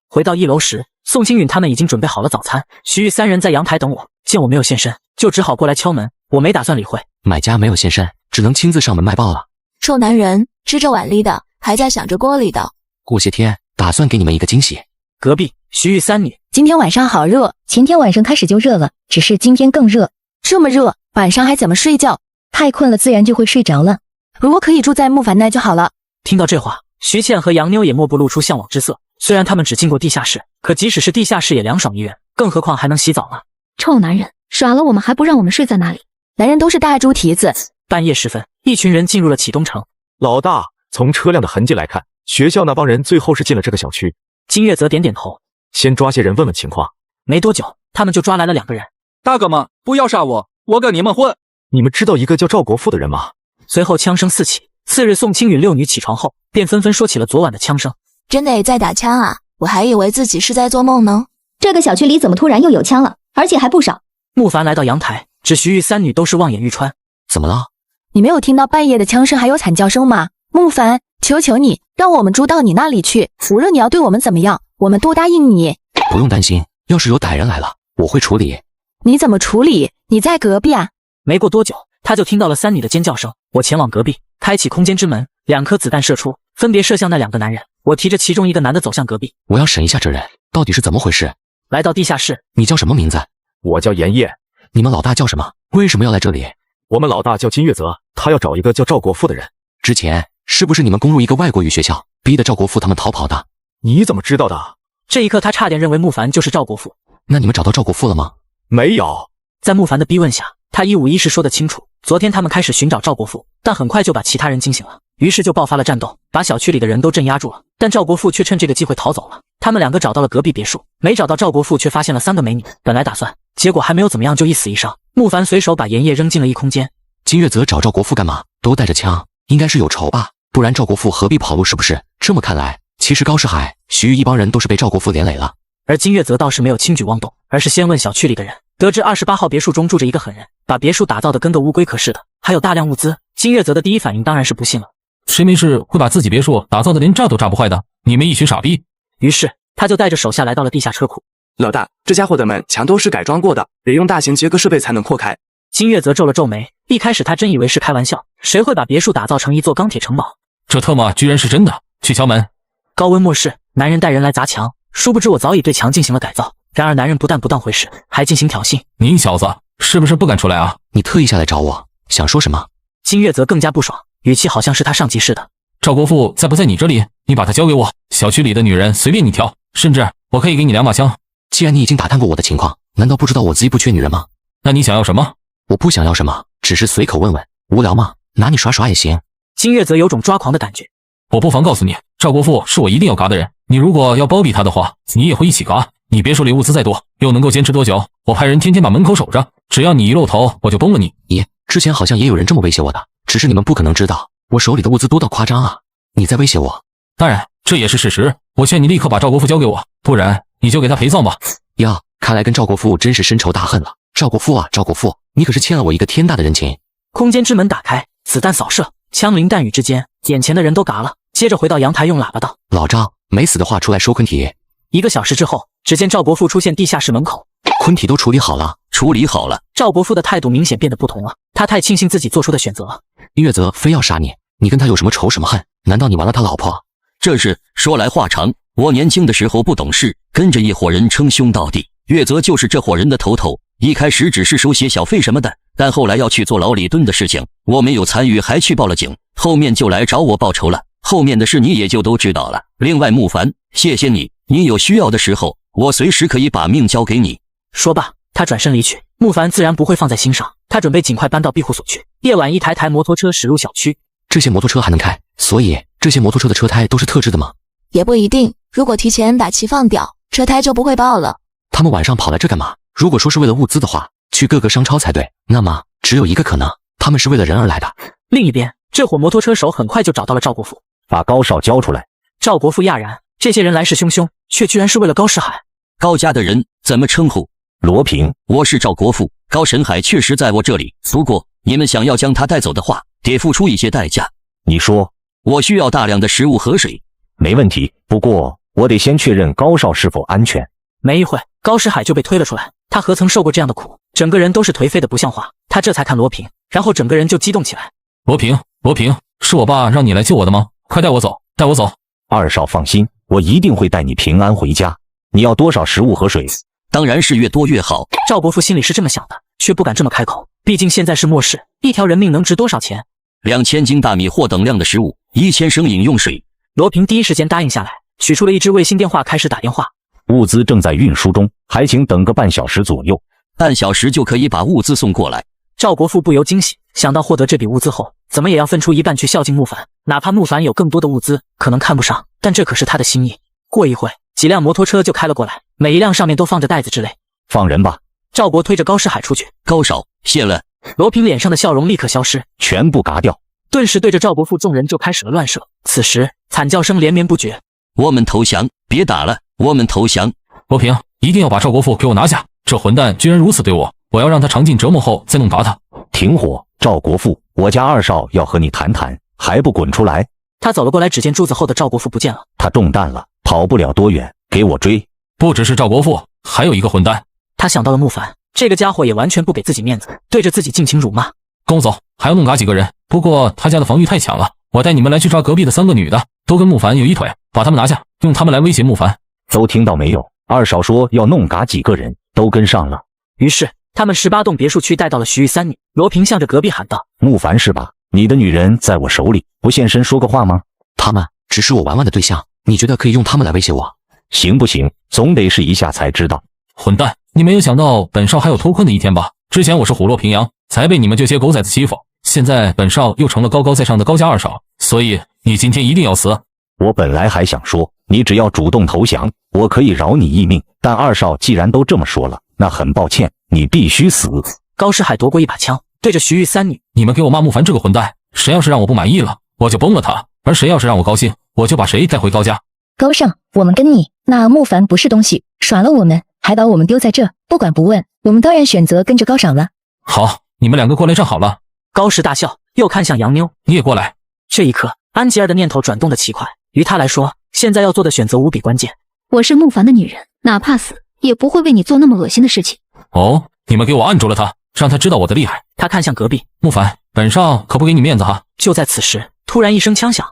回到1楼时，宋清允他们已经准备好了早餐，徐玉3人在阳台等我，见我没有现身，就只好过来敲门。我没打算理会，买家没有现身，只能亲自上门卖报了。臭男人，吃着碗里的，还在想着锅里的。过些天打算给你们一个惊喜。隔壁徐玉3女，今天晚上好热，前天晚上开始就热了，只是今天更热。这么热，晚上还怎么睡觉？太困了，自然就会睡着了。如果可以住在慕凡那就好了。听到这话，徐倩和杨妞也莫不露出向往之色。虽然他们只进过地下室，可即使是地下室也凉爽宜人，更何况还能洗澡呢？臭男人，耍了我们还不让我们睡在那里？男人都是大猪蹄子。半夜时分，一群人进入了启东城。老大，从车辆的痕迹来看，学校那帮人最后是进了这个小区。金月则点点头，先抓些人问问情况。没多久，他们就抓来了2个人。大哥们，不要杀我，我跟你们混。你们知道一个叫赵国富的人吗？随后枪声四起。次日，宋清允6女起床后，便纷纷说起了昨晚的枪声。真的也在打枪啊？我还以为自己是在做梦呢。这个小区里怎么突然又有枪了？而且还不少。慕凡来到阳台，只徐玉3女都是望眼欲穿。怎么了？你没有听到半夜的枪声还有惨叫声吗？慕凡，求求你，让我们住到你那里去。无论你要对我们怎么样，我们都答应你。不用担心，要是有歹人来了，我会处理。你怎么处理？你在隔壁啊。没过多久，他就听到了3女的尖叫声。我前往隔壁，开启空间之门，2颗子弹射出，分别射向那2个男人。我提着其中一个男的走向隔壁。我要审一下这人到底是怎么回事。来到地下室。你叫什么名字？我叫严烨。你们老大叫什么？为什么要来这里？我们老大叫金月泽，他要找一个叫赵国富的人。之前是不是你们攻入一个外国语学校，逼得赵国富他们逃跑的？你怎么知道的？这一刻他差点认为慕凡就是赵国富。那你们找到赵国富了吗？没有。在慕凡的逼问下，他一五一十说得清楚。昨天他们开始寻找赵国富，但很快就把其他人惊醒了，于是就爆发了战斗，把小区里的人都镇压住了。但赵国富却趁这个机会逃走了。他们2个找到了隔壁别墅，没找到赵国富，却发现了3个美女。本来打算，结果还没有怎么样就一死一伤。慕凡随手把盐液扔进了异空间。金月泽找赵国富干嘛？都带着枪，应该是有仇吧？不然赵国富何必跑路？是不是？这么看来，其实高世海、徐玉一帮人都是被赵国富连累了。而金月泽倒是没有轻举妄动，而是先问小区里的人，得知28号别墅中住着一个狠人，把别墅打造得跟个乌龟壳似的，还有大量物资。金月泽的第一反应当然是不信了。谁没事会把自己别墅打造的连炸都炸不坏的？你们一群傻逼！于是他就带着手下来到了地下车库。老大，这家伙的门墙都是改装过的，得用大型切割设备才能扩开。金月泽皱了皱眉，一开始他真以为是开玩笑，谁会把别墅打造成一座钢铁城堡？这特么居然是真的！去敲门。高温末世，男人带人来砸墙，殊不知我早已对墙进行了改造。然而男人不但不当回事，还进行挑衅。你小子是不是不敢出来啊？你特意下来找我，想说什么？金月泽更加不爽，语气好像是他上级似的。赵国富在不在你这里？你把他交给我，小区里的女人随便你挑，甚至我可以给你2把枪。既然你已经打探过我的情况，难道不知道我自己不缺女人吗？那你想要什么？我不想要什么，只是随口问问，无聊吗？拿你耍耍也行。金月泽有种抓狂的感觉。我不妨告诉你，赵国富是我一定要嘎的人，你如果要包庇他的话，你也会一起嘎。你别墅里物资再多，又能够坚持多久？我派人天天把门口守着，只要你一露头，我就崩了你。咦，之前好像也有人这么威胁我的，只是你们不可能知道，我手里的物资多到夸张啊！你在威胁我？当然，这也是事实。我劝你立刻把赵国富交给我，不然你就给他陪葬吧。呀，看来跟赵国富真是深仇大恨了。赵国富啊，赵国富，你可是欠了我一个天大的人情。空间之门打开，子弹扫射，枪林弹雨之间，眼前的人都嘎了。接着回到阳台，用喇叭道：“老赵，没死的话出来收昆体。”1个小时之后，只见赵国富出现地下室门口。昆体都处理好了，处理好了。赵国富的态度明显变得不同了，他太庆幸自己做出的选择了。月泽非要杀你，你跟他有什么仇什么恨？难道你玩了他老婆？这事说来话长，我年轻的时候不懂事，跟着一伙人称兄道弟，月泽就是这伙人的头头。一开始只是收些小费什么的，但后来要去做牢里蹲的事情，我没有参与，还去报了警，后面就来找我报仇了。后面的事你也就都知道了。另外，慕凡，谢谢你，你有需要的时候，我随时可以把命交给你。说罢，他转身离去。慕凡自然不会放在心上，他准备尽快搬到庇护所去。夜晚，一台摩托车驶入小区。这些摩托车还能开，所以这些摩托车的车胎都是特制的吗？也不一定，如果提前把气放掉，车胎就不会爆了。他们晚上跑来这干嘛？如果说是为了物资的话，去各个商超才对。那么只有一个可能，他们是为了人而来的。另一边，这伙摩托车手很快就找到了赵国富，把高少交出来。赵国富讶然，这些人来势汹汹，却居然是为了高世海。高家的人怎么称呼？罗平，我是赵国富。高神海确实在我这里，不过你们想要将他带走的话，得付出一些代价。你说，我需要大量的食物和水。没问题，不过我得先确认高少是否安全。没一会，高世海就被推了出来。他何曾受过这样的苦，整个人都是颓废的不像话。他这才看罗平，然后整个人就激动起来。罗平，是我爸让你来救我的吗？快带我走，带我走。二少放心，我一定会带你平安回家。你要多少食物和水？当然是越多越好。赵国富心里是这么想的，却不敢这么开口，毕竟现在是末世，一条人命能值多少钱？2000斤大米或等量的食物，1000升饮用水。罗平第一时间答应下来，取出了一支卫星电话，开始打电话。物资正在运输中，还请等个半小时左右。半小时就可以把物资送过来。赵国富不由惊喜，想到获得这笔物资后，怎么也要分出一半去孝敬慕凡，哪怕慕凡有更多的物资，可能看不上，但这可是他的心意。过一会，几辆摩托车就开了过来，每一辆上面都放着袋子之类。放人吧。赵国推着高世海出去。高少，谢了。罗平脸上的笑容立刻消失，全部嘎掉。顿时对着赵国富众人就开始了乱射。此时惨叫声连绵不绝。我们投降，别打了，我们投降。罗平，一定要把赵国富给我拿下，这混蛋居然如此对我，我要让他尝尽折磨后再弄嘎他。停火，赵国富，我家二少要和你谈谈，还不滚出来？他走了过来，只见柱子后的赵国富不见了。他中弹了，跑不了多远，给我追。不只是赵国富，还有一个混蛋。他想到了慕凡，这个家伙也完全不给自己面子，对着自己尽情辱骂。跟我走，还要弄嘎几个人，不过他家的防御太强了，我带你们来去抓隔壁的3个女的，都跟慕凡有一腿，把他们拿下，用他们来威胁慕凡。都听到没有？二少说要弄嘎几个人，都跟上了。于是他们18栋别墅区带到了徐玉3女。罗平向着隔壁喊道：慕凡是吧？你的女人在我手里，不现身说个话吗？他们只是我玩玩的对象，你觉得可以用他们来威胁我？行不行？总得试一下才知道。混蛋，你没有想到本少还有脱困的一天吧？之前我是虎落平阳，才被你们这些狗崽子欺负，现在本少又成了高高在上的高家二少，所以你今天一定要死。我本来还想说，你只要主动投降，我可以饶你一命，但二少既然都这么说了，那很抱歉，你必须死。高世海夺过一把枪，对着徐玉3女：你们给我骂慕凡这个混蛋，谁要是让我不满意了，我就崩了他，而谁要是让我高兴，我就把谁带回高家。高尚，我们跟你，那慕凡不是东西，耍了我们，还把我们丢在这，不管不问，我们当然选择跟着高尚了。好，你们2个过来站好了。高石大笑，又看向杨妞：你也过来。这一刻，安吉儿的念头转动得奇快，于他来说，现在要做的选择无比关键。我是慕凡的女人，哪怕死，也不会为你做那么恶心的事情。哦，你们给我按住了他，让他知道我的厉害。他看向隔壁，慕凡，本少可不给你面子哈。就在此时，突然一声枪响，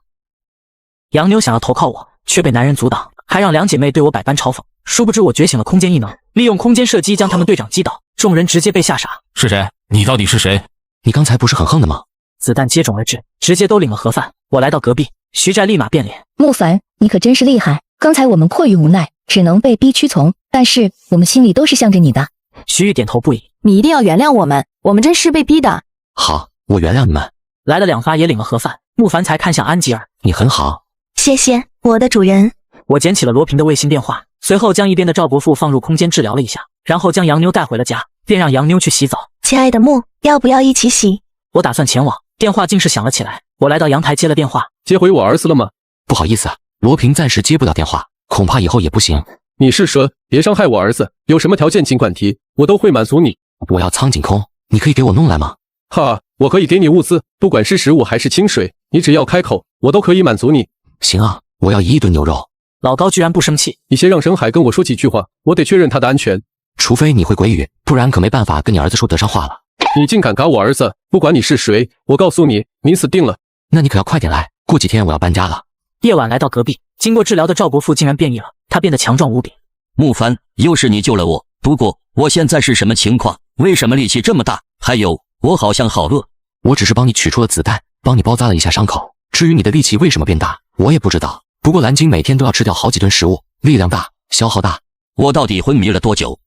杨妞想要投靠我，却被男人阻挡，还让2姐妹对我百般嘲讽。殊不知我觉醒了空间异能，利用空间射击将他们队长击倒，众人直接被吓傻。是谁？你到底是谁？你刚才不是很横的吗？子弹接踵而至，直接都领了盒饭。我来到隔壁，徐寨立马变脸。慕凡，你可真是厉害，刚才我们迫于无奈，只能被逼屈从，但是我们心里都是向着你的。徐玉点头不已。你一定要原谅我们，我们真是被逼的。好，我原谅你们。来了2发也领了盒饭，慕凡才看向安吉儿：你很好。谢谢，我的主人。我捡起了罗平的卫星电话，随后将一边的赵伯父放入空间治疗了一下，然后将杨妞带回了家，便让杨妞去洗澡。亲爱的慕，要不要一起洗？我打算前往，电话竟是响了起来。我来到阳台接了电话。接回我儿子了吗？不好意思，罗平暂时接不了电话，恐怕以后也不行。你是蛇，别伤害我儿子，有什么条件尽管提，我都会满足你。我要苍井空，你可以给我弄来吗？哈，我可以给你物资，不管是食物还是清水，你只要开口，我都可以满足你。行啊，我要1亿吨牛肉。老高居然不生气，你先让深海跟我说几句话，我得确认他的安全。除非你会鬼语，不然可没办法跟你儿子说得上话了。你竟敢搞我儿子，不管你是谁，我告诉你，你死定了。那你可要快点来，过几天我要搬家了。夜晚来到隔壁，经过治疗的赵伯父竟然变异了，他变得强壮无比。慕凡，又是你救了我，不过我现在是什么情况？为什么力气这么大？还有，我好像好饿。我只是帮你取出了子弹，帮你包扎了一下伤口。至于你的力气为什么变大，我也不知道。不过蓝鲸每天都要吃掉好几吨食物，力量大，消耗大。我到底昏迷了多久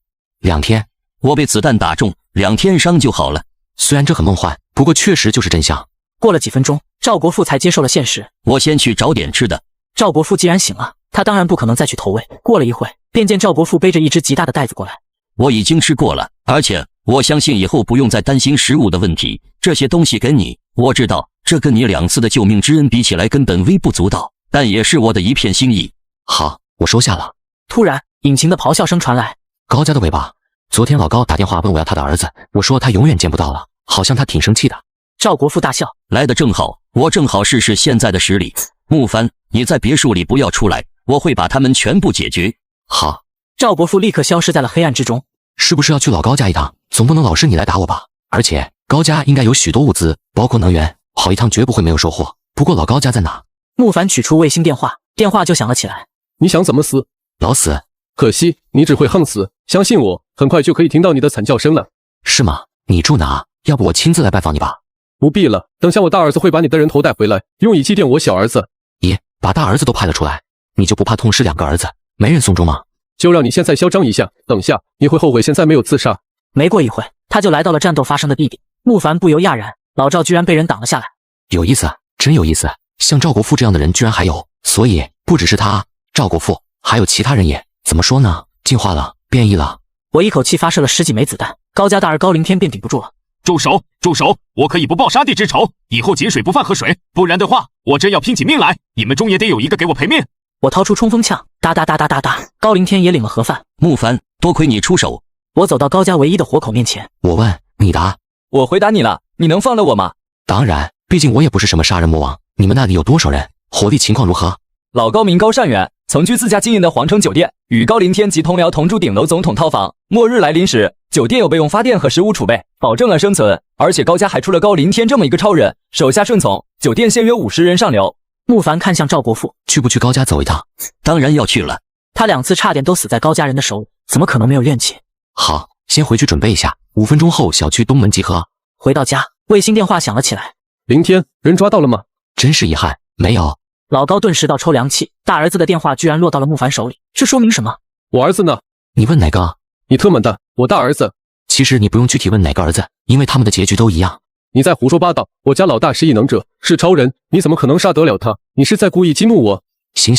？2天。我被子弹打中，2天伤就好了。虽然这很梦幻，不过确实就是真相。过了几分钟，赵国富才接受了现实。我先去找点吃的。赵国富既然醒了，他当然不可能再去投喂。过了一会，便见赵国富背着一只极大的袋子过来。我已经吃过了，而且我相信以后不用再担心食物的问题。这些东西给你，我知道这跟你2次的救命之恩比起来根本微不足道，但也是我的一片心意。好，我收下了。突然，引擎的咆哮声传来。高家的尾巴。昨天老高打电话问我要他的儿子，我说他永远见不到了，好像他挺生气的。赵国富大笑，来得正好，我正好试试现在的实力。木凡，你在别墅里不要出来，我会把他们全部解决。好。赵国富立刻消失在了黑暗之中。是不是要去老高家一趟？总不能老是你来打我吧？而且高家应该有许多物资，包括能源，好一趟绝不会没有收获。不过老高家在哪？木凡取出卫星电话，电话就响了起来。你想怎么死？老死。可惜你只会横死，相信我，很快就可以听到你的惨叫声了。是吗？你住哪？要不我亲自来拜访你吧。不必了，等下我大儿子会把你的人头带回来，用以祭奠我小儿子。咦，把大儿子都派了出来，你就不怕痛失2个儿子，没人送终吗？就让你现在嚣张一下，等下你会后悔现在没有自杀。没过一会，他就来到了战斗发生的地点。木凡不由讶然，老赵居然被人挡了下来。有意思，真有意思，像赵国富这样的人居然还有，所以不只是他，赵国富，还有其他人也。怎么说呢？进化了，变异了。我一口气发射了10几枚子弹，高家大儿高凌天便顶不住了。住手！住手！我可以不报杀弟之仇，以后井水不犯河水，不然的话，我真要拼起命来，你们中也得有一个给我赔命。我掏出冲锋枪，哒哒哒哒哒哒，高凌天也领了盒饭。木凡，多亏你出手。我走到高家唯一的活口面前，我问你答。我回答你了，你能放了我吗？当然，毕竟我也不是什么杀人魔王。你们那里有多少人？火力情况如何？老高名高善远，曾居自家经营的皇城酒店，与高凌天及同僚同住顶楼总统套房。末日来临时，酒店有备用发电和食物储备，保证了生存。而且高家还出了高凌天这么一个超人，手下顺从。酒店限约50人上流。木凡看向赵国富，去不去高家走一趟？当然要去了。他2次差点都死在高家人的手里，怎么可能没有怨气？好，先回去准备一下，5分钟后小区东门集合。回到家，卫星电话响了起来。凌天，人抓到了吗？真是遗憾，没有。老高顿时倒抽凉气，大儿子的电话居然落到了木凡手里，这说明什么？我儿子呢？你问哪个？你特么的，我大儿子。其实你不用具体问哪个儿子，因为他们的结局都一样。你在胡说八道，我家老大是异能者，是超人，你怎么可能杀得了他？你是在故意激怒我。行，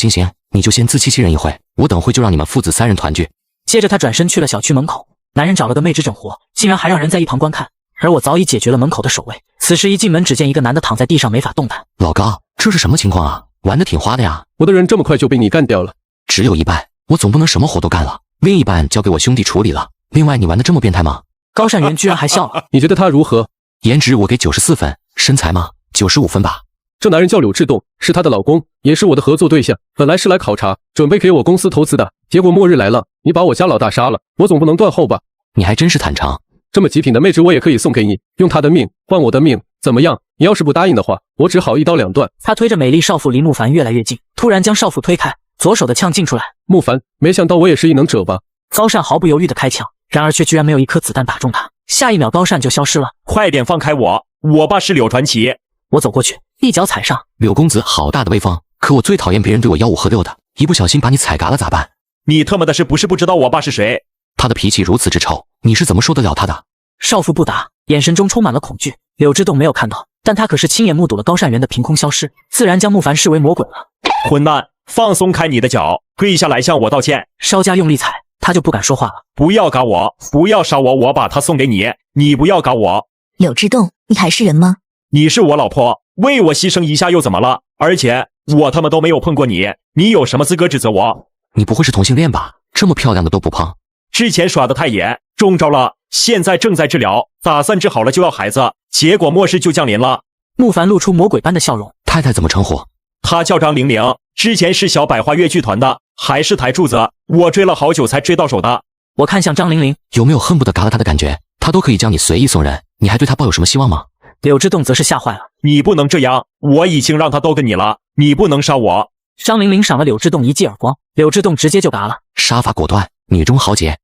你就先自欺欺人一回，我等会就让你们父子3人团聚。接着他转身去了小区门口，男人找了个妹纸整活，竟然还让人在一旁观看。而我早已解决了门口的守卫，此时一进门，只见一个男的躺在地上没法动弹。老高，这是什么情况啊？玩得挺花的呀。我的人这么快就被你干掉了？只有一半，我总不能什么活都干了，另一半交给我兄弟处理了。另外，你玩得这么变态吗？高善元居然还笑了。你觉得他如何？颜值我给94分，身材吗？95分吧。这男人叫柳志栋，是他的老公，也是我的合作对象。本来是来考察，准备给我公司投资的，结果末日来了，你把我家老大杀了，我总不能断后吧？你还真是坦诚。这么极品的妹纸我也可以送给你，用她的命换我的命，怎么样？你要是不答应的话，我只好一刀两断。他推着美丽少妇离木凡越来越近，突然将少妇推开，左手的枪进出来。木凡，没想到我也是异能者吧？高善毫不犹豫地开枪，然而却居然没有一颗子弹打中他。下一秒，高善就消失了。快点放开我！我爸是柳传奇。我走过去，一脚踩上。柳公子好大的威风，可我最讨厌别人对我吆五喝六的，一不小心把你踩嘎了咋办？你特么的是不知道我爸是谁？他的脾气如此之臭，你是怎么受得了他的？少妇不答，眼神中充满了恐惧。柳之栋没有看到，但他可是亲眼目睹了高善元的凭空消失，自然将木凡视为魔鬼了。混蛋，放松开你的脚，跪下来向我道歉。稍加用力踩，他就不敢说话了。不要嘎我，不要杀我，我把他送给你，你不要嘎我。柳之栋，你还是人吗？你是我老婆，为我牺牲一下又怎么了？而且我他妈都没有碰过你，你有什么资格指责我？你不会是同性恋吧？这么漂亮的都不碰。之前耍得太野，中招了，现在正在治疗，打算治好了就要孩子，结果末世就降临了。木凡露出魔鬼般的笑容。太太怎么称呼？她叫张玲玲，之前是小百花乐剧团的，还是台柱子，我追了好久才追到手的。我看向张玲玲，有没有恨不得嘎了她的感觉？她都可以将你随意送人，你还对她抱有什么希望吗？柳之栋则是吓坏了。你不能这样，我已经让他都跟你了，你不能杀我。张玲玲赏了柳之栋一记耳光，柳之栋直接就嘎了。杀伐果断，女中豪杰。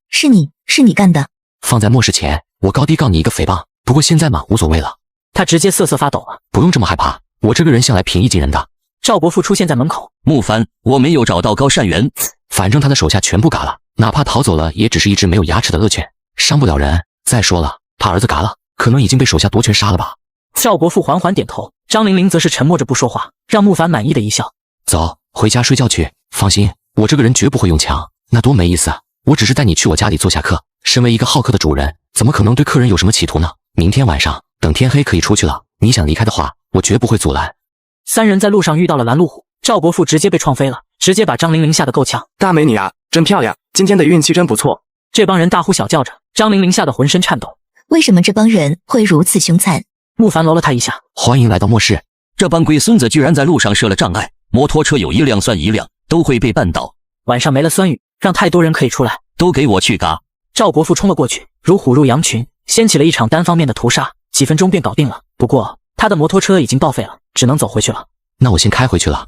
是你干的。放在末世前，我高低告你一个诽谤，不过现在嘛，无所谓了。他直接瑟瑟发抖了。不用这么害怕，我这个人向来平易近人的。赵伯父出现在门口。木凡，我没有找到高善元，反正他的手下全部嘎了，哪怕逃走了，也只是一只没有牙齿的恶犬，伤不了人。再说了，他儿子嘎了，可能已经被手下夺权杀了吧。赵伯父缓缓点头，张玲玲则是沉默着不说话，让木凡满意的一笑。走，回家睡觉去。放心，我这个人绝不会用枪，那多没意思啊！我只是带你去我家里做下客，身为一个好客的主人，怎么可能对客人有什么企图呢？明天晚上等天黑可以出去了，你想离开的话，我绝不会阻拦。三人在路上遇到了拦路虎，赵伯父直接被撞飞了，直接把张玲玲吓得够呛。大美女啊，真漂亮，今天的运气真不错。这帮人大呼小叫着，张玲玲吓得浑身颤抖。为什么这帮人会如此凶残？木凡搂了他一下，欢迎来到末世。这帮龟孙子居然在路上设了障碍，摩托车有一辆算一辆，都会被绊倒。晚上没了酸雨，让太多人可以出来，都给我去嘎！赵伯父冲了过去，如虎入羊群，掀起了一场单方面的屠杀，几分钟便搞定了。不过他的摩托车已经报废了，只能走回去了。那我先开回去了。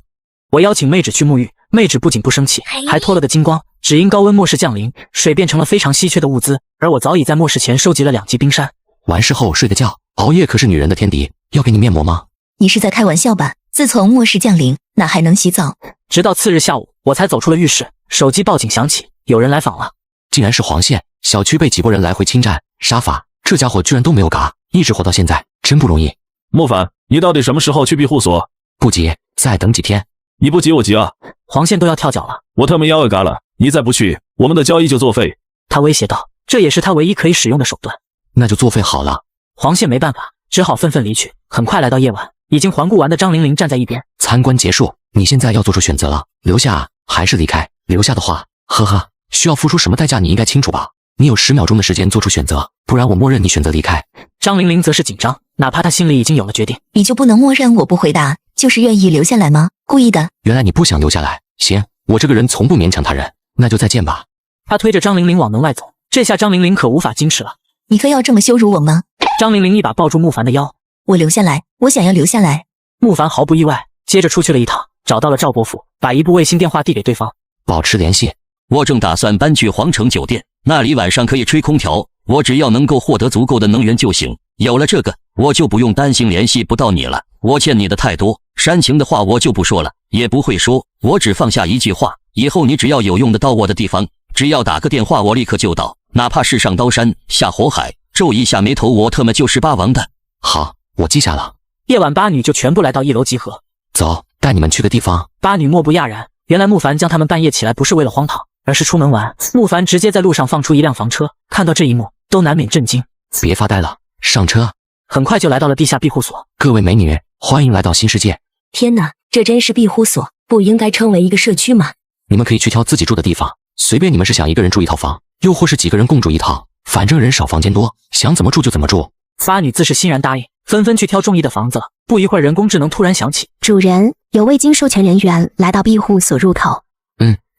我邀请妹纸去沐浴，妹纸不仅不生气，还脱了个精光。只因高温末世降临，水变成了非常稀缺的物资，而我早已在末世前收集了2级冰山。完事后睡个觉，熬夜可是女人的天敌。要给你面膜吗？你是在开玩笑吧？自从末世降临，哪还能洗澡？直到次日下午，我才走出了浴室，手机报警响起，有人来访了。竟然是黄县小区被几拨人来回侵占杀伐，这家伙居然都没有嘎，一直活到现在，真不容易。木凡，你到底什么时候去庇护所？不急，再等几天。你不急我急啊！黄县都要跳脚了，我特么腰也嘎了，你再不去，我们的交易就作废。他威胁道，这也是他唯一可以使用的手段。那就作废好了。黄县没办法，只好愤愤离去。很快来到夜晚，已经环顾完的张玲玲站在一边。参观结束，你现在要做出选择了，留下还是离开？留下的话，呵呵，需要付出什么代价你应该清楚吧？你有10秒钟的时间做出选择，不然我默认你选择离开。张玲玲则是紧张，哪怕她心里已经有了决定。你就不能默认我不回答，就是愿意留下来吗？故意的。原来你不想留下来，行，我这个人从不勉强他人，那就再见吧。他推着张玲玲往门外走，这下张玲玲可无法矜持了。你非要这么羞辱我吗？张玲玲一把抱住木凡的腰，我留下来，我想要留下来。木凡毫不意外，接着出去了一趟，找到了赵伯父，把一部卫星电话递给对方，保持联系。我正打算搬去皇城酒店，那里晚上可以吹空调，我只要能够获得足够的能源就行。有了这个，我就不用担心联系不到你了。我欠你的太多，煽情的话我就不说了，也不会说，我只放下一句话，以后你只要有用得到我的地方，只要打个电话我立刻就到，哪怕是上刀山下火海，皱一下眉头我特么就是8王的。好，我记下了。夜晚8女就全部来到1楼集合。走，带你们去个地方。8女莫不讶然，原来木凡将他们半夜起来不是为了荒唐，而是出门玩。木凡直接在路上放出一辆房车，看到这一幕都难免震惊。别发呆了，上车。很快就来到了地下庇护所。各位美女，欢迎来到新世界。天哪，这真是庇护所，不应该称为一个社区吗？你们可以去挑自己住的地方，随便你们是想一个人住一套房，又或是几个人共住一套，反正人少房间多，想怎么住就怎么住。8女自是欣然答应，纷纷去挑中意的房子了。不一会儿，人工智能突然响起：主人，有未经授权人员来到庇护所入口。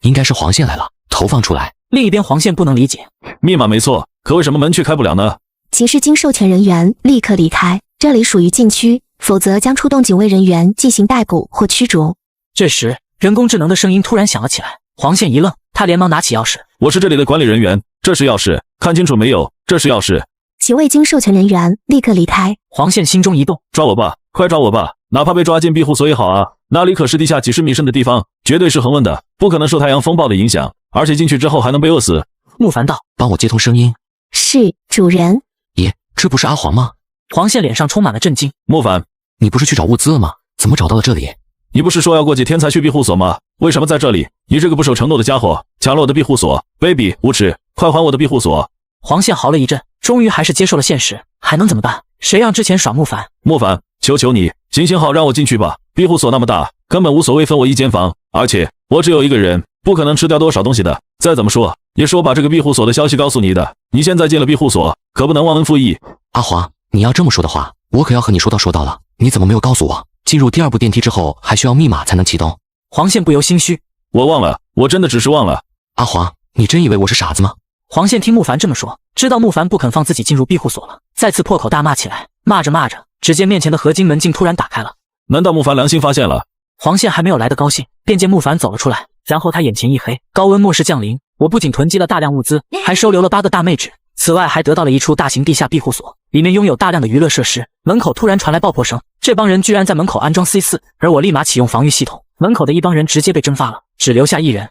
应该是黄县来了，投放出来。另一边黄县不能理解，密码没错，可为什么门却开不了呢？请示经授权人员立刻离开，这里属于禁区，否则将出动警卫人员进行逮捕或驱逐。这时，人工智能的声音突然响了起来。黄县一愣，他连忙拿起钥匙：我是这里的管理人员，这是钥匙，看清楚没有？这是钥匙。请未经授权人员立刻离开。黄县心中一动，抓我吧，快抓我吧，哪怕被抓进庇护所也好啊，那里可是地下几10米深的地方，绝对是恒温的，不可能受太阳风暴的影响，而且进去之后还能被饿死。木凡道：帮我接通声音。是，主人。咦，这不是阿黄吗？黄县脸上充满了震惊。木凡，你不是去找物资了吗？怎么找到了这里？你不是说要过几天才去庇护所吗？为什么在这里？你这个不守承诺的家伙，抢了我的庇护所，卑鄙无耻，快还我的庇护所！黄县嚎了一阵，终于还是接受了现实，还能怎么办？谁让之前耍木凡？木凡，求求你，行好，让我进去吧。庇护所那么大，根本无所谓分我一间房，而且我只有一个人，不可能吃掉多少东西的。再怎么说，也是我把这个庇护所的消息告诉你的。你现在进了庇护所，可不能忘恩负义。阿黄，你要这么说的话，我可要和你说道了。你怎么没有告诉我，进入第2部电梯之后还需要密码才能启动？黄县不由心虚，我忘了，我真的只是忘了。阿黄，你真以为我是傻子吗？黄县听木凡这么说，知道木凡不肯放自己进入庇护所了，再次破口大骂起来。骂着骂着，只见面前的合金门竟突然打开了。难道木凡良心发现了？黄县还没有来得高兴，便见木凡走了出来，然后他眼前一黑。高温末世降临，我不仅囤积了大量物资，还收留了8个大妹纸，此外还得到了一处大型地下庇护所。里面拥有大量的娱乐设施。门口突然传来爆破声，这帮人居然在门口安装 C4，而我立马启用防御系统，门口的一帮人直接被蒸发了，只留下一人。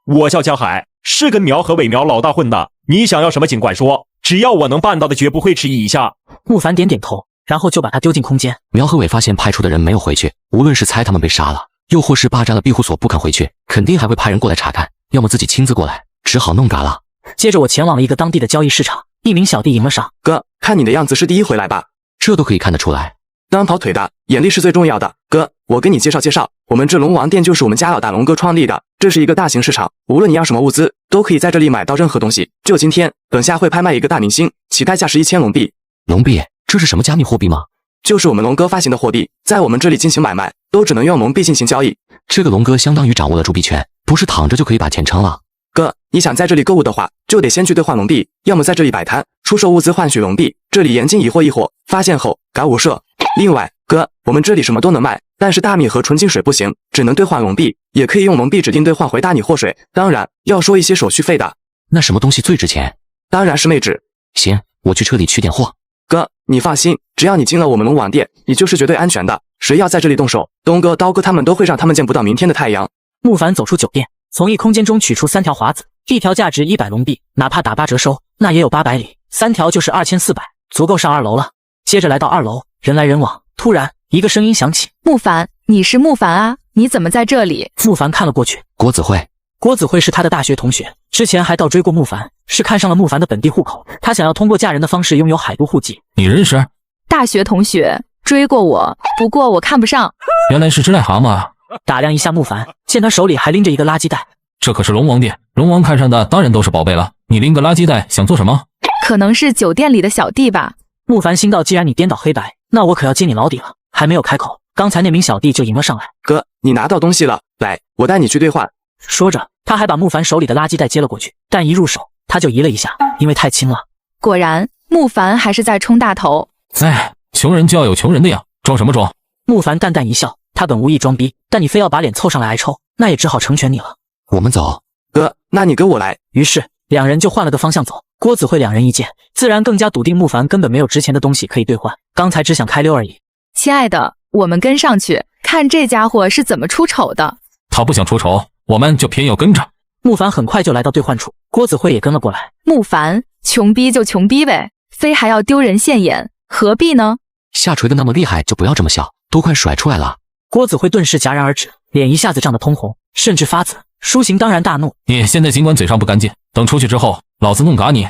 我叫江海，是跟苗和伪苗老大混的。你想要什么尽管说，只要我能办到的，绝不会迟疑一下。慕凡点点头，然后就把他丢进空间。苗和伟发现派出的人没有回去，无论是猜他们被杀了，又或是霸占了庇护所不肯回去，肯定还会派人过来查看，要么自己亲自过来，只好弄嘎了。接着我前往了一个当地的交易市场，一名小弟迎了上。哥，看你的样子是第一回来吧？这都可以看得出来。当跑腿的眼力是最重要的。哥，我给你介绍，我们这龙王店就是我们家老大龙哥创立的，这是一个大型市场，无论你要什么物资，都可以在这里买到任何东西。就今天，等下会拍卖一个大明星，起拍价是1000龙币。龙币？这是什么加密货币吗？就是我们龙哥发行的货币，在我们这里进行买卖，都只能用龙币进行交易。这个龙哥相当于掌握了铸币权，不是躺着就可以把钱撑了。哥，你想在这里购物的话，就得先去兑换龙币，要么在这里摆摊出售物资换取龙币，这里严禁一货，发现后赶无赦。另外，哥，我们这里什么都能卖，但是大米和纯净水不行，只能兑换龙币，也可以用龙币指定兑换回大米或水，当然要收一些手续费的。那什么东西最值钱？当然是妹纸。行，我去车里取点货。哥，你放心，只要你进了我们龙王店，你就是绝对安全的。谁要在这里动手，东哥、刀哥他们都会让他们见不到明天的太阳。慕凡走出酒店，从一空间中取出3条华子，一条价值100龙币，哪怕打8折收，那也有800里，3条就是2400，足够上2楼了。接着来到2楼，人来人往，突然一个声音响起：“慕凡，你是慕凡啊？你怎么在这里？”慕凡看了过去，郭子慧。郭子慧是他的大学同学，之前还倒追过慕凡，是看上了慕凡的本地户口，他想要通过嫁人的方式拥有海都户籍。你认识？大学同学追过我，不过我看不上。原来是只癞蛤蟆。打量一下慕凡，见他手里还拎着一个垃圾袋。这可是龙王店，龙王看上的当然都是宝贝了。你拎个垃圾袋想做什么？可能是酒店里的小弟吧。慕凡心道，既然你颠倒黑白，那我可要揭你老底了。还没有开口，刚才那名小弟就迎了上来。哥，你拿到东西了，来，我带你去兑换。说着，他还把慕凡手里的垃圾袋接了过去，但一入手他就移了一下，因为太轻了。果然，慕凡还是在冲大头。哎，穷人就要有穷人的样，装什么装？慕凡淡淡一笑，他本无意装逼，但你非要把脸凑上来挨抽，那也只好成全你了。我们走。哥，那你跟我来。于是两人就换了个方向走。郭子慧两人一见，自然更加笃定慕凡根本没有值钱的东西可以兑换，刚才只想开溜而已。亲爱的，我们跟上去，看这家伙是怎么出丑的。他不想出丑，我们就偏要跟着。慕凡很快就来到兑换处，郭子慧也跟了过来。慕凡，穷逼就穷逼呗，非还要丢人现眼，何必呢？下垂的那么厉害，就不要这么笑，都快甩出来了。郭子慧顿时戛然而止，脸一下子涨得通红，甚至发紫。舒行当然大怒，你现在尽管嘴上不干净，等出去之后，老子弄嘎你。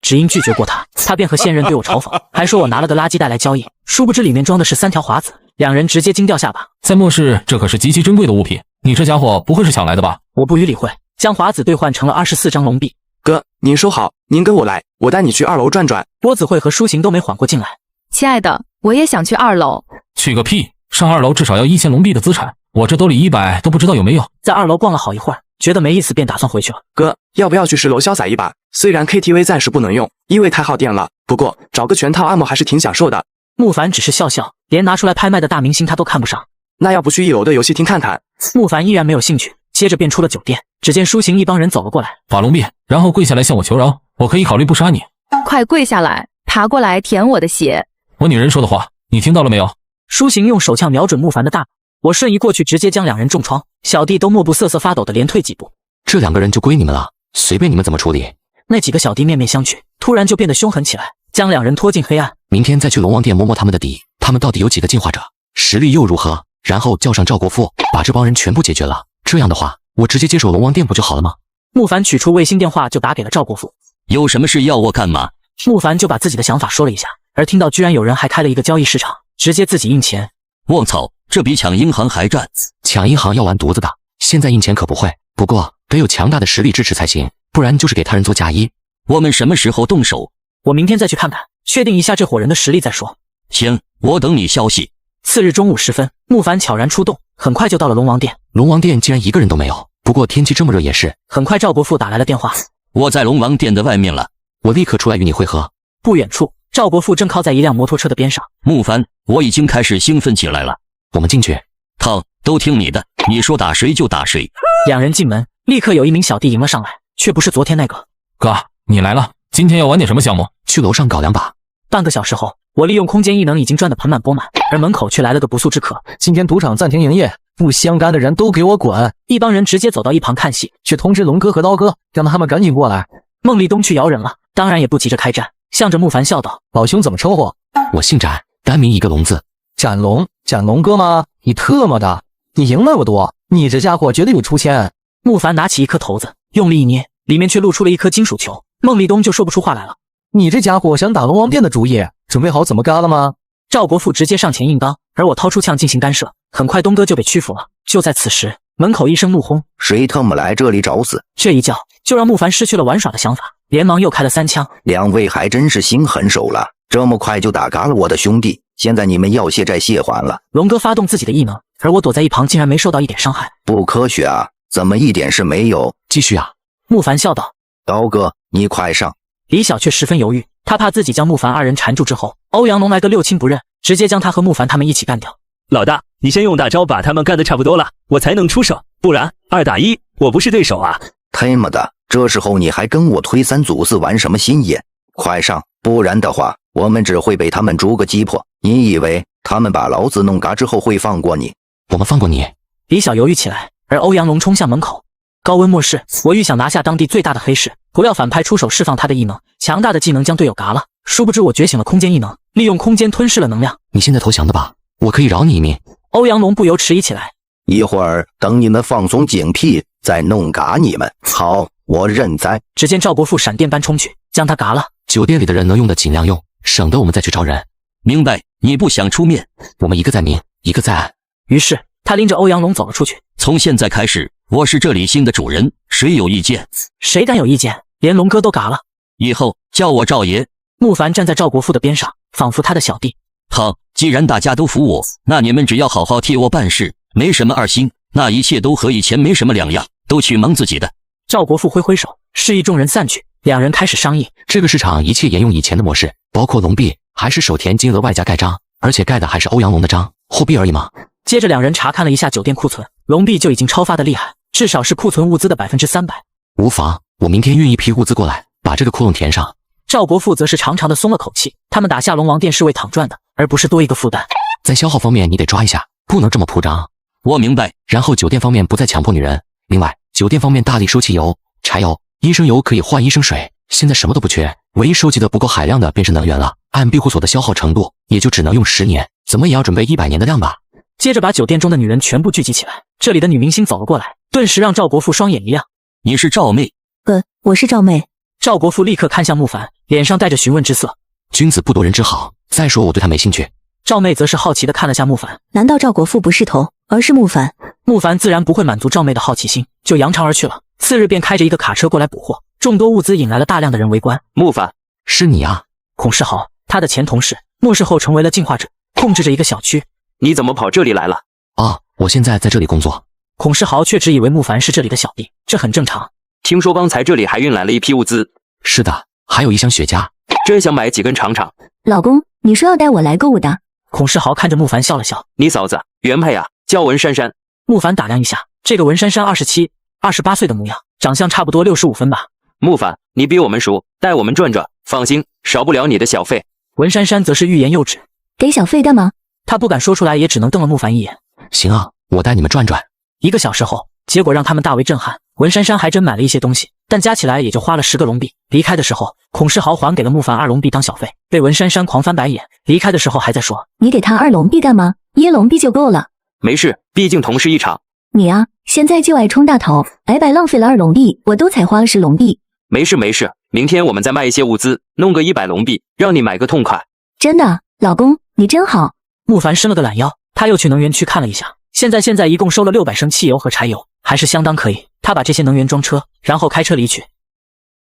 只因拒绝过他，他便和现任对我嘲讽，还说我拿了个垃圾袋来交易，殊不知里面装的是3条华子，两人直接惊掉下巴。在末世，这可是极其珍贵的物品，你这家伙不会是抢来的吧？我不予理会，将华子兑换成了24张龙币。哥，您收好，您跟我来，我带你去2楼转转。郭子慧和舒行都没缓过劲来。亲爱的，我也想去2楼。去个屁！上2楼至少要1000龙币的资产，我这兜里100都不知道有没有。在2楼逛了好一会儿，觉得没意思，便打算回去了。哥，要不要去10楼潇洒一把？虽然 KTV 暂时不能用，因为太耗电了，不过找个全套按摩还是挺享受的。慕凡只是笑笑，连拿出来拍卖的大明星他都看不上。那要不去1楼的游戏厅看看？慕凡依然没有兴趣，接着便出了酒店。只见舒行一帮人走了过来，把龙币，然后跪下来向我求饶，我可以考虑不杀你。快跪下来，爬过来舔我的血。我女人说的话，你听到了没有？舒行用手枪瞄准慕凡的大脑，我瞬移过去，直接将两人重创。小弟都默不瑟瑟发抖的连退几步。这2个人就归你们了，随便你们怎么处理。那几个小弟面面相觑，突然就变得凶狠起来，将两人拖进黑暗。明天再去龙王殿摸摸他们的底，他们到底有几个进化者，实力又如何？然后叫上赵国富，把这帮人全部解决了。这样的话，我直接接手龙王殿不就好了吗？慕凡取出卫星电话就打给了赵国富。有什么事要我干嘛？慕凡就把自己的想法说了一下，而听到居然有人还开了一个交易市场，直接自己印钱。卧槽，这比抢银行还赚！抢银行要完犊子的，现在印钱可不会，不过得有强大的实力支持才行，不然就是给他人做嫁衣。我们什么时候动手？我明天再去看看，确定一下这伙人的实力再说。行，我等你消息。次日中午时分，慕凡悄然出动，很快就到了龙王殿。龙王殿竟然1个人都没有，不过天气这么热也是。很快赵国富打来了电话，我在龙王殿的外面了，我立刻出来与你会合。不远处，赵国富正靠在一辆摩托车的边上。慕凡，我已经开始兴奋起来了。我们进去。好，都听你的，你说打谁就打谁。两人进门，立刻有一名小弟迎了上来，却不是昨天那个。哥，你来了，今天要玩点什么项目？去楼上搞2把。半个小时后，我利用空间异能已经赚得盆满钵满，而门口却来了个不速之客。今天赌场暂停营业，不相干的人都给我滚！一帮人直接走到一旁看戏，去通知龙哥和刀哥，让他们赶紧过来。孟立东去摇人了，当然也不急着开战，向着慕凡笑道：“老兄怎么称呼？”我姓展，单名一个龙字。展龙哥吗？你特么的，你赢那么多，你这家伙绝对有出千。慕凡拿起一颗骰子，用力一捏，里面却露出了一颗金属球。孟立东就说不出话来了。你这家伙想打龙王殿的主意，准备好怎么干了吗？赵国富直接上前硬刚，而我掏出枪进行干涉。很快东哥就被屈服了。就在此时，门口一声怒轰：“谁他妈来这里找死！”这一叫就让慕凡失去了玩耍的想法，连忙又开了3枪。两位还真是心狠手辣，这么快就打嘎了我的兄弟，现在你们要谢债谢还了。龙哥发动自己的异能，而我躲在一旁竟然没受到一点伤害，不科学啊！怎么一点事没有？继续啊！慕凡笑道：“刀哥，你快上！”李晓却十分犹豫，他怕自己将慕凡二人缠住之后，欧阳龙来个六亲不认，直接将他和慕凡他们一起干掉。老大，你先用大招把他们干得差不多了，我才能出手，不然2打1，我不是对手啊！他妈的，这时候你还跟我推3阻4玩什么心眼？快上，不然的话，我们只会被他们逐个击破。你以为他们把老子弄嘎之后会放过你？我们放过你？李晓犹豫起来，而欧阳龙冲向门口。高温末世，我预想拿下当地最大的黑市，不料反派出手释放他的异能，强大的技能将队友嘎了。殊不知我觉醒了空间异能，利用空间吞噬了能量。你现在投降的吧？我可以饶你一命。欧阳龙不由迟疑起来。一会儿等你们放松警惕，再弄嘎你们。好，我认栽。只见赵国富闪电般冲去，将他嘎了。酒店里的人能用的尽量用，省得我们再去招人。明白？你不想出面，我们一个在明，一个在暗。于是他拎着欧阳龙走了出去。从现在开始，我是这里新的主人，谁有意见？谁敢有意见？连龙哥都嘎了。以后叫我赵爷。慕凡站在赵国富的边上，仿佛他的小弟。好，既然大家都服我，那你们只要好好替我办事，没什么二心，那一切都和以前没什么两样，都去忙自己的。赵国富挥挥手，示意众人散去。两人开始商议，这个市场一切沿用以前的模式，包括龙币还是手填金额外加盖章，而且盖的还是欧阳龙的章，货币而已嘛。接着两人查看了一下酒店库存，龙币就已经超发的厉害，至少是库存物资的300%。无妨，我明天运一批物资过来，把这个窟窿填上。赵国富则是长长的松了口气，他们打下龙王殿是为躺赚的，而不是多一个负担。在消耗方面你得抓一下，不能这么铺张。我明白。然后酒店方面不再强迫女人，另外酒店方面大力收汽油、柴油、医生油可以换医生水，现在什么都不缺，唯一收集的不够海量的便是能源了。按庇护所的消耗程度，也就只能用10年，怎么也要准备100年的量吧。接着把酒店中的女人全部聚集起来，这里的女明星走了过来，顿时让赵国富双眼一亮。你是赵妹？我是赵妹。赵国富立刻看向慕凡，脸上带着询问之色。君子不夺人之好，再说我对他没兴趣。赵妹则是好奇地看了下慕凡，难道赵国富不是头，而是慕凡？慕凡自然不会满足赵妹的好奇心，就扬长而去了。次日便开着一个卡车过来补货，众多物资引来了大量的人围观。慕凡，是你啊？孔世豪，他的前同事，末世后成为了进化者，控制着一个小区。你怎么跑这里来了？哦，我现在在这里工作。孔世豪却只以为慕凡是这里的小弟，这很正常。听说刚才这里还运来了一批物资。是的，还有一箱雪茄，真想买几根尝尝。老公，你说要带我来购物的？孔世豪看着慕凡笑了笑。你嫂子原配呀，叫文珊珊。慕凡打量一下，这个文珊珊27、28岁的模样，长相差不多65分吧。慕凡，你比我们熟，带我们转转，放心，少不了你的小费。文珊珊则是欲言又止。给小费干嘛？他不敢说出来，也只能瞪了慕凡一眼。行啊，我带你们转转。1个小时后，结果让他们大为震撼。文珊珊还真买了一些东西，但加起来也就花了10个龙币。离开的时候，孔世豪还给了慕凡2龙币当小费，被文珊珊狂翻白眼。离开的时候还在说：“你给他2龙币干嘛？1龙币就够了。”没事，毕竟同事一场。你啊，现在就爱冲大头，白白浪费了2龙币，我都才花了10龙币。没事没事，明天我们再卖一些物资，弄个100龙币，让你买个痛快。真的，老公，你真好。慕凡伸了个懒腰，他又去能源区看了一下，现在一共收了600升汽油和柴油，还是相当可以。他把这些能源装车，然后开车离去。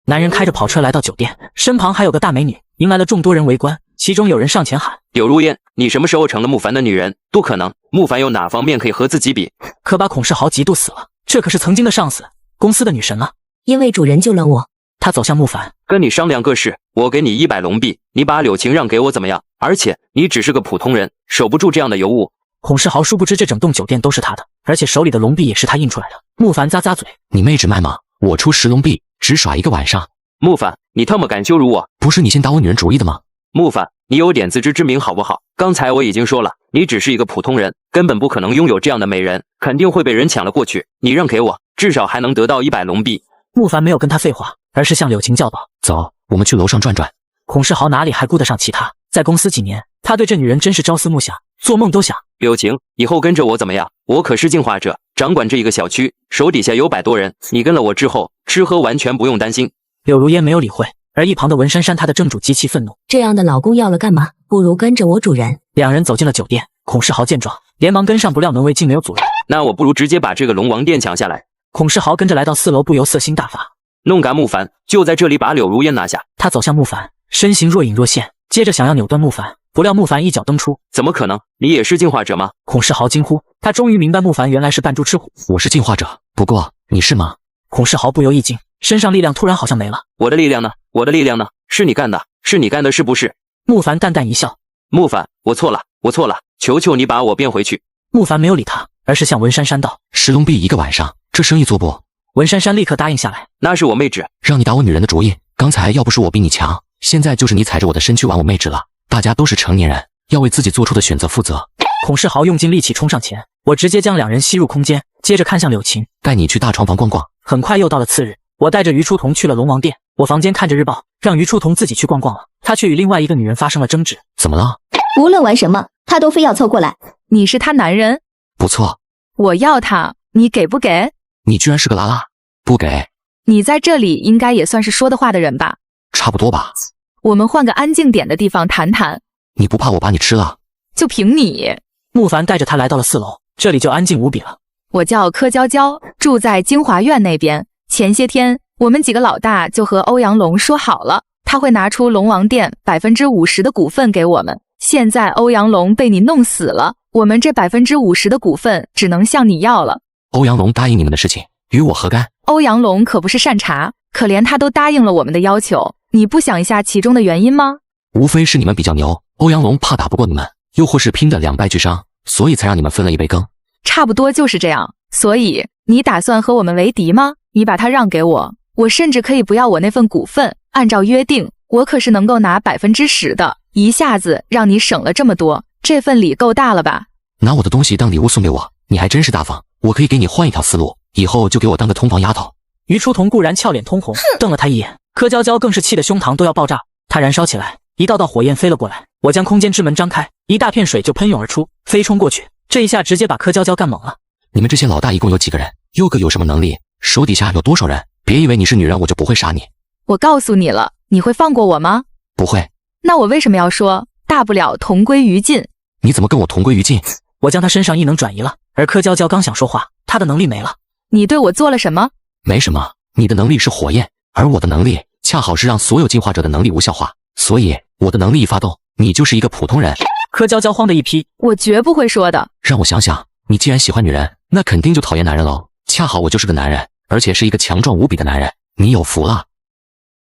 男人开着跑车来到酒店，身旁还有个大美女，迎来了众多人围观。其中有人上前喊：“柳如烟，你什么时候成了慕凡的女人？不可能，慕凡有哪方面可以和自己比？”可把孔世豪嫉妒死了，这可是曾经的上司，公司的女神啊！因为主人救了我。他走向慕凡，跟你商量个事，我给你100龙币，你把柳晴让给我怎么样？而且你只是个普通人，守不住这样的尤物。孔世豪殊不知这整栋酒店都是他的，而且手里的龙币也是他印出来的。慕凡咂咂嘴：“你妹只卖吗？我出10龙币，只耍1个晚上。”慕凡，你他妈敢羞辱我？不是你先打我女人主意的吗？慕凡，你有点自知之明好不好？刚才我已经说了，你只是一个普通人，根本不可能拥有这样的美人，肯定会被人抢了过去。你让给我，至少还能得到100龙币。慕凡没有跟他废话，而是向柳晴叫道：“走，我们去楼上转转。”孔世豪哪里还顾得上其他？在公司几年，他对这女人真是朝思暮想，做梦都想。柳晴，以后跟着我怎么样？我可是进化者，掌管这一个小区，手底下有100多人。你跟了我之后，吃喝完全不用担心。柳如烟没有理会，而一旁的文珊珊她的正主极其愤怒，这样的老公要了干嘛？不如跟着我主人。两人走进了酒店，孔世豪见状，连忙跟上，不料门卫竟没有阻拦。那我不如直接把这个龙王殿抢下来。孔世豪跟着来到4楼，不由色心大发，弄嘎慕凡，就在这里把柳如烟拿下。他走向慕凡，身形若隐若现，接着想要扭断慕凡，不料慕凡一脚蹬出。怎么可能？你也是进化者吗？孔世豪惊呼，他终于明白慕凡原来是扮猪吃虎。我是进化者，不过你是吗？孔世豪不由一惊，身上力量突然好像没了。我的力量呢？我的力量呢？是你干的，是你干的，是不是？慕凡淡淡一笑，慕凡，我错了，我错了，求求你把我变回去。慕凡没有理他，而是向文珊珊道：“10龙币1个晚上，这生意做不？”文珊珊立刻答应下来。那是我妹纸，让你打我女人的主意。刚才要不是我比你强，现在就是你踩着我的身躯玩我妹纸了。大家都是成年人，要为自己做出的选择负责。孔世豪用尽力气冲上前，我直接将两人吸入空间，接着看向柳晴，带你去大床房逛逛。很快又到了次日，我带着于初桐去了龙王殿。我房间看着日报，让于初桐自己去逛逛了，他却与另外一个女人发生了争执。怎么了？无论玩什么，他都非要凑过来。你是他男人？不错。我要他，你给不给？你居然是个拉拉，不给。你在这里应该也算是说的话的人吧？差不多吧。我们换个安静点的地方谈谈。你不怕我把你吃了？就凭你。慕凡带着他来到了4楼，这里就安静无比了。我叫柯娇娇，住在京华苑那边。前些天我们几个老大就和欧阳龙说好了，他会拿出龙王殿50%的股份给我们。现在欧阳龙被你弄死了，我们这50%的股份只能向你要了。欧阳龙答应你们的事情，与我何干？欧阳龙可不是善茬，可怜他都答应了我们的要求，你不想一下其中的原因吗？无非是你们比较牛，欧阳龙怕打不过你们，又或是拼得2败俱伤，所以才让你们分了一杯羹。差不多就是这样。所以你打算和我们为敌吗？你把它让给我，我甚至可以不要我那份股份，按照约定，我可是能够拿10%的，一下子让你省了这么多，这份礼够大了吧？拿我的东西当礼物送给我，你还真是大方。我可以给你换一条思路，以后就给我当个通房丫头。于初桐固然俏脸通红，瞪了他一眼，柯娇娇更是气得胸膛都要爆炸，她燃烧起来，一道道火焰飞了过来。我将空间之门张开，一大片水就喷涌而出，飞冲过去，这一下直接把柯娇娇干懵了。你们这些老大一共有几个人？又各有什么能力？手底下有多少人？别以为你是女人我就不会杀你。我告诉你了，你会放过我吗？不会。那我为什么要说大不了同归于尽？你怎么跟我同归于尽？我将他身上异能转移了，而柯娇娇刚想说话，她的能力没了。你对我做了什么？没什么，你的能力是火焰，而我的能力恰好是让所有进化者的能力无效化，所以我的能力一发动，你就是一个普通人。柯娇娇慌的一批，我绝不会说的。让我想想，你既然喜欢女人，那肯定就讨厌男人喽。恰好我就是个男人，而且是一个强壮无比的男人，你有福了。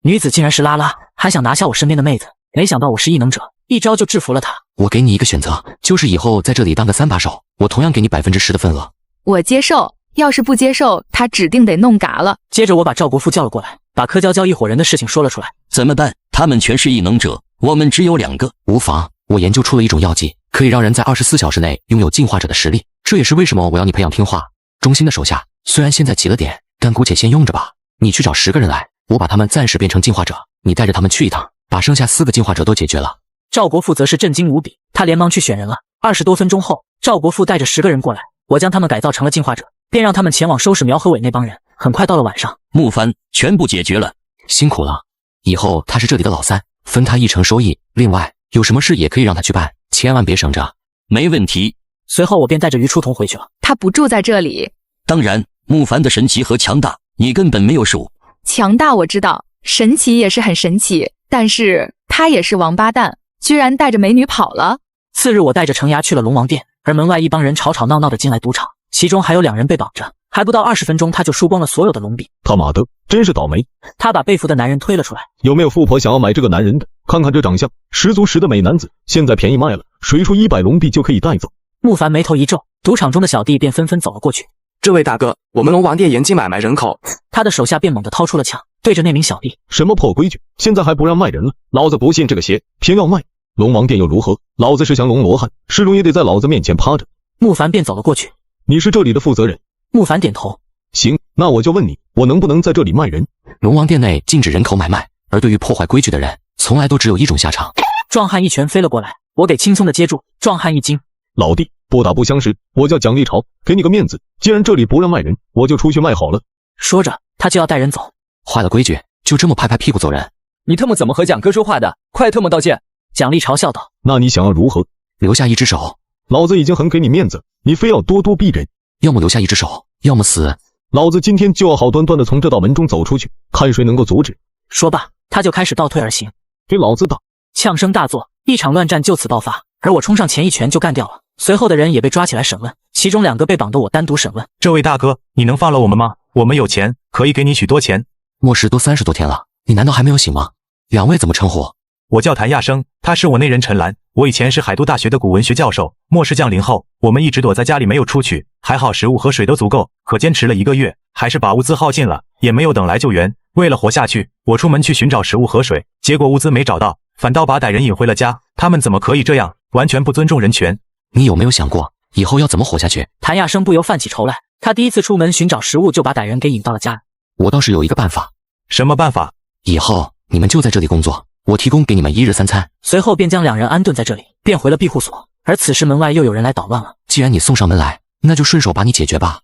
女子竟然是拉拉，还想拿下我身边的妹子，没想到我是异能者，一招就制服了她。我给你一个选择，就是以后在这里当个3把手，我同样给你10%的份额。我接受，要是不接受，他指定得弄嘎了。接着我把赵国富叫了过来，把柯娇娇一伙人的事情说了出来。怎么办？他们全是异能者，我们只有2个。无妨，我研究出了一种药剂，可以让人在24小时内拥有进化者的实力，这也是为什么我要你培养听话忠心的手下。虽然现在急了点，但姑且先用着吧。你去找10个人来，我把他们暂时变成进化者，你带着他们去一趟，把剩下4个进化者都解决了。赵国富则是震惊无比，他连忙去选人了。20多分钟后，赵国富带着10个人过来，我将他们改造成了进化者，便让他们前往收拾苗和伟那帮人。很快到了晚上，木帆全部解决了，辛苦了。以后他是这里的老三，分他1成收益。另外有什么事也可以让他去办，千万别省着。没问题。随后我便带着于初桐回去了。他不住在这里。当然，木帆的神奇和强大你根本没有数。强大我知道，神奇也是很神奇，但是他也是王八蛋，居然带着美女跑了。次日我带着程牙去了龙王殿，而门外一帮人吵吵闹闹的进来赌场，其中还有2人被绑着，还不到20分钟他就输光了所有的龙币。他妈的，真是倒霉。他把被俘的男人推了出来。有没有富婆想要买这个男人的？看看这长相，十足十的美男子，现在便宜卖了，谁出100龙币就可以带走。慕凡眉头一皱，赌场中的小弟便纷纷走了过去。这位大哥，我们龙王殿严禁买卖人口。他的手下便猛地掏出了枪，对着那名小弟。什么破规矩，现在还不让卖人了？老子不信这个邪，偏要卖。龙王殿又如何？老子是降龙罗汉，是龙也得在老子面前趴着。慕凡便走了过去。你是这里的负责人？慕凡点头。行，那我就问你，我能不能在这里卖人？龙王殿内禁止人口买卖，而对于破坏规矩的人，从来都只有一种下场。壮汉一拳飞了过来，我给轻松的接住。壮汉一惊，老弟，不打不相识，我叫蒋立朝，给你个面子，既然这里不让卖人，我就出去卖好了。说着，他就要带人走。坏了规矩，就这么拍拍屁股走人？你特么怎么和蒋哥说话的？快特么道歉！蒋立朝笑道。那你想要如何？留下一只手。老子已经很给你面子，你非要咄咄逼人。要么留下一只手，要么死。老子今天就要好端端的从这道门中走出去，看谁能够阻止。说罢，他就开始倒退而行。给老子打！呛声大作，一场乱战就此爆发，而我冲上前一拳就干掉了。随后的人也被抓起来审问，其中2个被绑的我单独审问。这位大哥，你能放了我们吗？我们有钱，可以给你许多钱。末世都30多天了，你难道还没有醒吗？2位怎么称呼？我叫谭亚生，他是我内人陈兰。我以前是海都大学的古文学教授。末世降临后，我们一直躲在家里没有出去，还好食物和水都足够，可坚持了1个月，还是把物资耗尽了，也没有等来救援。为了活下去，我出门去寻找食物和水，结果物资没找到，反倒把歹人引回了家。他们怎么可以这样？完全不尊重人权。你有没有想过以后要怎么活下去？谭亚生不由泛起愁来。他第一次出门寻找食物，就把歹人给引到了家。我倒是有一个办法。什么办法？以后你们就在这里工作，我提供给你们1日3餐。随后便将2人安顿在这里，便回了庇护所。而此时门外又有人来捣乱了。既然你送上门来，那就顺手把你解决吧。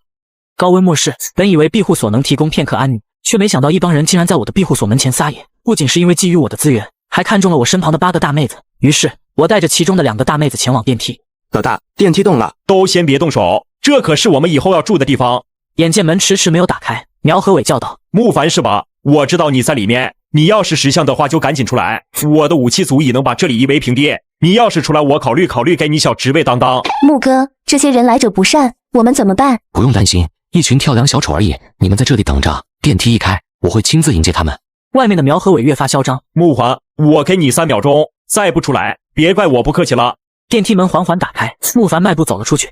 高温末世，本以为庇护所能提供片刻安宁，却没想到一帮人竟然在我的庇护所门前撒野。不仅是因为觊觎我的资源，还看中了我身旁的8个大妹子。于是我带着其中的2个大妹子前往电梯。老大，电梯动了，都先别动手，这可是我们以后要住的地方。眼见门迟迟没有打开，苗和伟叫道：慕凡是吧？我知道你在里面，你要是识相的话就赶紧出来，我的武器足以能把这里夷为平地。你要是出来，我考虑给你小职位当当。木哥，这些人来者不善，我们怎么办？不用担心，一群跳梁小丑而已，你们在这里等着，电梯一开，我会亲自迎接他们。外面的苗和伟越发嚣张。慕凡，我给你3秒钟，再不出来，别怪我不客气了。电梯门缓缓打开，慕凡迈步走了出去。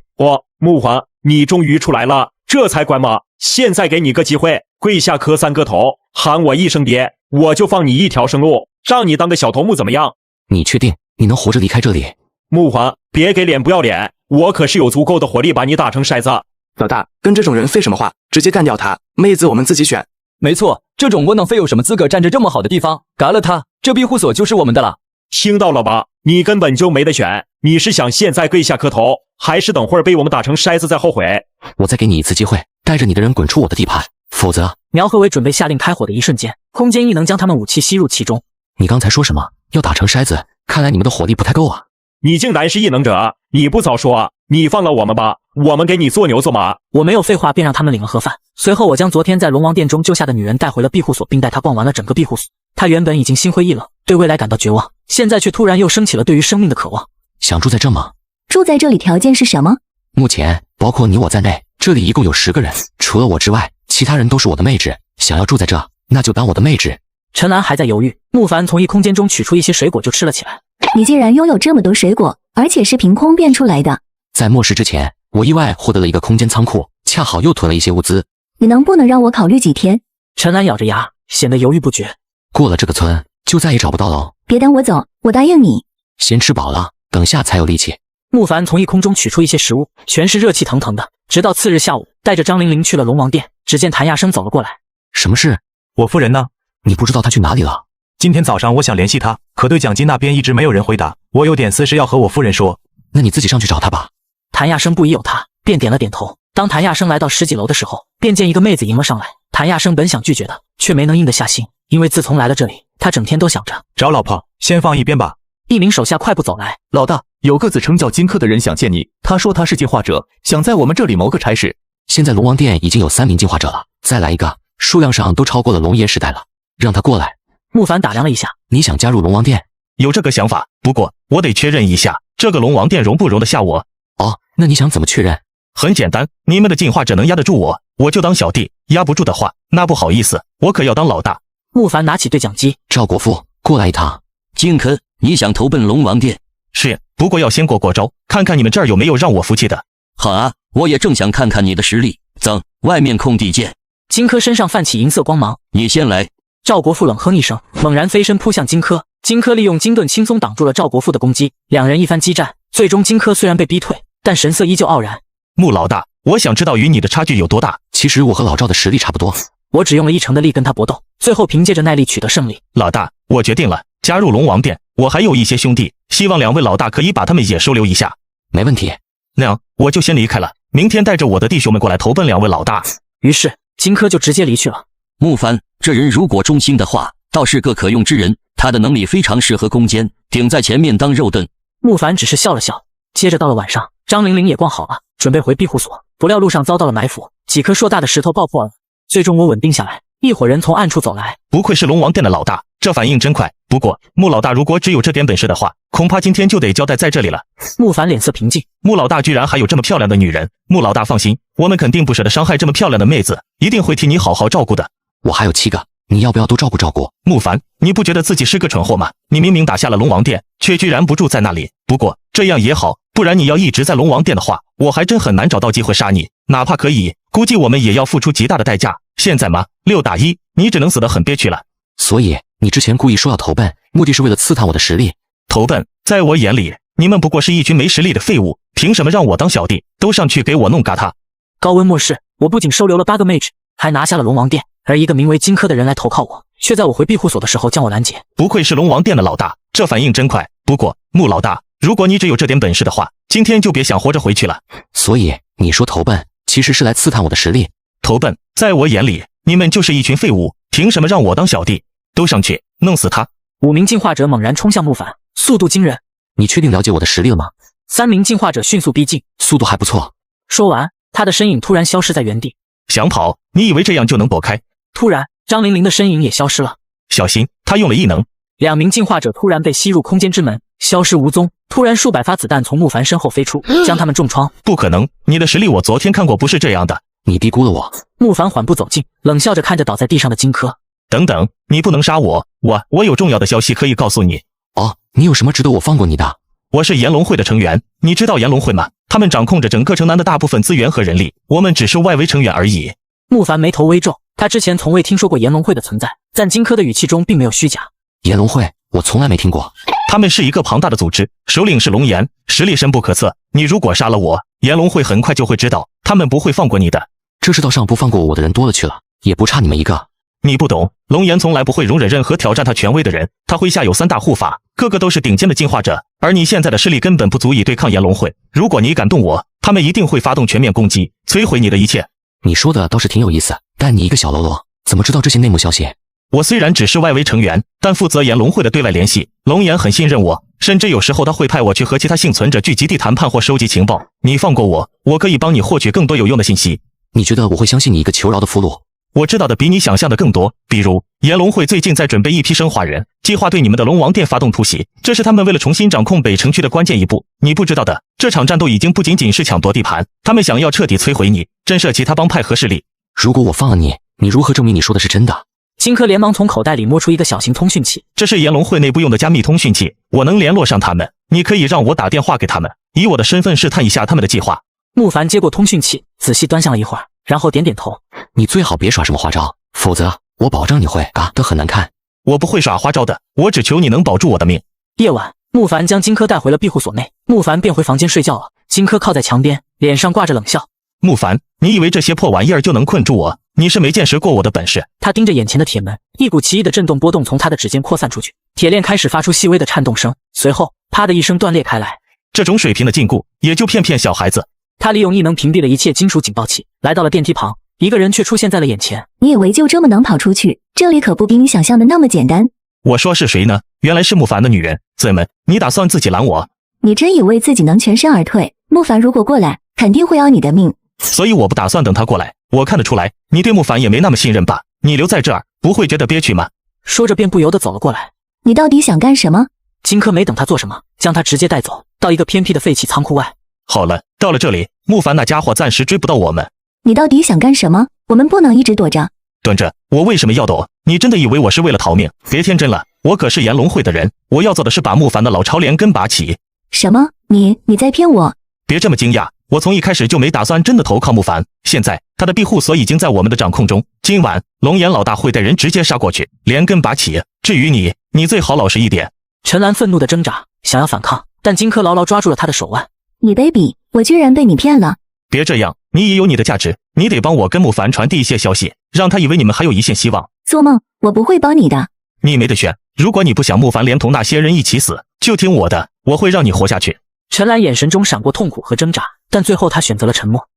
慕凡，你终于出来了，这才乖吗？现在给你个机会，跪下磕3个头，喊我一声爹，我就放你一条生路，让你当个小头目怎么样？你确定你能活着离开这里？慕凡，别给脸不要脸，我可是有足够的火力把你打成筛子。老大，跟这种人废什么话，直接干掉他，妹子我们自己选。没错，这种窝囊废有什么资格站着这么好的地方？嘎了他，这庇护所就是我们的了。听到了吧？你根本就没得选，你是想现在跪下磕头，还是等会儿被我们打成筛子再后悔？我再给你一次机会，带着你的人滚出我的地盘，否则……苗和伟准备下令开火的一瞬间，空间异能将他们武器吸入其中。你刚才说什么？要打成筛子？看来你们的火力不太够啊！你竟然是异能者，你不早说，你放了我们吧，我们给你做牛做马。我没有废话，便让他们领了盒饭。随后我将昨天在龙王殿中救下的女人带回了庇护所，并带她逛完了整个庇护所。她原本已经心灰意冷，对未来感到绝望，现在却突然又升起了对于生命的渴望。想住在这吗？住在这里条件是什么？目前包括你我在内，这里一共有10个人，除了我之外，其他人都是我的妹纸。想要住在这，那就当我的妹纸。陈兰还在犹豫，慕凡从异空间中取出一些水果就吃了起来。你竟然拥有这么多水果，而且是凭空变出来的。在末世之前，我意外获得了一个空间仓库，恰好又囤了一些物资。你能不能让我考虑几天？陈兰咬着牙，显得犹豫不决。过了这个村，就再也找不到了。别等我走，我答应你。先吃饱了，等下才有力气。慕凡从异空中取出一些食物，全是热气腾腾的。直到次日下午，带着张玲玲去了龙王殿，只见谭亚生走了过来。什么事？我夫人呢？你不知道她去哪里了？今天早上我想联系她，可对讲机那边一直没有人回答。我有点私事要和我夫人说。那你自己上去找她吧。谭亚生不疑有他，便点了点头。当谭亚生来到10几楼的时候，便见一个妹子迎了上来。谭亚生本想拒绝的，却没能硬得下心，因为自从来了这里，他整天都想着找老婆，先放一边吧。一名手下快步走来。老大，有个自称叫荆轲的人想见你，他说他是进化者，想在我们这里谋个差事。现在龙王殿已经有3名进化者了，再来一个，数量上都超过了龙爷时代了。让他过来。慕凡打量了一下，你想加入龙王殿？有这个想法，不过我得确认一下，这个龙王殿容不容得下我？哦，那你想怎么确认？很简单，你们的进化者能压得住我，我就当小弟；压不住的话，那不好意思，我可要当老大。慕凡拿起对讲机，赵国父，过来一趟。荆轲，你想投奔龙王殿？是，不过要先过过招，看看你们这儿有没有让我服气的。好啊，我也正想看看你的实力。走，外面空地见。荆轲身上泛起银色光芒，你先来。赵国父冷哼一声，猛然飞身扑向荆轲。荆轲利用金盾轻松挡住了赵国父的攻击，两人一番激战，最终荆轲虽然被逼退，但神色依旧傲然。穆老大，我想知道与你的差距有多大？其实我和老赵的实力差不多，我只用了1成的力跟他搏斗，最后凭借着耐力取得胜利。老大，我决定了，加入龙王殿。我还有一些兄弟，希望两位老大可以把他们也收留一下。没问题。那样我就先离开了，明天带着我的弟兄们过来投奔两位老大。于是荆轲就直接离去了。穆凡这人如果忠心的话，倒是个可用之人，他的能力非常适合攻坚，顶在前面当肉盾。穆凡只是笑了笑。接着到了晚上，张玲玲也逛好了，准备回庇护所，不料路上遭到了埋伏，几颗硕大的石头爆破了。最终我稳定下来，一伙人从暗处走来。不愧是龙王殿的老大，这反应真快。不过穆老大如果只有这点本事的话，恐怕今天就得交代在这里了。穆凡脸色平静，穆老大居然还有这么漂亮的女人。穆老大放心，我们肯定不舍得伤害这么漂亮的妹子，一定会替你好好照顾的。我还有7个，你要不要都照顾照顾？穆凡，你不觉得自己是个蠢货吗？你明明打下了龙王殿，却居然不住在那里。不过这样也好，不然你要一直在龙王殿的话，我还真很难找到机会杀你。哪怕可以，估计我们也要付出极大的代价。现在嘛，6打1，你只能死得很憋屈了。所以你之前故意说要投奔，目的是为了刺探我的实力？投奔，在我眼里，你们不过是一群没实力的废物，凭什么让我当小弟？都上去给我弄嘎他！高温末世，我不仅收留了8个妹纸，还拿下了龙王殿，而一个名为荆轲的人来投靠我，却在我回庇护所的时候将我拦截。不愧是龙王殿的老大，这反应真快。不过穆老大，如果你只有这点本事的话，今天就别想活着回去了。所以你说投奔，其实是来刺探我的实力？投奔，在我眼里，你们就是一群废物，凭什么让我当小弟？都上去，弄死他！5名进化者猛然冲向穆凡，速度惊人。你确定了解我的实力了吗？3名进化者迅速逼近，速度还不错。说完，他的身影突然消失在原地。想跑，你以为这样就能躲开？突然，张玲玲的身影也消失了。小心，他用了异能。2名进化者突然被吸入空间之门，消失无踪。突然，数百发子弹从穆凡身后飞出，将他们重创。不可能，你的实力我昨天看过，不是这样的。你低估了我。穆凡缓步走近，冷笑着看着倒在地上的荆轲。等等，你不能杀我，我有重要的消息可以告诉你。哦，你有什么值得我放过你的？我是炎龙会的成员，你知道炎龙会吗？他们掌控着整个城南的大部分资源和人力，我们只是外围成员而已。穆凡眉头微皱，他之前从未听说过炎龙会的存在，但荆轲的语气中并没有虚假。炎龙会，我从来没听过。他们是一个庞大的组织，首领是龙炎，实力深不可测。你如果杀了我，炎龙会很快就会知道，他们不会放过你的。这世道上不放过我的人多了去了，也不差你们一个。你不懂，龙炎从来不会容忍任何挑战他权威的人，他麾下有3大护法，个个都是顶尖的进化者，而你现在的势力根本不足以对抗炎龙会。如果你敢动我，他们一定会发动全面攻击，摧毁你的一切。你说的倒是挺有意思，但你一个小喽啰，怎么知道这些内幕消息？我虽然只是外围成员，但负责炎龙会的对外联系。龙炎很信任我，甚至有时候他会派我去和其他幸存者聚集地谈判或收集情报。你放过我，我可以帮你获取更多有用的信息。你觉得我会相信你一个求饶的俘虏？我知道的比你想象的更多，比如炎龙会最近在准备一批生化人，计划对你们的龙王殿发动突袭，这是他们为了重新掌控北城区的关键一步。你不知道的，这场战斗已经不仅仅是抢夺地盘，他们想要彻底摧毁你，震慑其他帮派和势力。如果我放了你，你如何证明你说的是真的？荆轲连忙从口袋里摸出一个小型通讯器，这是炎龙会内部用的加密通讯器，我能联络上他们，你可以让我打电话给他们，以我的身份试探一下他们的计划。穆凡接过通讯器，仔细端详了一会儿，然后点点头。你最好别耍什么花招，否则我保证你会嘎得很难看。我不会耍花招的，我只求你能保住我的命。夜晚，穆凡将荆轲带回了庇护所内，穆凡便回房间睡觉了。荆轲靠在墙边，脸上挂着冷笑。穆凡，你以为这些破玩意儿就能困住我？你是没见识过我的本事。他盯着眼前的铁门，一股奇异的震动波动从他的指尖扩散出去，铁链开始发出细微的颤动声，随后啪的一声断裂开来。这种水平的禁锢，也就骗骗小孩子。他利用异能屏蔽了一切金属警报器，来到了电梯旁，一个人却出现在了眼前。你以为就这么能跑出去？这里可不比你想象的那么简单。我说是谁呢？原来是穆凡的女人。怎么，你打算自己拦我？你真以为自己能全身而退？穆凡如果过来，肯定会要你的命。所以我不打算等他过来。我看得出来，你对穆凡也没那么信任吧？你留在这儿，不会觉得憋屈吗？说着便不由得走了过来。你到底想干什么？荆轲没等他做什么，将他直接带走，到一个偏僻的废弃仓库外。好了，到了这里，穆凡那家伙暂时追不到我们。你到底想干什么？我们不能一直躲着。蹲着，我为什么要躲？你真的以为我是为了逃命？别天真了，我可是炎龙会的人，我要做的是把穆凡的老巢连根拔起。什么？你在骗我？别这么惊讶，我从一开始就没打算真的投靠穆凡。现在他的庇护所已经在我们的掌控中，今晚龙岩老大会带人直接杀过去，连根拔起。至于你最好老实一点，陈岚愤怒的挣扎，想要反抗，但荆轲牢牢抓住了她的手腕。你卑鄙，我居然被你骗了！别这样，你也有你的价值，你得帮我跟慕凡传递一些消息，让他以为你们还有一线希望。做梦，我不会帮你的。你没得选，如果你不想慕凡连同那些人一起死，就听我的，我会让你活下去。陈岚眼神中闪过痛苦和挣扎，但最后她选择了沉默。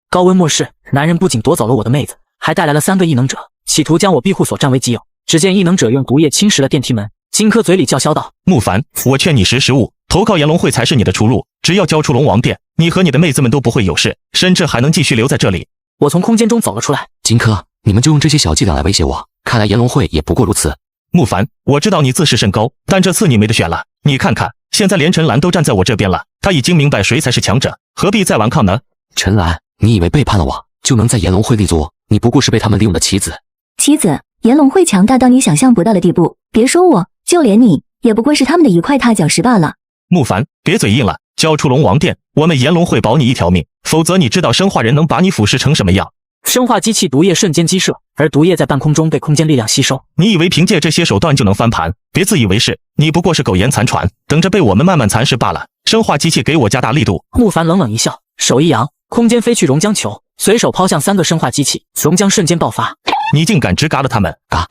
高温末世，男人不仅夺走了我的妹子，还带来了3个异能者，企图将我庇护所占为己有。只见异能者用毒液侵蚀了电梯门，荆轲嘴里叫嚣道：慕凡，我劝你识时务，投靠炎龙会才是你的出路。只要交出龙王殿，你和你的妹子们都不会有事，甚至还能继续留在这里。我从空间中走了出来。荆轲，你们就用这些小伎俩来威胁我，看来炎龙会也不过如此。慕凡，我知道你自视甚高，但这次你没得选了。你看看，现在连陈岚都站在我这边了，他已经明白谁才是强者，何必再顽抗呢？陈岚，你以为背叛了我就能在炎龙会立足？你不过是被他们利用的棋子。棋子，炎龙会强大到你想象不到的地步，别说我，就连你也不过是他们的一块踏脚石罢了。慕凡，别嘴硬了，交出龙王殿，我们炎龙会保你一条命，否则你知道生化人能把你腐蚀成什么样？生化机器毒液瞬间激射，而毒液在半空中被空间力量吸收。你以为凭借这些手段就能翻盘？别自以为是，你不过是苟延残喘，等着被我们慢慢蚕食罢了。生化机器给我加大力度。慕凡冷冷一笑，手一扬，空间飞去熔浆球，随手抛向3个生化机器，熔浆瞬间爆发。你竟敢直嘎了他们？嘎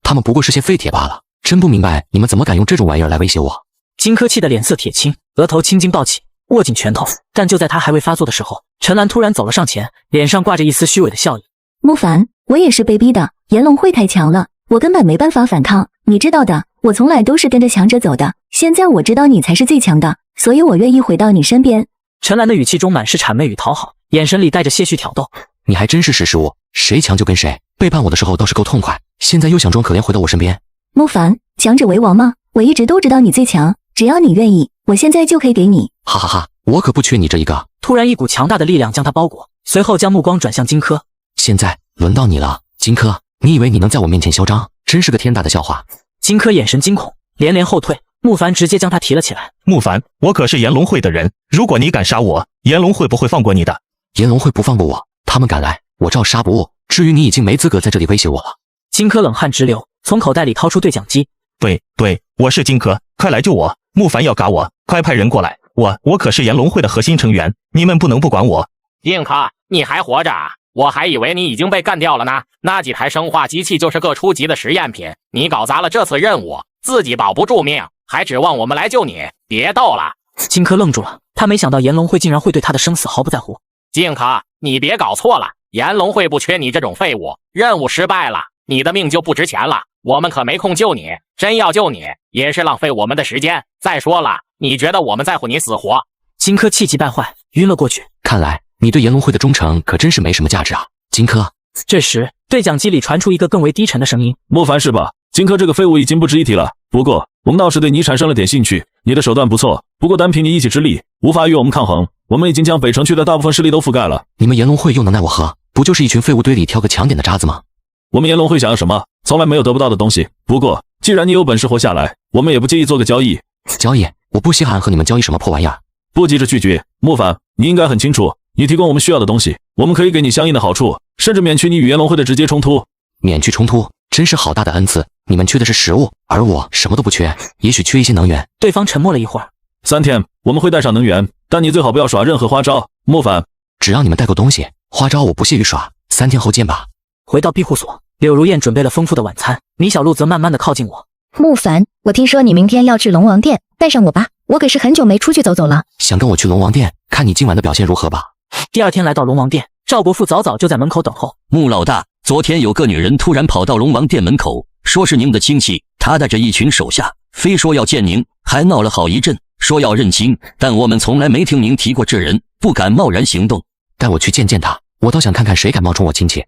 他们不过是些废铁罢了，真不明白你们怎么敢用这种玩意儿来威胁我。荆轲气得脸色铁青，额头青筋暴起，握紧拳头。但就在他还未发作的时候，陈岚突然走了上前，脸上挂着一丝虚伪的笑意。慕凡，我也是被逼的，炎龙会太强了，我根本没办法反抗，你知道的，我从来都是跟着强者走的。现在我知道你才是最强的，所以我愿意回到你身边。陈岚的语气中满是谄媚与讨好，眼神里带着些许挑逗。你还真是识时务，谁强就跟谁，背叛我的时候倒是够痛快，现在又想装可怜回到我身边。慕凡，强者为王吗？我一直都知道你最强，只要你愿意，我现在就可以给你。哈哈哈，我可不缺你这一个。突然一股强大的力量将他包裹，随后将目光转向荆轲。现在轮到你了，荆轲，你以为你能在我面前嚣张？真是个天大的笑话。荆轲眼神惊恐，连连后退。慕凡直接将他提了起来。慕凡，我可是炎龙会的人，如果你敢杀我，炎龙会不会放过你的？炎龙会不放过我，他们敢来，我照杀不误。至于你已经没资格在这里威胁我了。荆轲冷汗直流，从口袋里掏出对讲机。对，我是荆轲，快来救我！慕凡要嘎我，快派人过来！我可是炎龙会的核心成员，你们不能不管我。荆轲，你还活着？我还以为你已经被干掉了呢。那几台生化机器就是个初级的实验品，你搞砸了这次任务，自己保不住命，还指望我们来救你？别逗了！荆轲愣住了，他没想到炎龙会竟然会对他的生死毫不在乎。荆轲，你别搞错了，炎龙会不缺你这种废物，任务失败了，你的命就不值钱了，我们可没空救你，真要救你，也是浪费我们的时间。再说了，你觉得我们在乎你死活？荆轲气急败坏，晕了过去。看来你对炎龙会的忠诚可真是没什么价值啊，荆轲。这时，对讲机里传出一个更为低沉的声音：莫凡是吧？荆轲这个废物已经不值一提了。不过，我们倒是对你产生了点兴趣，你的手段不错，不过单凭你一己之力，无法与我们抗衡。我们已经将北城区的大部分势力都覆盖了。你们炎龙会又能奈我何？不就是一群废物堆里挑个强点的渣子吗？我们炎龙会想要什么？从来没有得不到的东西。不过，既然你有本事活下来，我们也不介意做个交易。交易？我不稀罕和你们交易什么破玩意儿。不急着拒绝，莫凡，你应该很清楚，你提供我们需要的东西，我们可以给你相应的好处，甚至免去你与炎龙会的直接冲突。免去冲突，真是好大的恩赐。你们缺的是食物，而我什么都不缺，也许缺一些能源。对方沉默了一会儿。3天，我们会带上能源，但你最好不要耍任何花招。莫凡，只要你们带够东西，花招我不屑于耍。3天后见吧。回到庇护所，柳如燕准备了丰富的晚餐，米小璐则慢慢的靠近我。慕凡，我听说你明天要去龙王殿，带上我吧，我可是很久没出去走走了。想跟我去龙王殿，看你今晚的表现如何吧。第2天来到龙王殿，赵国富早早就在门口等候。穆老大，昨天有个女人突然跑到龙王殿门口，说是您的亲戚，她带着一群手下，非说要见您，还闹了好一阵，说要认亲，但我们从来没听您提过这人，不敢贸然行动。带我去见见她，我倒想看看谁敢冒充我亲戚。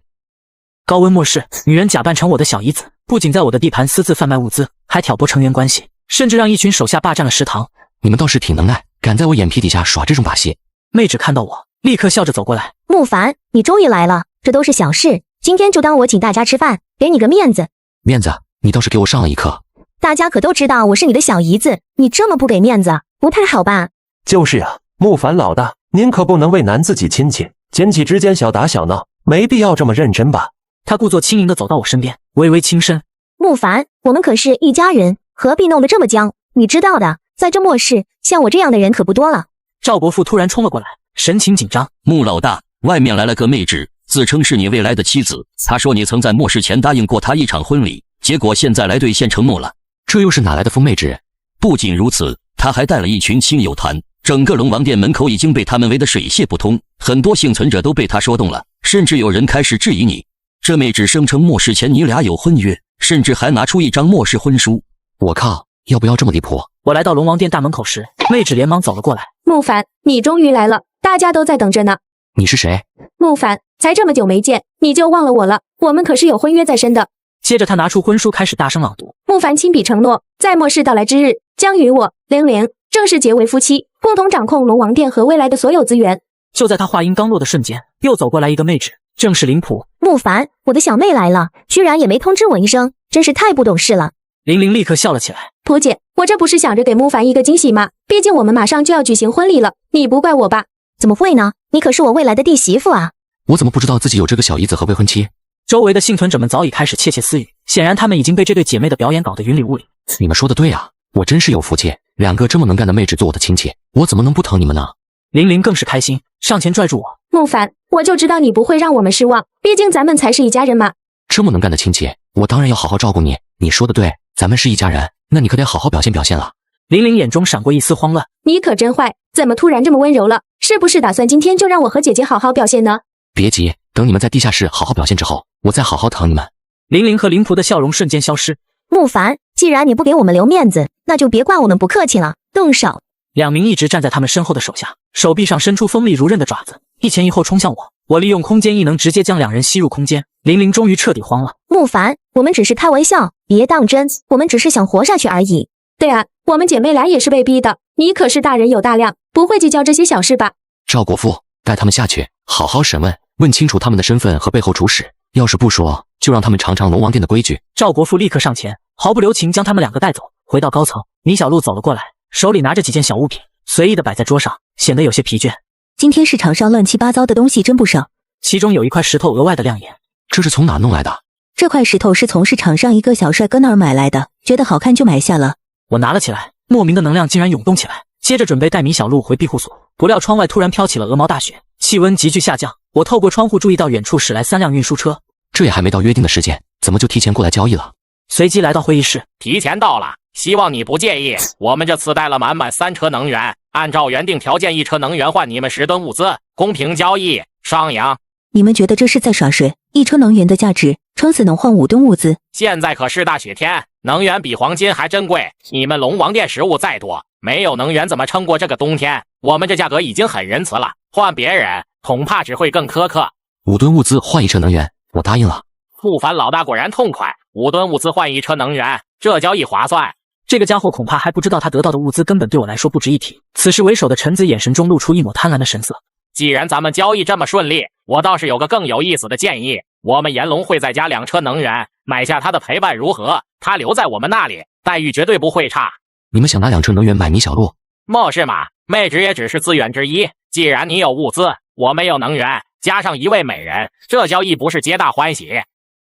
高温末世，女人假扮成我的小姨子，不仅在我的地盘私自贩卖物资，还挑拨成员关系，甚至让一群手下霸占了食堂。你们倒是挺能耐，敢在我眼皮底下耍这种把戏。妹纸看到我，立刻笑着走过来。慕凡，你终于来了，这都是小事，今天就当我请大家吃饭，给你个面子。面子？你倒是给我上了一课。大家可都知道我是你的小姨子，你这么不给面子，不太好吧？就是啊，慕凡老大，您可不能为难自己亲戚，亲戚之间小打小闹，没必要这么认真吧？他故作轻盈地走到我身边，微微轻声：慕凡，我们可是一家人，何必弄得这么僵？你知道的，在这末世，像我这样的人可不多了。赵国富突然冲了过来，神情紧张。穆老大，外面来了个妹纸，自称是你未来的妻子。她说你曾在末世前答应过她一场婚礼，结果现在来兑现承诺了。这又是哪来的疯妹纸？不仅如此，她还带了一群亲友团，整个龙王殿门口已经被他们围得水泄不通，很多幸存者都被她说动了，甚至有人开始质疑你。这妹纸声称末世前你俩有婚约，甚至还拿出一张末世婚书。我靠，要不要这么离谱？我来到龙王殿大门口时，妹纸连忙走了过来。慕凡，你终于来了，大家都在等着呢。你是谁？慕凡，才这么久没见，你就忘了我了？我们可是有婚约在身的。接着他拿出婚书，开始大声朗读。慕凡亲笔承诺，在末世到来之日，将与我玲玲正式结为夫妻，共同掌控龙王殿和未来的所有资源。就在他话音刚落的瞬间，又走过来一个妹纸，正是林普。慕凡，我的小妹来了，居然也没通知我一声，真是太不懂事了。玲玲立刻笑了起来。普姐，我这不是想着给慕凡一个惊喜吗？毕竟我们马上就要举行婚礼了，你不怪我吧？怎么会呢？你可是我未来的弟媳妇啊！我怎么不知道自己有这个小姨子和未婚妻？周围的幸存者们早已开始窃窃私语，显然他们已经被这对姐妹的表演搞得云里雾里。你们说的对啊，我真是有福气，两个这么能干的妹纸做我的亲戚，我怎么能不疼你们呢？玲玲更是开心，上前拽住我。慕凡，我就知道你不会让我们失望，毕竟咱们才是一家人嘛。这么能干的亲戚，我当然要好好照顾你。你说的对，咱们是一家人，那你可得好好表现表现了。玲玲眼中闪过一丝慌乱。你可真坏，怎么突然这么温柔了？是不是打算今天就让我和姐姐好好表现呢？别急，等你们在地下室好好表现之后，我再好好疼你们。玲玲和林仆的笑容瞬间消失。慕凡，既然你不给我们留面子，那就别怪我们不客气了，动手。两名一直站在他们身后的手下，手臂上伸出锋利如刃的爪子，一前一后冲向我。我利用空间异能直接将两人吸入空间。玲玲终于彻底慌了。慕凡，我们只是开玩笑，别当真，我们只是想活下去而已。对啊，我们姐妹俩也是被逼的，你可是大人有大量，不会计较这些小事吧？赵国富，带他们下去，好好审问，问清楚他们的身份和背后主使。要是不说，就让他们尝尝龙王殿的规矩。赵国富立刻上前，毫不留情将他们两个带走。回到高层，米小璐走了过来，手里拿着几件小物品，随意的摆在桌上，显得有些疲倦。今天市场上乱七八糟的东西真不少，其中有一块石头额外的亮眼。这是从哪弄来的？这块石头是从市场上一个小帅哥那儿买来的，觉得好看就买下了。我拿了起来，莫名的能量竟然涌动起来，接着准备带米小璐回庇护所，不料窗外突然飘起了鹅毛大雪，气温急剧下降。我透过窗户注意到远处驶来3辆运输车，这也还没到约定的时间，怎么就提前过来交易了？随即来到会议室，提前到了，希望你不介意。我们这次带了满满3车能源，按照原定条件，1车能源换你们10吨物资，公平交易，上扬。你们觉得这是在耍谁？1车能源的价值，撑死能换5吨物资。现在可是大雪天，能源比黄金还珍贵。你们龙王殿食物再多，没有能源怎么撑过这个冬天？我们这价格已经很仁慈了，换别人恐怕只会更苛刻。5吨物资换1车能源，我答应了。慕凡老大果然痛快，5吨物资换1车能源，这交易划算。这个家伙恐怕还不知道他得到的物资根本对我来说不值一提。此时为首的臣子眼神中露出一抹贪婪的神色。既然咱们交易这么顺利，我倒是有个更有意思的建议。我们炎龙会再加2车能源，买下他的陪伴如何？他留在我们那里，待遇绝对不会差。你们想拿2车能源买米小璐？莫是嘛，妹纸也只是资源之一。既然你有物资，我没有能源，加上1位美人，这交易不是皆大欢喜？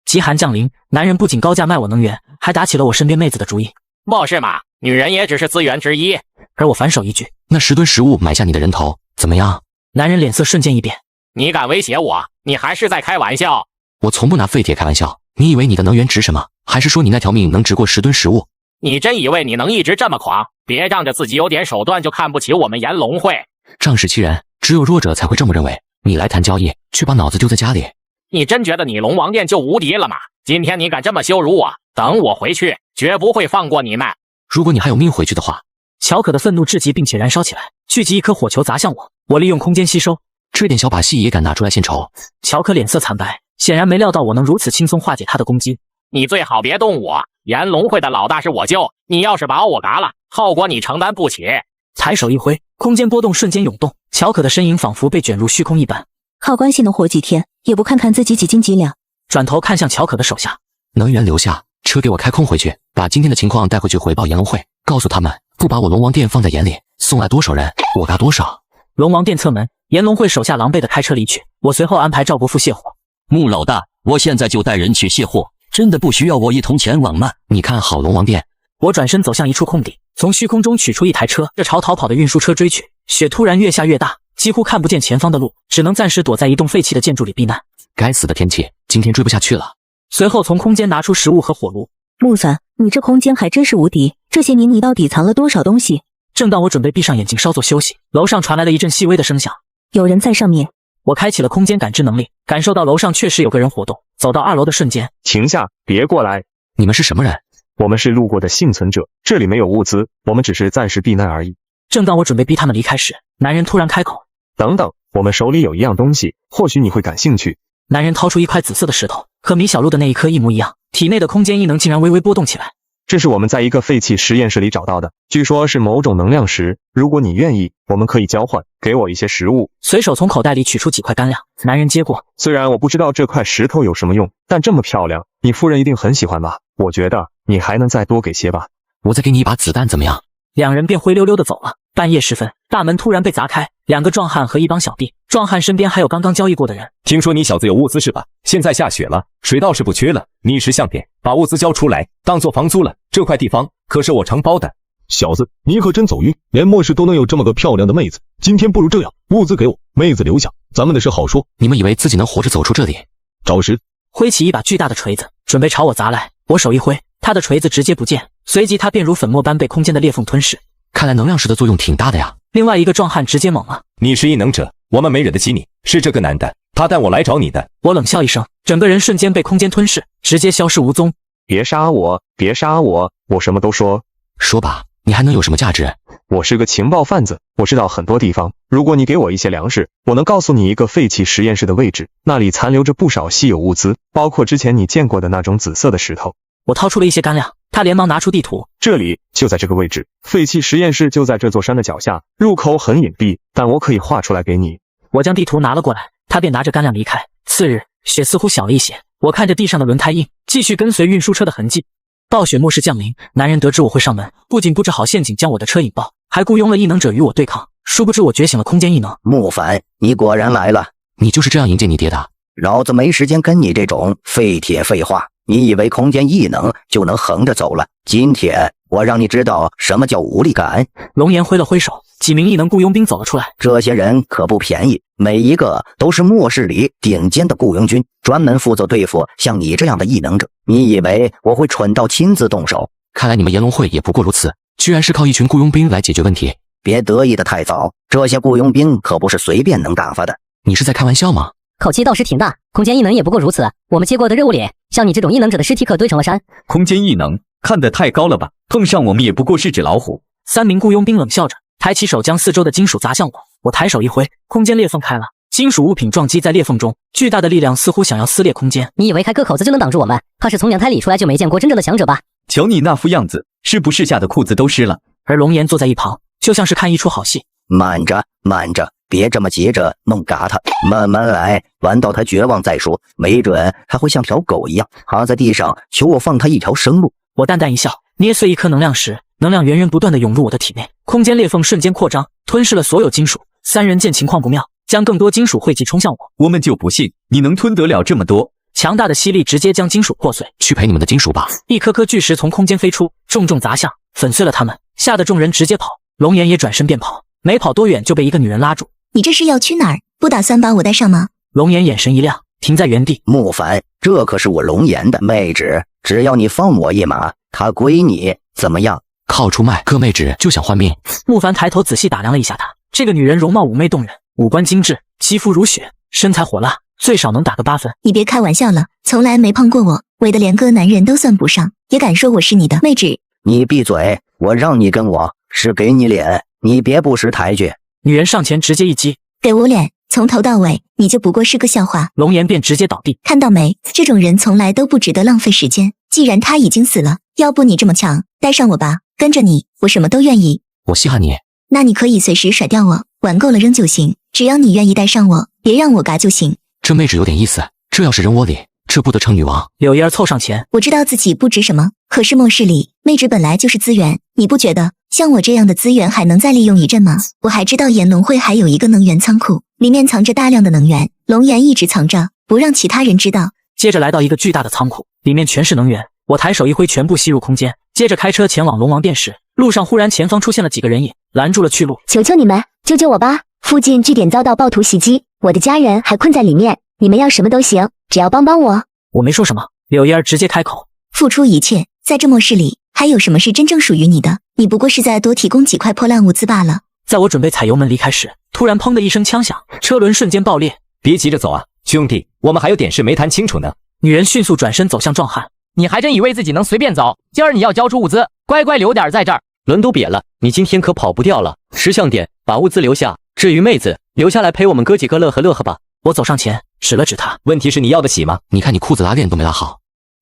极寒降临，男人不仅高价卖我能源，还打起了我身边妹子的主意。莫是嘛，女人也只是资源之一。而我反手一句，那10吨食物买下你的人头，怎么样？男人脸色瞬间一变。你敢威胁我？你还是在开玩笑？我从不拿废铁开玩笑。你以为你的能源值什么？还是说你那条命能值过10吨食物？你真以为你能一直这么狂？别仗着自己有点手段就看不起我们炎龙会。仗势欺人，只有弱者才会这么认为。你来谈交易，却把脑子丢在家里。你真觉得你龙王殿就无敌了吗？今天你敢这么羞辱我，等我回去绝不会放过你们。如果你还有命回去的话。乔可的愤怒至极，并且燃烧起来，聚集一颗火球砸向我。我利用空间吸收，这点小把戏也敢拿出来献丑？乔可脸色惨白，显然没料到我能如此轻松化解他的攻击。你最好别动我，炎龙会的老大是我舅，你要是把我嘎了，后果你承担不起。抬手一挥，空间波动瞬间涌动，乔可的身影仿佛被卷入虚空一般。靠关系能活几天，也不看看自己几斤几两。转头看向乔可的手下，能源留下，车给我开空回去，把今天的情况带回去回报炎龙会，告诉他们不把我龙王殿放在眼里，送来多少人我嘎多少。龙王殿侧门，炎龙会手下狼狈的开车离去，我随后安排赵伯父卸货。穆老大，我现在就带人去卸货，真的不需要我一同前往吗？你看好龙王殿。我转身走向一处空地，从虚空中取出一台车，朝逃跑的运输车追去。雪突然越下越大，几乎看不见前方的路，只能暂时躲在一栋废弃的建筑里避难。该死的天气，今天追不下去了。随后从空间拿出食物和火炉。木凡，你这空间还真是无敌，这些年你到底藏了多少东西？正当我准备闭上眼睛稍作休息，楼上传来了一阵细微的声响。有人在上面。我开启了空间感知能力，感受到楼上确实有个人活动。走到2楼的瞬间，停下，别过来！你们是什么人？我们是路过的幸存者，这里没有物资，我们只是暂时避难而已。正当我准备逼他们离开时，男人突然开口：等等，我们手里有一样东西，或许你会感兴趣。男人掏出一块紫色的石头，和米小鹿的那一颗一模一样，体内的空间异能竟然微微波动起来。这是我们在一个废弃实验室里找到的，据说是某种能量石，如果你愿意，我们可以交换，给我一些食物。随手从口袋里取出几块干粮，男人接过。虽然我不知道这块石头有什么用，但这么漂亮，你夫人一定很喜欢吧？我觉得你还能再多给些吧。我再给你一把子弹怎么样？两人便灰溜溜的走了。半夜时分，大门突然被砸开，2个壮汉和一帮小弟。壮汉身边还有刚刚交易过的人。听说你小子有物资是吧？现在下雪了，水倒是不缺了，逆时相片，把物资交出来，当做房租了。这块地方可是我承包的。小子，你可真走运，连末世都能有这么个漂亮的妹子。今天不如这样，物资给我，妹子留下，咱们的事好说。你们以为自己能活着走出这里？找时，挥起一把巨大的锤子，准备朝我砸来。我手一挥，他的锤子直接不见，随即他便如粉末般被空间的裂缝吞噬。看来能量石的作用挺大的呀。另外一个壮汉直接懵了。你是异能者，我们没惹得起你。是这个男的，他带我来找你的。我冷笑一声，整个人瞬间被空间吞噬，直接消失无踪。别杀我，别杀我，我什么都说。说吧，你还能有什么价值？我是个情报贩子，我知道很多地方。如果你给我一些粮食，我能告诉你一个废弃实验室的位置，那里残留着不少稀有物资，包括之前你见过的那种紫色的石头。我掏出了一些干粮，他连忙拿出地图。这里就在这个位置，废弃实验室就在这座山的脚下，入口很隐蔽，但我可以画出来给你。我将地图拿了过来，他便拿着干粮离开。次日，雪似乎小了一些，我看着地上的轮胎印，继续跟随运输车的痕迹。暴雪末世降临，男人得知我会上门，不仅布置好陷阱将我的车引爆，还雇佣了异能者与我对抗。殊不知我觉醒了空间异能。木凡，你果然来了。你就是这样迎接你爹的？老子没时间跟你这种废铁废话。你以为空间异能就能横着走了？今天我让你知道什么叫无力感。龙岩挥了挥手，几名异能雇佣兵走了出来。这些人可不便宜，每一个都是末世里顶尖的雇佣军，专门负责对付像你这样的异能者。你以为我会蠢到亲自动手？看来你们炎龙会也不过如此，居然是靠一群雇佣兵来解决问题。别得意的太早，这些雇佣兵可不是随便能打发的。你是在开玩笑吗？口气倒是挺大，空间异能也不过如此。我们接过的任务里，像你这种异能者的尸体可堆成了山。空间异能看得太高了吧？碰上我们也不过是纸老虎。3名雇佣兵冷笑着，抬起手将四周的金属砸向我。我抬手一挥，空间裂缝开了，金属物品撞击在裂缝中，巨大的力量似乎想要撕裂空间。你以为开个口子就能挡住我们？怕是从娘胎里出来就没见过真正的强者吧？瞧你那副样子，是不是吓得裤子都湿了？而龙岩坐在一旁，就像是看一出好戏。慢着，慢着。别这么急着弄嘎他，慢慢来，玩到他绝望再说。没准他会像条狗一样趴在地上求我放他一条生路。我淡淡一笑，捏碎一颗能量石，能量源源不断地涌入我的体内，空间裂缝瞬间扩张，吞噬了所有金属。3人见情况不妙，将更多金属汇集冲向我。我们就不信你能吞得了这么多。强大的吸力直接将金属破碎。去赔你们的金属吧！一颗颗巨石从空间飞出，重重砸向，粉碎了他们，吓得众人直接跑。龙岩也转身便跑，没跑多远就被一个女人拉住。你这是要去哪儿？不打算把我带上吗？龙岩眼神一亮，停在原地。木凡，这可是我龙岩的妹纸，只要你放我一马，她归你，怎么样？靠出卖割妹纸就想换命？木凡抬头仔细打量了一下她，这个女人容貌妩媚动人，五官精致，肌肤如雪，身材火辣，最少能打个8分。你别开玩笑了，从来没碰过我，伪的连个男人都算不上，也敢说我是你的妹纸？你闭嘴！我让你跟我，是给你脸，你别不识抬举。女人上前直接一击，给我脸，从头到尾你就不过是个笑话。龙岩便直接倒地。看到没？这种人从来都不值得浪费时间。既然他已经死了，要不你这么强，带上我吧，跟着你，我什么都愿意。我稀罕你。那你可以随时甩掉我，玩够了扔就行，只要你愿意带上我，别让我嘎就行。这妹纸有点意思，这要是扔窝里，这不得成女王。柳叶凑上前，我知道自己不值什么，可是末世里妹纸本来就是资源，你不觉得像我这样的资源还能再利用一阵吗？我还知道炎龙会还有一个能源仓库，里面藏着大量的能源，龙岩一直藏着，不让其他人知道。接着来到一个巨大的仓库，里面全是能源，我抬手一挥，全部吸入空间，接着开车前往龙王殿时，路上忽然前方出现了几个人影，拦住了去路。求求你们，救救我吧！附近据点遭到暴徒袭击，我的家人还困在里面，你们要什么都行，只要帮帮我。我没说什么，柳叶儿直接开口：付出一切，在这末世里，还有什么是真正属于你的？你不过是在多提供几块破烂物资罢了。在我准备踩油门离开时，突然砰的一声枪响，车轮瞬间爆裂。别急着走啊，兄弟，我们还有点事没谈清楚呢。女人迅速转身走向壮汉。你还真以为自己能随便走？今儿你要交出物资，乖乖留点在这儿。轮都瘪了，你今天可跑不掉了。识相点，把物资留下。至于妹子，留下来陪我们哥几个乐呵乐呵吧。我走上前，指了指他。问题是你要得起吗？你看你裤子拉链都没拉好。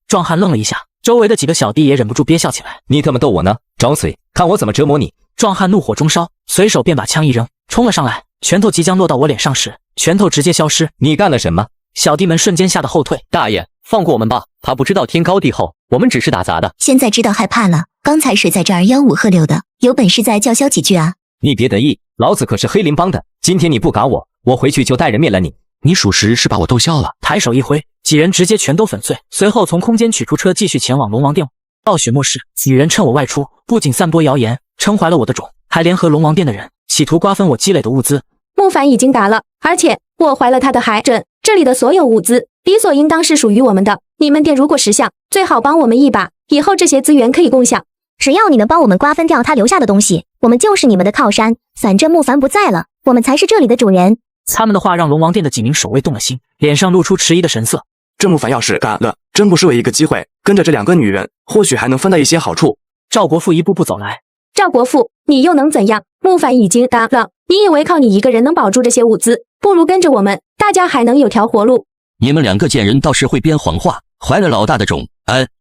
壮汉愣了一下，周围的几个小弟也忍不住憋笑起来。你他妈逗我呢？找死！看我怎么折磨你！壮汉怒火中烧，随手便把枪一扔，冲了上来。拳头即将落到我脸上时，拳头直接消失。你干了什么？小弟们瞬间吓得后退。大爷，放过我们吧，他不知道天高地厚，我们只是打杂的。现在知道害怕了，刚才谁在这儿吆五喝六的？有本事再叫嚣几句啊！你别得意，老子可是黑林帮的，今天你不赶我，我回去就带人灭了你。你属实是把我逗笑了。抬手一挥，几人直接全都粉碎，随后从空间取出车，继续前往龙王殿。暴雪末世，女人趁我外出，不仅散播谣言，撑怀了我的种，还联合龙王殿的人，企图瓜分我积累的物资。木凡已经打了，而且我怀了他的孩准，这里的所有物资理所应当是属于我们的。你们店如果识相，最好帮我们一把，以后这些资源可以共享。只要你能帮我们瓜分掉他留下的东西，我们就是你们的靠山。反正木凡不在了，我们才是这里的主人。他们的话让龙王殿的几名守卫动了心，脸上露出迟疑的神色。这木凡要是干了，真不失为一个机会，跟着这两个女人，或许还能分到一些好处。赵国富一步步走来。赵国富，你又能怎样？木凡已经打了，你以为靠你一个人能保住这些物资？不如跟着我们，大家还能有条活路。你们两个贱人倒是会编谎话，怀了老大的种，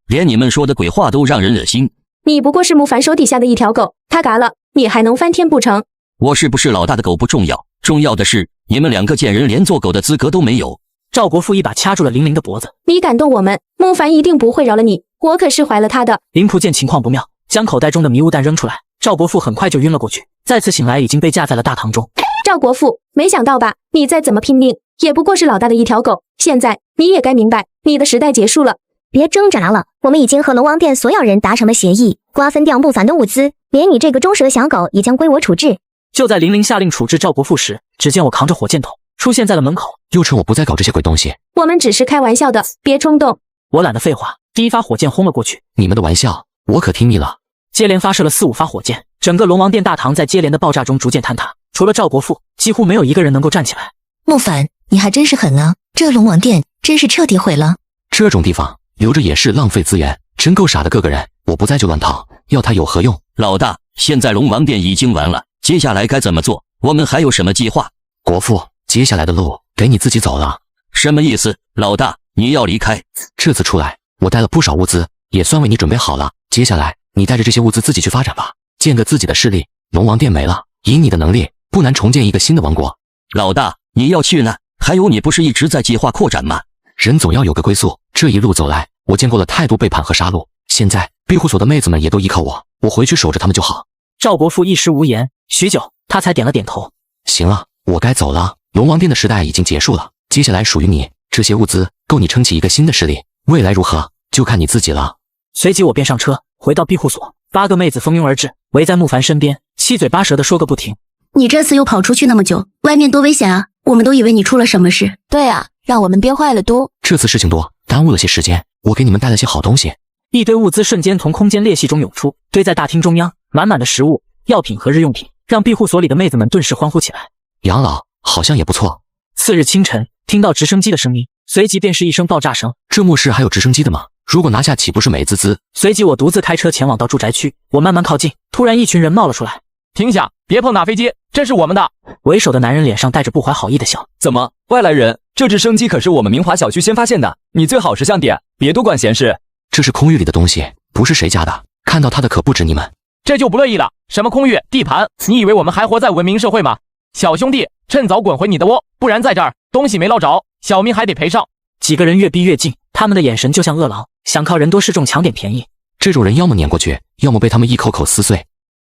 连你们说的鬼话都让人恶心。你不过是木凡手底下的一条狗，他嘎了，你还能翻天不成？我是不是老大的狗不重要，重要的是你们两个贱人连做狗的资格都没有。赵国富一把掐住了玲玲的脖子。你敢动我们，木凡一定不会饶了你，我可是怀了他的。林仆见情况不妙，将口袋中的迷雾弹扔出来，赵国富很快就晕了过去，再次醒来已经被架在了大堂中。赵国富，没想到吧？你再怎么拼命，也不过是老大的一条狗。现在你也该明白，你的时代结束了。别挣扎了，我们已经和龙王殿所有人达成了协议，瓜分掉木凡的物资，连你这个中蛇小狗也将归我处置。就在玲玲下令处置赵国富时，只见我扛着火箭筒出现在了门口，又趁我不再搞这些鬼东西。我们只是开玩笑的，别冲动。我懒得废话，第一发火箭轰了过去。你们的玩笑，我可听腻了。接连发射了4、5发火箭，整个龙王殿大堂在接连的爆炸中逐渐坍塌，除了赵国富，几乎没有一个人能够站起来。木凡，你还真是狠啊！这龙王殿真是彻底毁了。这种地方留着也是浪费资源，真够傻的个个人。我不在就乱套，要它有何用？老大，现在龙王殿已经完了，接下来该怎么做？我们还有什么计划？国父，接下来的路给你自己走了。什么意思？老大，你要离开？这次出来，我带了不少物资，也算为你准备好了。接下来，你带着这些物资自己去发展吧，建个自己的势力。龙王殿没了，以你的能力，不难重建一个新的王国。老大，你要去呢？还有，你不是一直在计划扩展吗？人总要有个归宿。这一路走来，我见过了太多背叛和杀戮。现在庇护所的妹子们也都依靠我，我回去守着他们就好。赵国富一时无言，许久，他才点了点头。行了，我该走了。龙王殿的时代已经结束了，接下来属于你。这些物资够你撑起一个新的势力，未来如何就看你自己了。随即我便上车，回到庇护所。8个妹子蜂拥而至，围在木凡身边，七嘴八舌地说个不停。你这次又跑出去那么久，外面多危险啊！我们都以为你出了什么事。对啊，让我们憋坏了都。这次事情多，耽误了些时间。我给你们带了些好东西。一堆物资瞬间从空间裂隙中涌出，堆在大厅中央，满满的食物、药品和日用品，让庇护所里的妹子们顿时欢呼起来。养老好像也不错。次日清晨，听到直升机的声音，随即便是一声爆炸声。这末世还有直升机的吗？如果拿下，岂不是美滋滋？随即我独自开车前往到住宅区。我慢慢靠近，突然一群人冒了出来。停下，别碰那飞机，这是我们的。为首的男人脸上带着不怀好意的笑。怎么，外来人？这直升机可是我们明华小区先发现的，你最好识相点，别多管闲事。这是空域里的东西，不是谁家的，看到它的可不止你们。这就不乐意了，什么空域、地盘，你以为我们还活在文明社会吗？小兄弟，趁早滚回你的窝，不然在这儿东西没捞着，小命还得赔上。几个人越逼越近，他们的眼神就像饿狼，想靠人多势众抢点便宜。这种人要么撵过去，要么被他们一口口撕碎。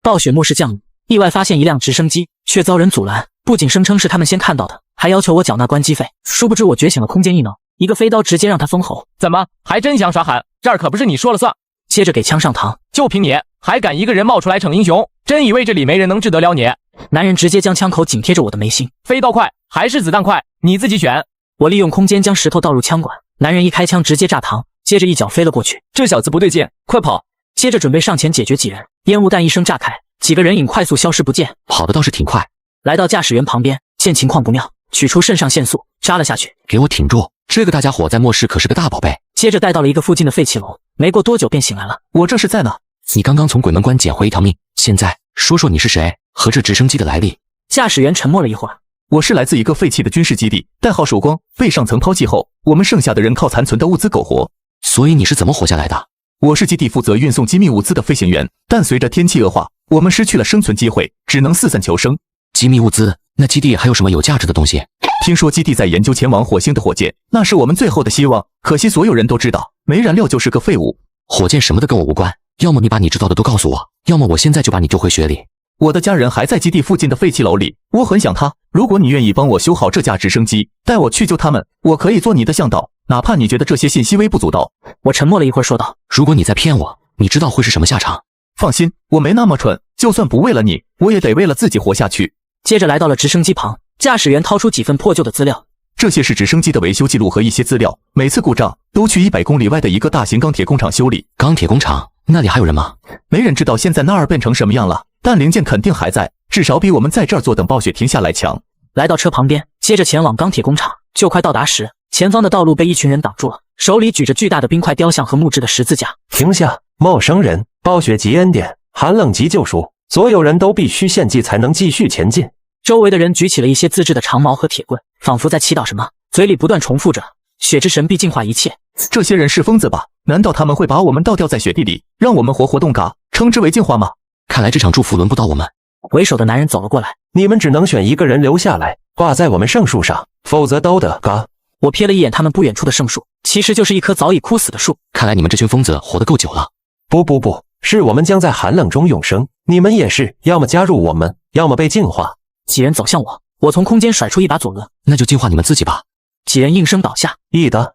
暴雪末世降临，意外发现一辆直升机，却遭人阻拦。不仅声称是他们先看到的，还要求我缴纳关机费。殊不知我觉醒了空间异能，一个飞刀直接让他封喉。怎么还真想耍狠？这儿可不是你说了算。接着给枪上膛。就凭你还敢一个人冒出来逞英雄，真以为这里没人能治得了你？男人直接将枪口紧贴着我的眉心。飞刀快还是子弹快，你自己选。我利用空间将石头倒入枪管，男人一开枪直接炸膛，接着一脚飞了过去。这小子不对劲，快跑！接着准备上前解决几人，烟雾弹一声炸开，几个人影快速消失不见。跑的倒是挺快。来到驾驶员旁边，见情况不妙，取出肾上腺素扎了下去。给我挺住，这个大家伙在末世可是个大宝贝。接着带到了一个附近的废弃楼，没过多久便醒来了。我这是在哪？你刚刚从鬼门关捡回一条命，现在说说你是谁和这直升机的来历。驾驶员沉默了一会儿。我是来自一个废弃的军事基地，代号曙光，被上层抛弃后，我们剩下的人靠残存的物资苟活。所以你是怎么活下来的？我是基地负责运送机密物资的飞行员，但随着天气恶化，我们失去了生存机会，只能四散求生。机密物资？那基地还有什么有价值的东西？听说基地在研究前往火星的火箭，那是我们最后的希望。可惜所有人都知道，没燃料就是个废物。火箭什么的跟我无关，要么你把你知道的都告诉我，要么我现在就把你丢回雪里。我的家人还在基地附近的废弃楼里，我很想他。如果你愿意帮我修好这架直升机，带我去救他们，我可以做你的向导，哪怕你觉得这些信息微不足道。我沉默了一会儿，说道：如果你在骗我，你知道会是什么下场？放心，我没那么蠢，就算不为了你，我也得为了自己活下去。接着来到了直升机旁，驾驶员掏出几份破旧的资料，这些是直升机的维修记录和一些资料，每次故障都去100公里外的一个大型钢铁工厂修理。钢铁工厂？那里还有人吗？没人知道现在那儿变成什么样了，但零件肯定还在，至少比我们在这儿坐等暴雪停下来强。来到车旁边，接着前往钢铁工厂。就快到达时，前方的道路被一群人挡住了，手里举着巨大的冰块雕像和木质的十字架。停下！陌生人！暴雪即恩典，寒冷即救赎，所有人都必须献祭才能继续前进。周围的人举起了一些自制的长矛和铁棍，仿佛在祈祷什么，嘴里不断重复着血之神必净化一切。这些人是疯子吧？难道他们会把我们倒吊在雪地里，让我们活冻嘎，称之为净化吗？看来这场祝福轮不到我们。为首的男人走了过来，你们只能选一个人留下来，挂在我们圣树上，否则都得嘎。我瞥了一眼他们不远处的圣树，其实就是一棵早已枯死的树。看来你们这群疯子活得够久了。不，是我们将在寒冷中永生，你们也是，要么加入我们，要么被净化。几人走向我，我从空间甩出一把左轮，那就净化你们自己吧。几人应声倒下。易的，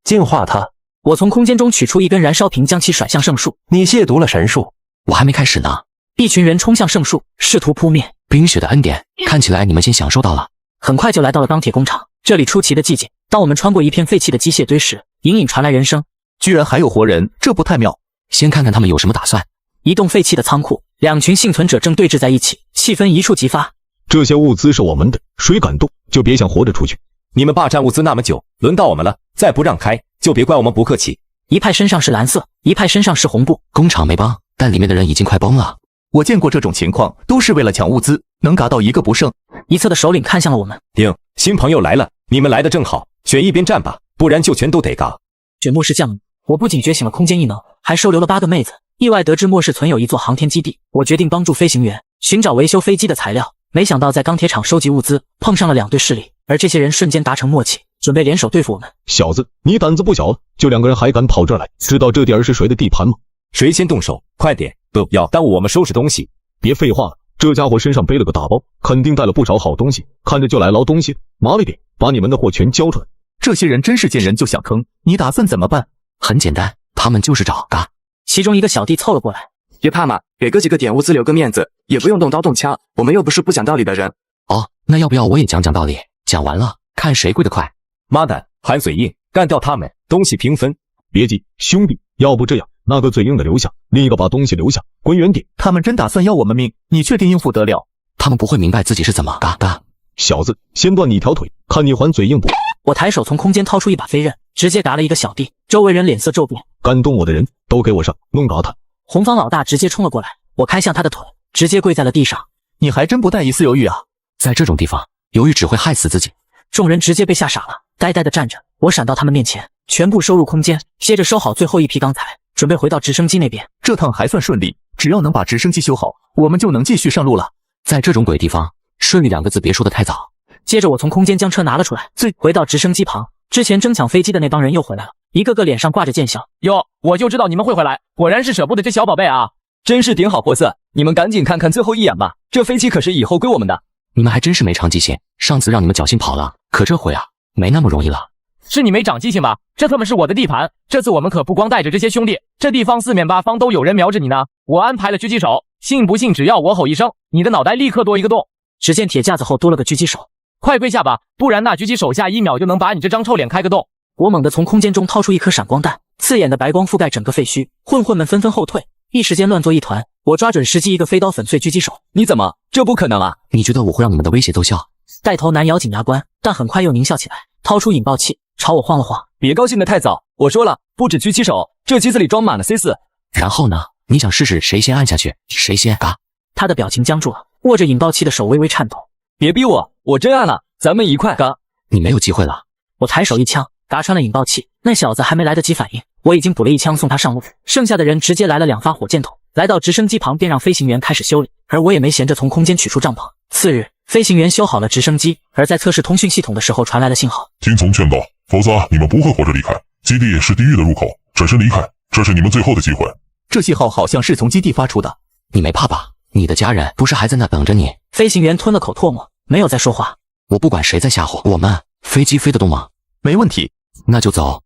净化他。我从空间中取出一根燃烧瓶，将其甩向圣树。你亵渎了神树。我还没开始呢。一群人冲向圣树，试图扑灭。冰雪的恩典，看起来你们先享受到了。很快就来到了钢铁工厂，这里出奇的寂静。当我们穿过一片废弃的机械堆时，隐隐传来人声，居然还有活人，这不太妙。先看看他们有什么打算。一栋废弃的仓库，两群幸存者正对峙在一起，气氛一触即发。这些物资是我们的，谁敢动就别想活着出去。你们霸占物资那么久，轮到我们了，再不让开，就别怪我们不客气。一派身上是蓝色，一派身上是红布。工厂没帮，但里面的人已经快崩了。我见过这种情况，都是为了抢物资，能嘎到一个不剩。一侧的首领看向了我们，丁，新朋友来了，你们来的正好，选一边站吧，不然就全都得嘎。卷末世降临，我不仅觉醒了空间异能，还收留了8个妹子。意外得知末世存有一座航天基地，我决定帮助飞行员寻找维修飞机的材料。没想到在钢铁厂收集物资，碰上了2队势力，而这些人瞬间达成默契，准备联手对付我们。小子，你胆子不小了，就2个人还敢跑这儿来？知道这点儿是谁的地盘吗？谁先动手？快点，不要耽误我们收拾东西。别废话了，这家伙身上背了个大包，肯定带了不少好东西，看着就来捞东西。麻利点，把你们的货全交出来。这些人真是见人就想坑，你打算怎么办？很简单，他们就是找嘎。其中一个小弟凑了过来，别怕嘛，给哥几个点物资留个面子，也不用动刀动枪，我们又不是不讲道理的人。哦，那要不要我也讲讲道理？讲完了，看谁跪得快。妈蛋，含嘴硬，干掉他们，东西平分。别急，兄弟，要不这样，那个嘴硬的留下，另一个把东西留下，滚远点。他们真打算要我们命，你确定应付得了？他们不会明白自己是怎么嘎嘎。小子，先断你一条腿，看你还嘴硬不？我抬手从空间掏出一把飞刃，直接嘎了一个小弟，周围人脸色骤变。敢动我的人都给我上，弄嘎他！红方老大直接冲了过来，我开向他的腿，直接跪在了地上。你还真不带一丝犹豫啊！在这种地方，犹豫只会害死自己。众人直接被吓傻了，呆呆地站着。我闪到他们面前，全部收入空间，接着收好最后一批钢材，准备回到直升机那边。这趟还算顺利，只要能把直升机修好，我们就能继续上路了。在这种鬼地方，顺利2个字别说得太早。接着我从空间将车拿了出来，回到直升机旁。之前争抢飞机的那帮人又回来了，一个个脸上挂着贱笑。哟，我就知道你们会回来，果然是舍不得这小宝贝啊！真是顶好货色，你们赶紧看看最后一眼吧，这飞机可是以后归我们的。你们还真是没长记性，上次让你们侥幸跑了，可这回啊，没那么容易了。是你没长记性吧？这他妈是我的地盘，这次我们可不光带着这些兄弟，这地方四面八方都有人瞄着你呢。我安排了狙击手，信不信只要我吼一声，你的脑袋立刻多一个洞。只见铁架子后多了个狙击手，快跪下吧，不然那狙击手下1秒就能把你这张臭脸开个洞。我猛地从空间中掏出一颗闪光弹，刺眼的白光覆盖整个废墟，混混们纷纷后退，一时间乱作一团。我抓准时机，一个飞刀粉碎狙击手。你怎么？这不可能啊！你觉得我会让你们的威胁奏效？带头男咬紧牙关，但很快又狞笑起来，掏出引爆器朝我晃了晃。别高兴得太早，我说了，不止狙击手，这机子里装满了 C4。然后呢？你想试试谁先按下去，谁先嘎？他的表情僵住了，握着引爆器的手微微颤抖。别逼我真按了，咱们一块嘎。你没有机会了。我抬手一枪嘎穿了引爆器，那小子还没来得及反应，我已经补了一枪送他上路。剩下的人直接来了2发火箭筒，来到直升机旁便让飞行员开始修理，而我也没闲着从空间取出帐篷。次日，飞行员修好了直升机，而在测试通讯系统的时候传来了信号：听从劝导，否则你们不会活着离开。基地是地狱的入口，转身离开，这是你们最后的机会。这信号好像是从基地发出的。你没怕吧？你的家人不是还在那等着你？飞行员吞了口唾沫，没有再说话。我不管谁在吓唬我们，飞机飞得动吗？没问题。那就走。